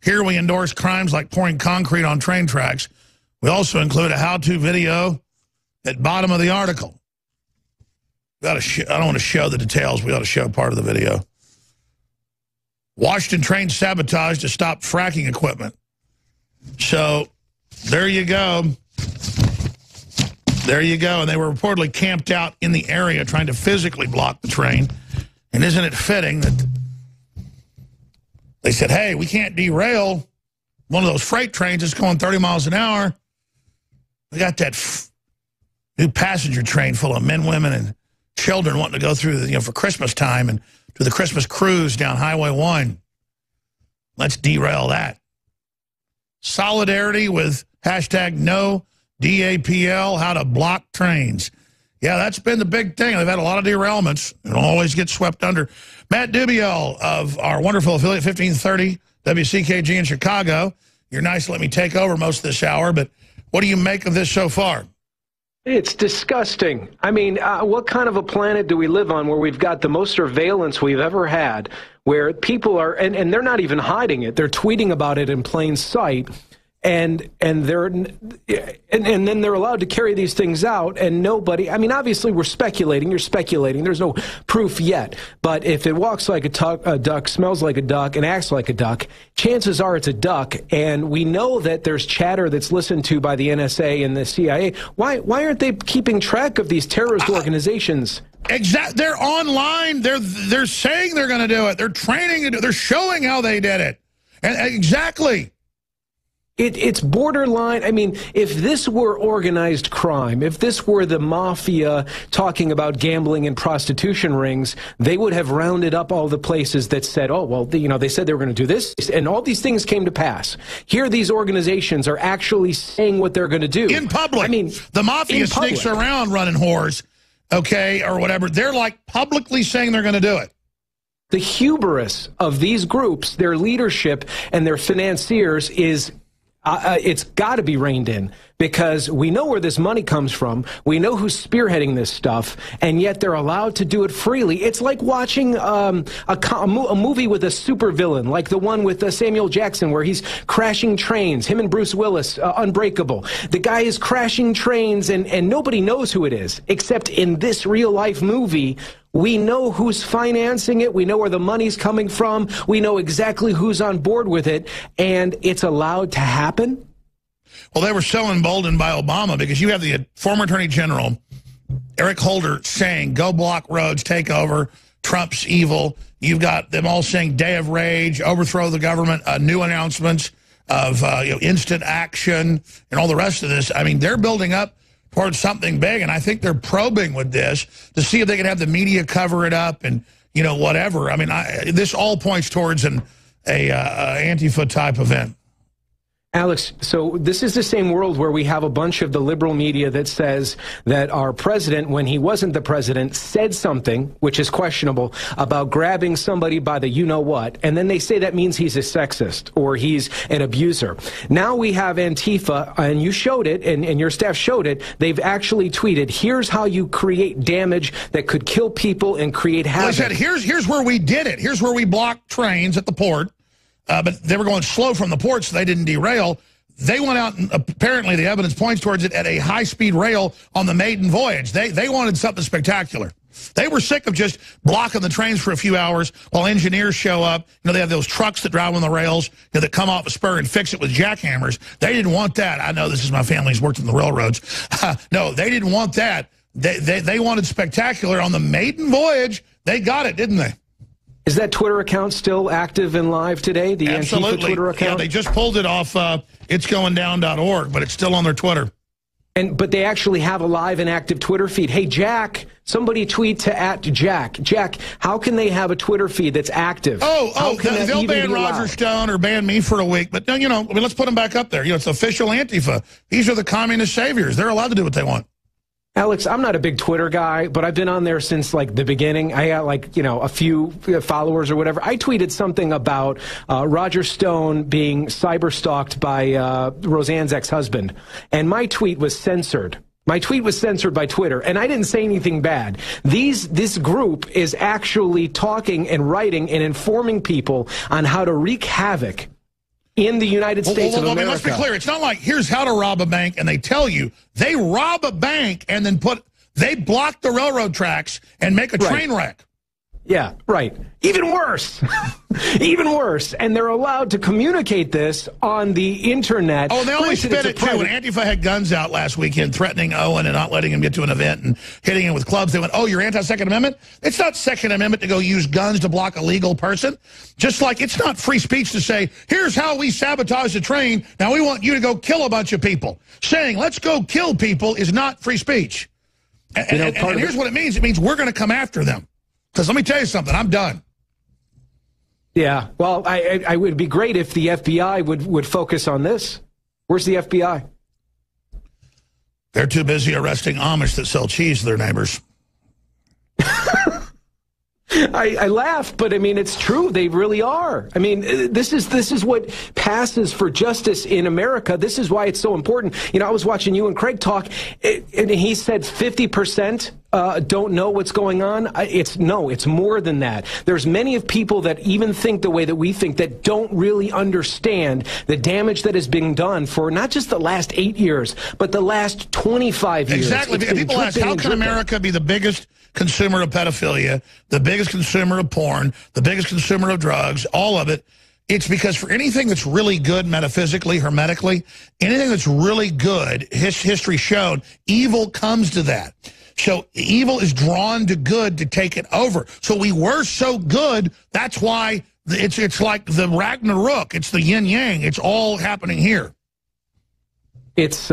Here we endorse crimes like pouring concrete on train tracks. We also include a how-to video at bottom of the article. I don't want to show the details. We ought to show part of the video. Washington train sabotage to stop fracking equipment. So there you go. There you go. And they were reportedly camped out in the area trying to physically block the train. And isn't it fitting that they said, hey, we can't derail one of those freight trains that's going 30 miles an hour. We got that new passenger train full of men, women, and children wanting to go through, for Christmas time and do the Christmas cruise down Highway 1. Let's derail that. Solidarity with hashtag no DAPL, how to block trains. Yeah, that's been the big thing. They've had a lot of derailments and always get swept under. Matt Dubiel of our wonderful affiliate 1530 WCKG in Chicago. You're nice to let me take over most of this hour, but what do you make of this so far? It's disgusting. I mean, what kind of a planet do we live on where we've got the most surveillance we've ever had, where people are, and they're not even hiding it, they're tweeting about it in plain sight. And then they're allowed to carry these things out, and nobody. I mean, obviously, we're speculating. You're speculating. There's no proof yet. But if it walks like a duck, smells like a duck, and acts like a duck, chances are it's a duck. And we know that there's chatter that's listened to by the NSA and the CIA. Why aren't they keeping track of these terrorist organizations? Exactly. They're online. They're saying they're going to do it. They're training it. They're showing how they did it. And exactly. It's borderline. I mean, if this were organized crime, if this were the mafia talking about gambling and prostitution rings, they would have rounded up all the places that said, oh, well, they said they were going to do this, and all these things came to pass. Here, these organizations are actually saying what they're going to do. In public. I mean, the mafia sneaks around running whores, okay, or whatever. They're like publicly saying they're going to do it. The hubris of these groups, their leadership and their financiers is... it's got to be reined in, because we know where this money comes from. We know who's spearheading this stuff, and yet they're allowed to do it freely. It's like watching a movie with a supervillain, like the one with Samuel Jackson, where he's crashing trains, him and Bruce Willis, Unbreakable. The guy is crashing trains, and nobody knows who it is, except in this real-life movie, we know who's financing it. We know where the money's coming from. We know exactly who's on board with it, and it's allowed to happen. Well, they were so emboldened by Obama, because you have the former Attorney General, Eric Holder, saying, go block roads, take over, Trump's evil. You've got them all saying day of rage, overthrow the government, new announcements of instant action, and all the rest of this. I mean, they're building up towards something big, and I think they're probing with this to see if they can have the media cover it up and, whatever. I mean, this all points towards an Antifa-type event. Alex, so this is the same world where we have a bunch of the liberal media that says that our president, when he wasn't the president, said something, which is questionable, about grabbing somebody by the you-know-what, and then they say that means he's a sexist or he's an abuser. Now we have Antifa, and you showed it, and your staff showed it. They've actually tweeted, here's how you create damage that could kill people and create havoc. Well, I said, here's where we did it. Here's where we blocked trains at the port. But they were going slow from the port, so they didn't derail. They went out, and apparently the evidence points towards it, at a high-speed rail on the maiden voyage. They wanted something spectacular. They were sick of just blocking the trains for a few hours while engineers show up. They have those trucks that drive on the rails that come off a spur and fix it with jackhammers. They didn't want that. I know this is my family's worked in the railroads. No, they didn't want that. They wanted spectacular on the maiden voyage. They got it, didn't they? Is that Twitter account still active and live today? The Absolutely. Antifa Twitter account? Yeah, they just pulled it off itsgoingdown.org, but it's still on their Twitter. But they actually have a live and active Twitter feed. Hey, Jack, somebody tweet to @Jack. Jack, how can they have a Twitter feed that's active? They'll ban Roger Stone or ban me for a week. But, let's put them back up there. It's official Antifa. These are the communist saviors. They're allowed to do what they want. Alex, I'm not a big Twitter guy, but I've been on there since, the beginning. I got, a few followers or whatever. I tweeted something about Roger Stone being cyber-stalked by Roseanne's ex-husband, and my tweet was censored. My tweet was censored by Twitter, and I didn't say anything bad. This group is actually talking and writing and informing people on how to wreak havoc in the United States of America. Let's be clear. It's not like, here's how to rob a bank, and they tell you. They rob a bank and then they block the railroad tracks and make a train wreck. Yeah, right. Even worse. Even worse. And they're allowed to communicate this on the internet. Oh, and they only spin it, too. When Antifa had guns out last weekend threatening Owen and not letting him get to an event and hitting him with clubs, they went, oh, you're anti-Second Amendment? It's not Second Amendment to go use guns to block a legal person. Just like it's not free speech to say, here's how we sabotage the train. Now we want you to go kill a bunch of people. Saying, let's go kill people is not free speech. And here's what it means. It means we're going to come after them. Because let me tell you something, I'm done. Yeah, well, I would be great if the FBI would focus on this. Where's the FBI? They're too busy arresting Amish that sell cheese to their neighbors. I laugh, but I mean, it's true. They really are. I mean, this is what passes for justice in America. This is why it's so important. I was watching you and Craig talk, and he said 50% don't know what's going on. It's more than that. There's many of people that even think the way that we think that don't really understand the damage that has been done for not just the last 8 years, but the last 25 years. Exactly. People ask, how can America be the biggest consumer of pedophilia, the biggest consumer of porn, the biggest consumer of drugs, all of it? It's because for anything that's really good metaphysically, hermetically, anything that's really good, history showed, evil comes to that. So evil is drawn to good to take it over. So we were so good, that's why it's like the Ragnarok. It's the yin-yang. It's all happening here. It's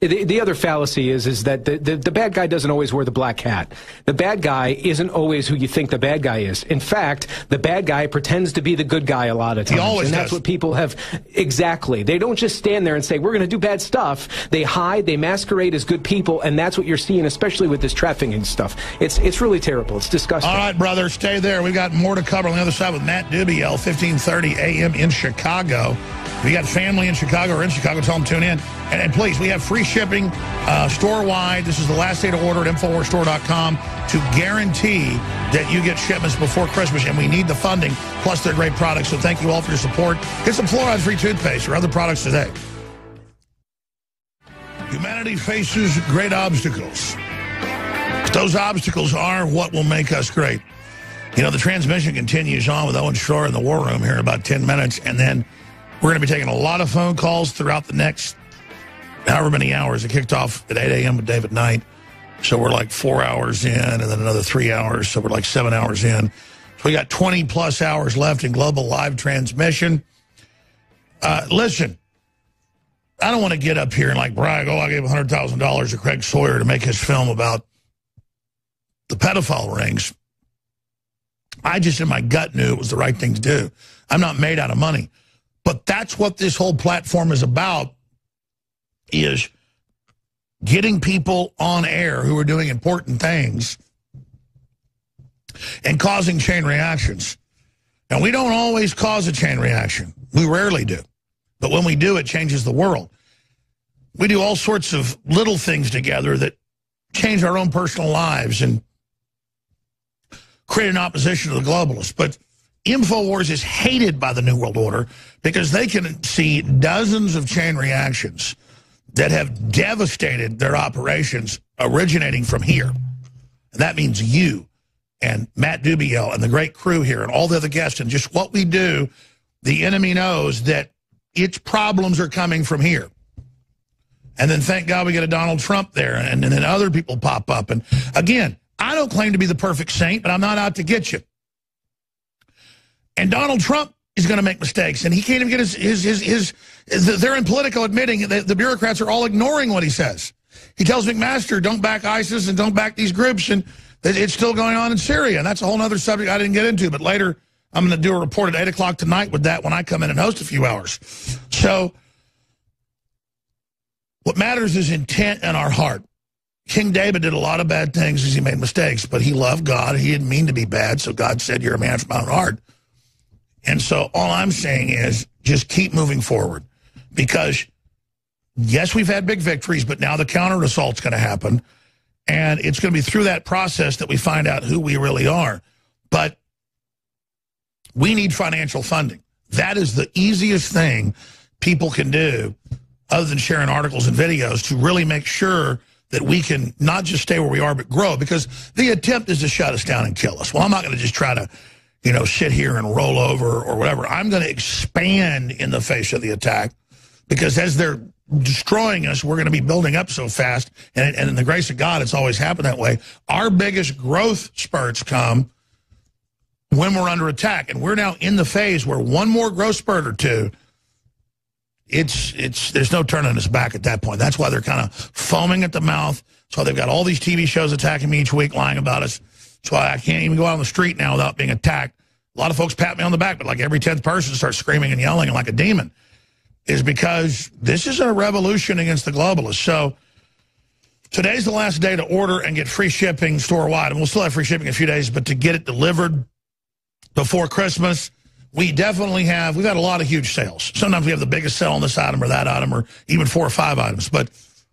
the other fallacy is that the bad guy doesn't always wear the black hat. The bad guy isn't always who you think the bad guy is. In fact, the bad guy pretends to be the good guy a lot of times. He always and that's does. what people have. Exactly. They don't just stand there and say, we're going to do bad stuff. They hide, they masquerade as good people, and that's what you're seeing, especially with this trafficking stuff. It's really terrible. It's disgusting. All right, brother, stay there. We've got more to cover on the other side with Matt Dubiel, 1530 a.m. in Chicago. If you got family in Chicago or in Chicago, tell them tune in. And please, we have free shipping store-wide. This is the last day to order at InfoWarsStore.com to guarantee that you get shipments before Christmas. And we need the funding, plus they're great products. So thank you all for your support. Get some fluoride-free toothpaste or other products today. Humanity faces great obstacles. Those obstacles are what will make us great. The transmission continues on with Owen Shore in the War Room here in about 10 minutes. And then we're going to be taking a lot of phone calls throughout the next however many hours. It kicked off at 8 a.m. with David Knight. So we're like 4 hours in and then another 3 hours. So we're like 7 hours in. So we got 20-plus hours left in global live transmission. Listen, I don't want to get up here and brag, I gave $100,000 to Craig Sawyer to make his film about the pedophile rings. I just in my gut knew it was the right thing to do. I'm not made out of money. But that's what this whole platform is about, is getting people on air who are doing important things and causing chain reactions. And we don't always cause a chain reaction. We rarely do. But when we do, it changes the world. We do all sorts of little things together that change our own personal lives and create an opposition to the globalists. But InfoWars is hated by the New World Order because they can see dozens of chain reactions that have devastated their operations originating from here. And that means you and Matt Dubiel and the great crew here and all the other guests and just what we do. The enemy knows that its problems are coming from here. And then thank God we get a Donald Trump there, and then other people pop up. And again, I don't claim to be the perfect saint, but I'm not out to get you. And Donald Trump is going to make mistakes, and he can't even get they're in Politico admitting that the bureaucrats are all ignoring what he says. He tells McMaster, don't back ISIS and don't back these groups, and it's still going on in Syria. And that's a whole other subject I didn't get into, but later I'm going to do a report at 8 o'clock tonight with that when I come in and host a few hours. So what matters is intent and our heart. King David did a lot of bad things as he made mistakes, but he loved God. He didn't mean to be bad, so God said, you're a man from my own heart. And so all I'm saying is just keep moving forward, because, yes, we've had big victories, but now the counter-assault's going to happen, and it's going to be through that process that we find out who we really are. But we need financial funding. That is the easiest thing people can do, other than sharing articles and videos, to really make sure that we can not just stay where we are, but grow, because the attempt is to shut us down and kill us. Well, I'm not going to just try to, sit here and roll over or whatever. I'm going to expand in the face of the attack, because as they're destroying us, we're going to be building up so fast. And in the grace of God, it's always happened that way. Our biggest growth spurts come when we're under attack. And we're now in the phase where one more growth spurt or two, there's no turning us back at that point. That's why they're kind of foaming at the mouth. That's why they've got all these TV shows attacking me each week, lying about us. That's why I can't even go out on the street now without being attacked. A lot of folks pat me on the back, but like every 10th person starts screaming and yelling like a demon, is because this is a revolution against the globalists. So today's the last day to order and get free shipping store-wide. And we'll still have free shipping in a few days, but to get it delivered before Christmas, we've had a lot of huge sales. Sometimes we have the biggest sale on this item or that item, or even 4 or 5 items. But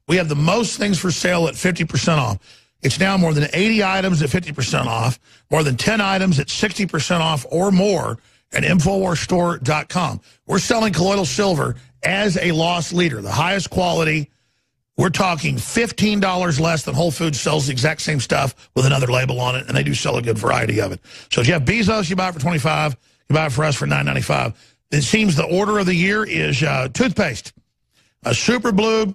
we have the most things for sale at 50% off. It's now more than 80 items at 50% off, more than 10 items at 60% off or more at InfoWarsStore.com. We're selling colloidal silver as a loss leader, the highest quality. We're talking $15 less than Whole Foods sells the exact same stuff with another label on it, and they do sell a good variety of it. So if you have Bezos, you buy it for $25. You buy it for us for $9.95. It seems the order of the year is toothpaste, a Super Blue,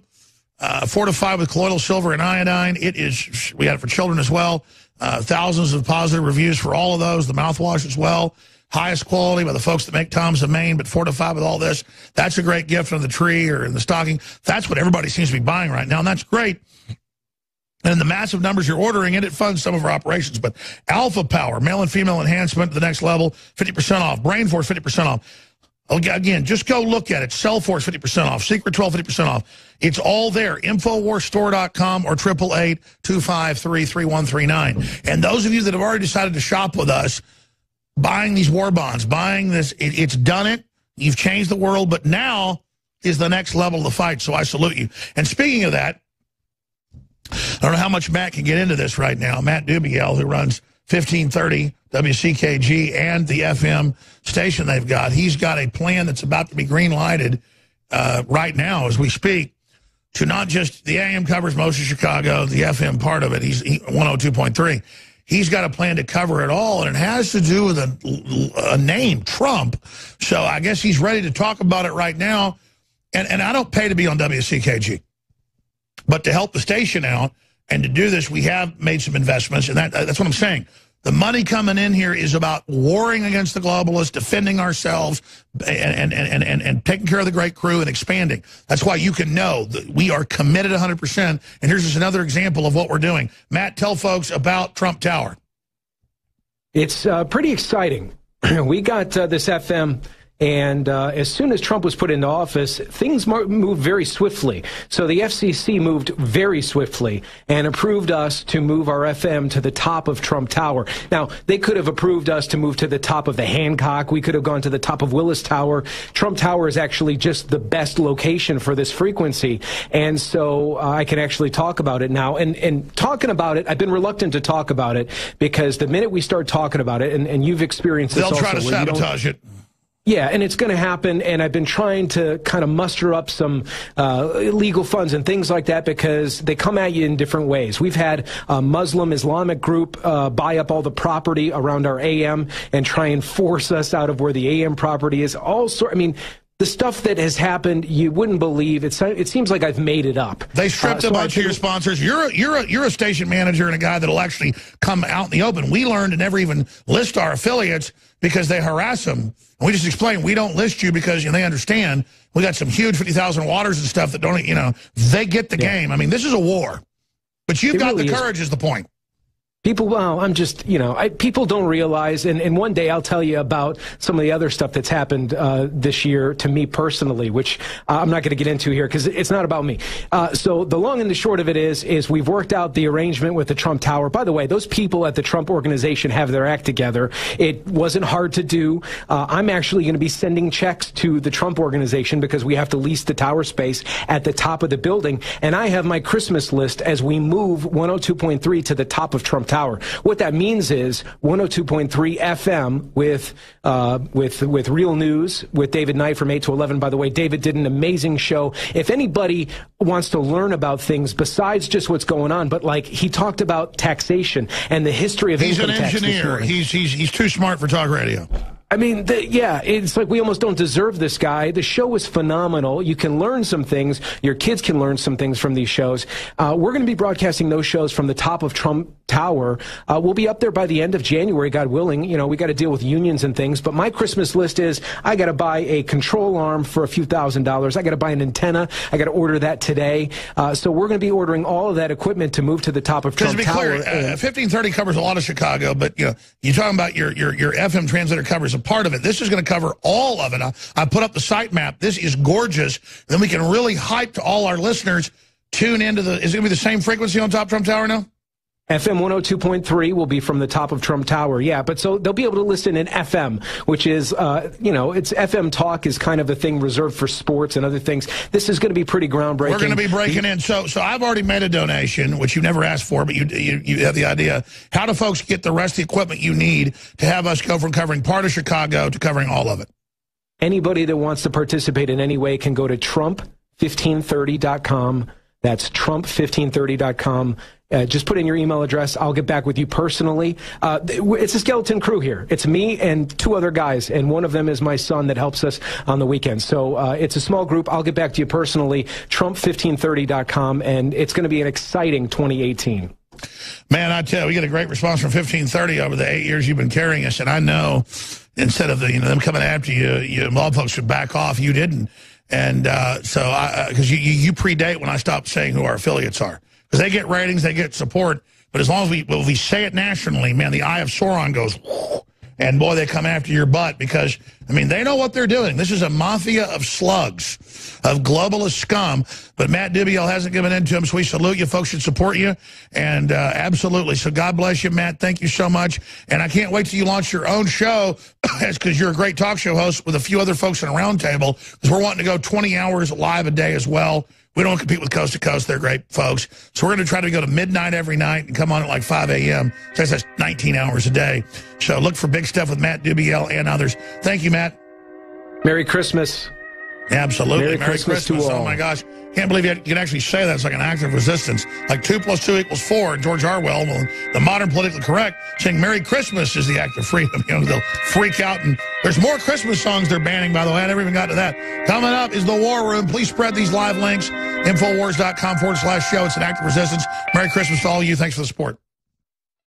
fortified with colloidal silver and iodine. We got it for children as well. Thousands of positive reviews for all of those. The mouthwash as well. Highest quality by the folks that make Tom's of Maine, but fortified with all this. That's a great gift on the tree or in the stocking. That's what everybody seems to be buying right now, and that's great. And in the massive numbers you're ordering it funds some of our operations. But Alpha Power, male and female enhancement to the next level, 50% off. Brain Force, 50% off. Again, just go look at it. Cell Force, 50% off. Secret 12, 50% off. It's all there. InfoWarsStore.com or 888-253-3139. And those of you that have already decided to shop with us, buying these war bonds, buying this, it's done it. You've changed the world, but now is the next level of the fight, so I salute you. And speaking of that, I don't know how much Matt can get into this right now. Matt Dubiel, who runs 1530 WCKG and the FM station they've got, he's got a plan that's about to be green-lighted right now as we speak, to not just the AM covers most of Chicago, the FM part of it, he's 102.3. He's got a plan to cover it all, and it has to do with a name, Trump. So I guess he's ready to talk about it right now. And I don't pay to be on WCKG. But to help the station out and to do this, we have made some investments, and that's what I'm saying. The money coming in here is about warring against the globalists, defending ourselves, and taking care of the great crew and expanding. That's why you can know that we are committed 100%. And here's just another example of what we're doing. Matt, tell folks about Trump Tower. It's pretty exciting. We got this FM. And as soon as Trump was put into office, things moved very swiftly. So the FCC moved very swiftly and approved us to move our FM to the top of Trump Tower. Now, they could have approved us to move to the top of the Hancock. We could have gone to the top of Willis Tower. Trump Tower is actually just the best location for this frequency. And so I can actually talk about it now. And talking about it, I've been reluctant to talk about it because the minute we start talking about it, and you've experienced this also. They'll try to sabotage it. Yeah, and it's going to happen, and I've been trying to kind of muster up some legal funds and things like that because they come at you in different ways. We've had a Muslim Islamic group buy up all the property around our AM and try and force us out of where the AM property is. I mean, the stuff that has happened, you wouldn't believe. It seems like I've made it up. They stripped a bunch of your sponsors. You're a station manager and a guy that'll actually come out in the open. We learned to never even list our affiliates because they harass them. And we just explain, we don't list you because they understand. We got some huge 50,000 waters and stuff that don't, they get the game. I mean, this is a war. But you've got the courage is the point. People, well, I'm just, people don't realize, and one day I'll tell you about some of the other stuff that's happened this year to me personally, which I'm not going to get into here because it's not about me. So the long and the short of it is we've worked out the arrangement with the Trump Tower. By the way, those people at the Trump organization have their act together. It wasn't hard to do. I'm actually going to be sending checks to the Trump organization because we have to lease the tower space at the top of the building. And I have my Christmas list as we move 102.3 to the top of Trump Tower. What that means is 102.3 FM with real news with David Knight from 8 to 11. By the way, David did an amazing show. If anybody wants to learn about things besides just what's going on, but like he talked about taxation and the history of income tax. He's an engineer. He's too smart for talk radio. I mean, it's like we almost don't deserve this guy. The show is phenomenal. You can learn some things. Your kids can learn some things from these shows. We're going to be broadcasting those shows from the top of Trump Tower. We'll be up there by the end of January, God willing. We got to deal with unions and things. But my Christmas list is I got to buy a control arm for a few $1,000s. I got to buy an antenna. I got to order that today. So we're going to be ordering all of that equipment to move to the top of Trump Tower. To be clear, 1530 covers a lot of Chicago, but you're talking about your FM translator covers a part of it. This is going to cover all of it. I put up the site map. This is gorgeous. Then we can really hype to all our listeners. Tune into is it going to be the same frequency on top Trump Tower now? FM 102.3 will be from the top of Trump Tower, yeah. But so they'll be able to listen in FM, which is, it's FM talk is kind of a thing reserved for sports and other things. This is going to be pretty groundbreaking. We're going to be breaking in. So I've already made a donation, which you never asked for, but you have the idea. How do folks get the rest of the equipment you need to have us go from covering part of Chicago to covering all of it? Anybody that wants to participate in any way can go to Trump1530.com. That's Trump1530.com. Just put in your email address. I'll get back with you personally. It's a skeleton crew here. It's me and two other guys, and one of them is my son that helps us on the weekends. So it's a small group. I'll get back to you personally. Trump1530.com, and it's going to be an exciting 2018. Man, I tell you, we get a great response from 1530 over the 8 years you've been carrying us, and I know instead of them coming after you mob folks should back off. You didn't, and because you predate when I stopped saying who our affiliates are. Because they get ratings, they get support, but as long as we say it nationally, man, the Eye of Sauron goes, whoo, and boy, they come after your butt because, they know what they're doing. This is a mafia of slugs, of globalist scum, but Matt Dubiel hasn't given in to them, so we salute you. Folks should support you, and absolutely. So God bless you, Matt. Thank you so much, and I can't wait till you launch your own show, because you're a great talk show host with a few other folks in a round table, because we're wanting to go 20 hours live a day as well. We don't compete with Coast to Coast. They're great folks. So we're going to try to go to midnight every night and come on at like 5 a.m. So that's 19 hours a day. So look for big stuff with Matt Dubiel and others. Thank you, Matt. Merry Christmas. Absolutely. Merry Christmas to all. Oh, my gosh. Can't believe you can actually say that. It's like an act of resistance. Like 2 + 2 = 4. George Orwell, the modern politically correct, saying Merry Christmas is the act of freedom. They'll freak out. And there's more Christmas songs they're banning, by the way. I never even got to that. Coming up is the War Room. Please spread these live links. Infowars.com/show. It's an act of resistance. Merry Christmas to all of you. Thanks for the support.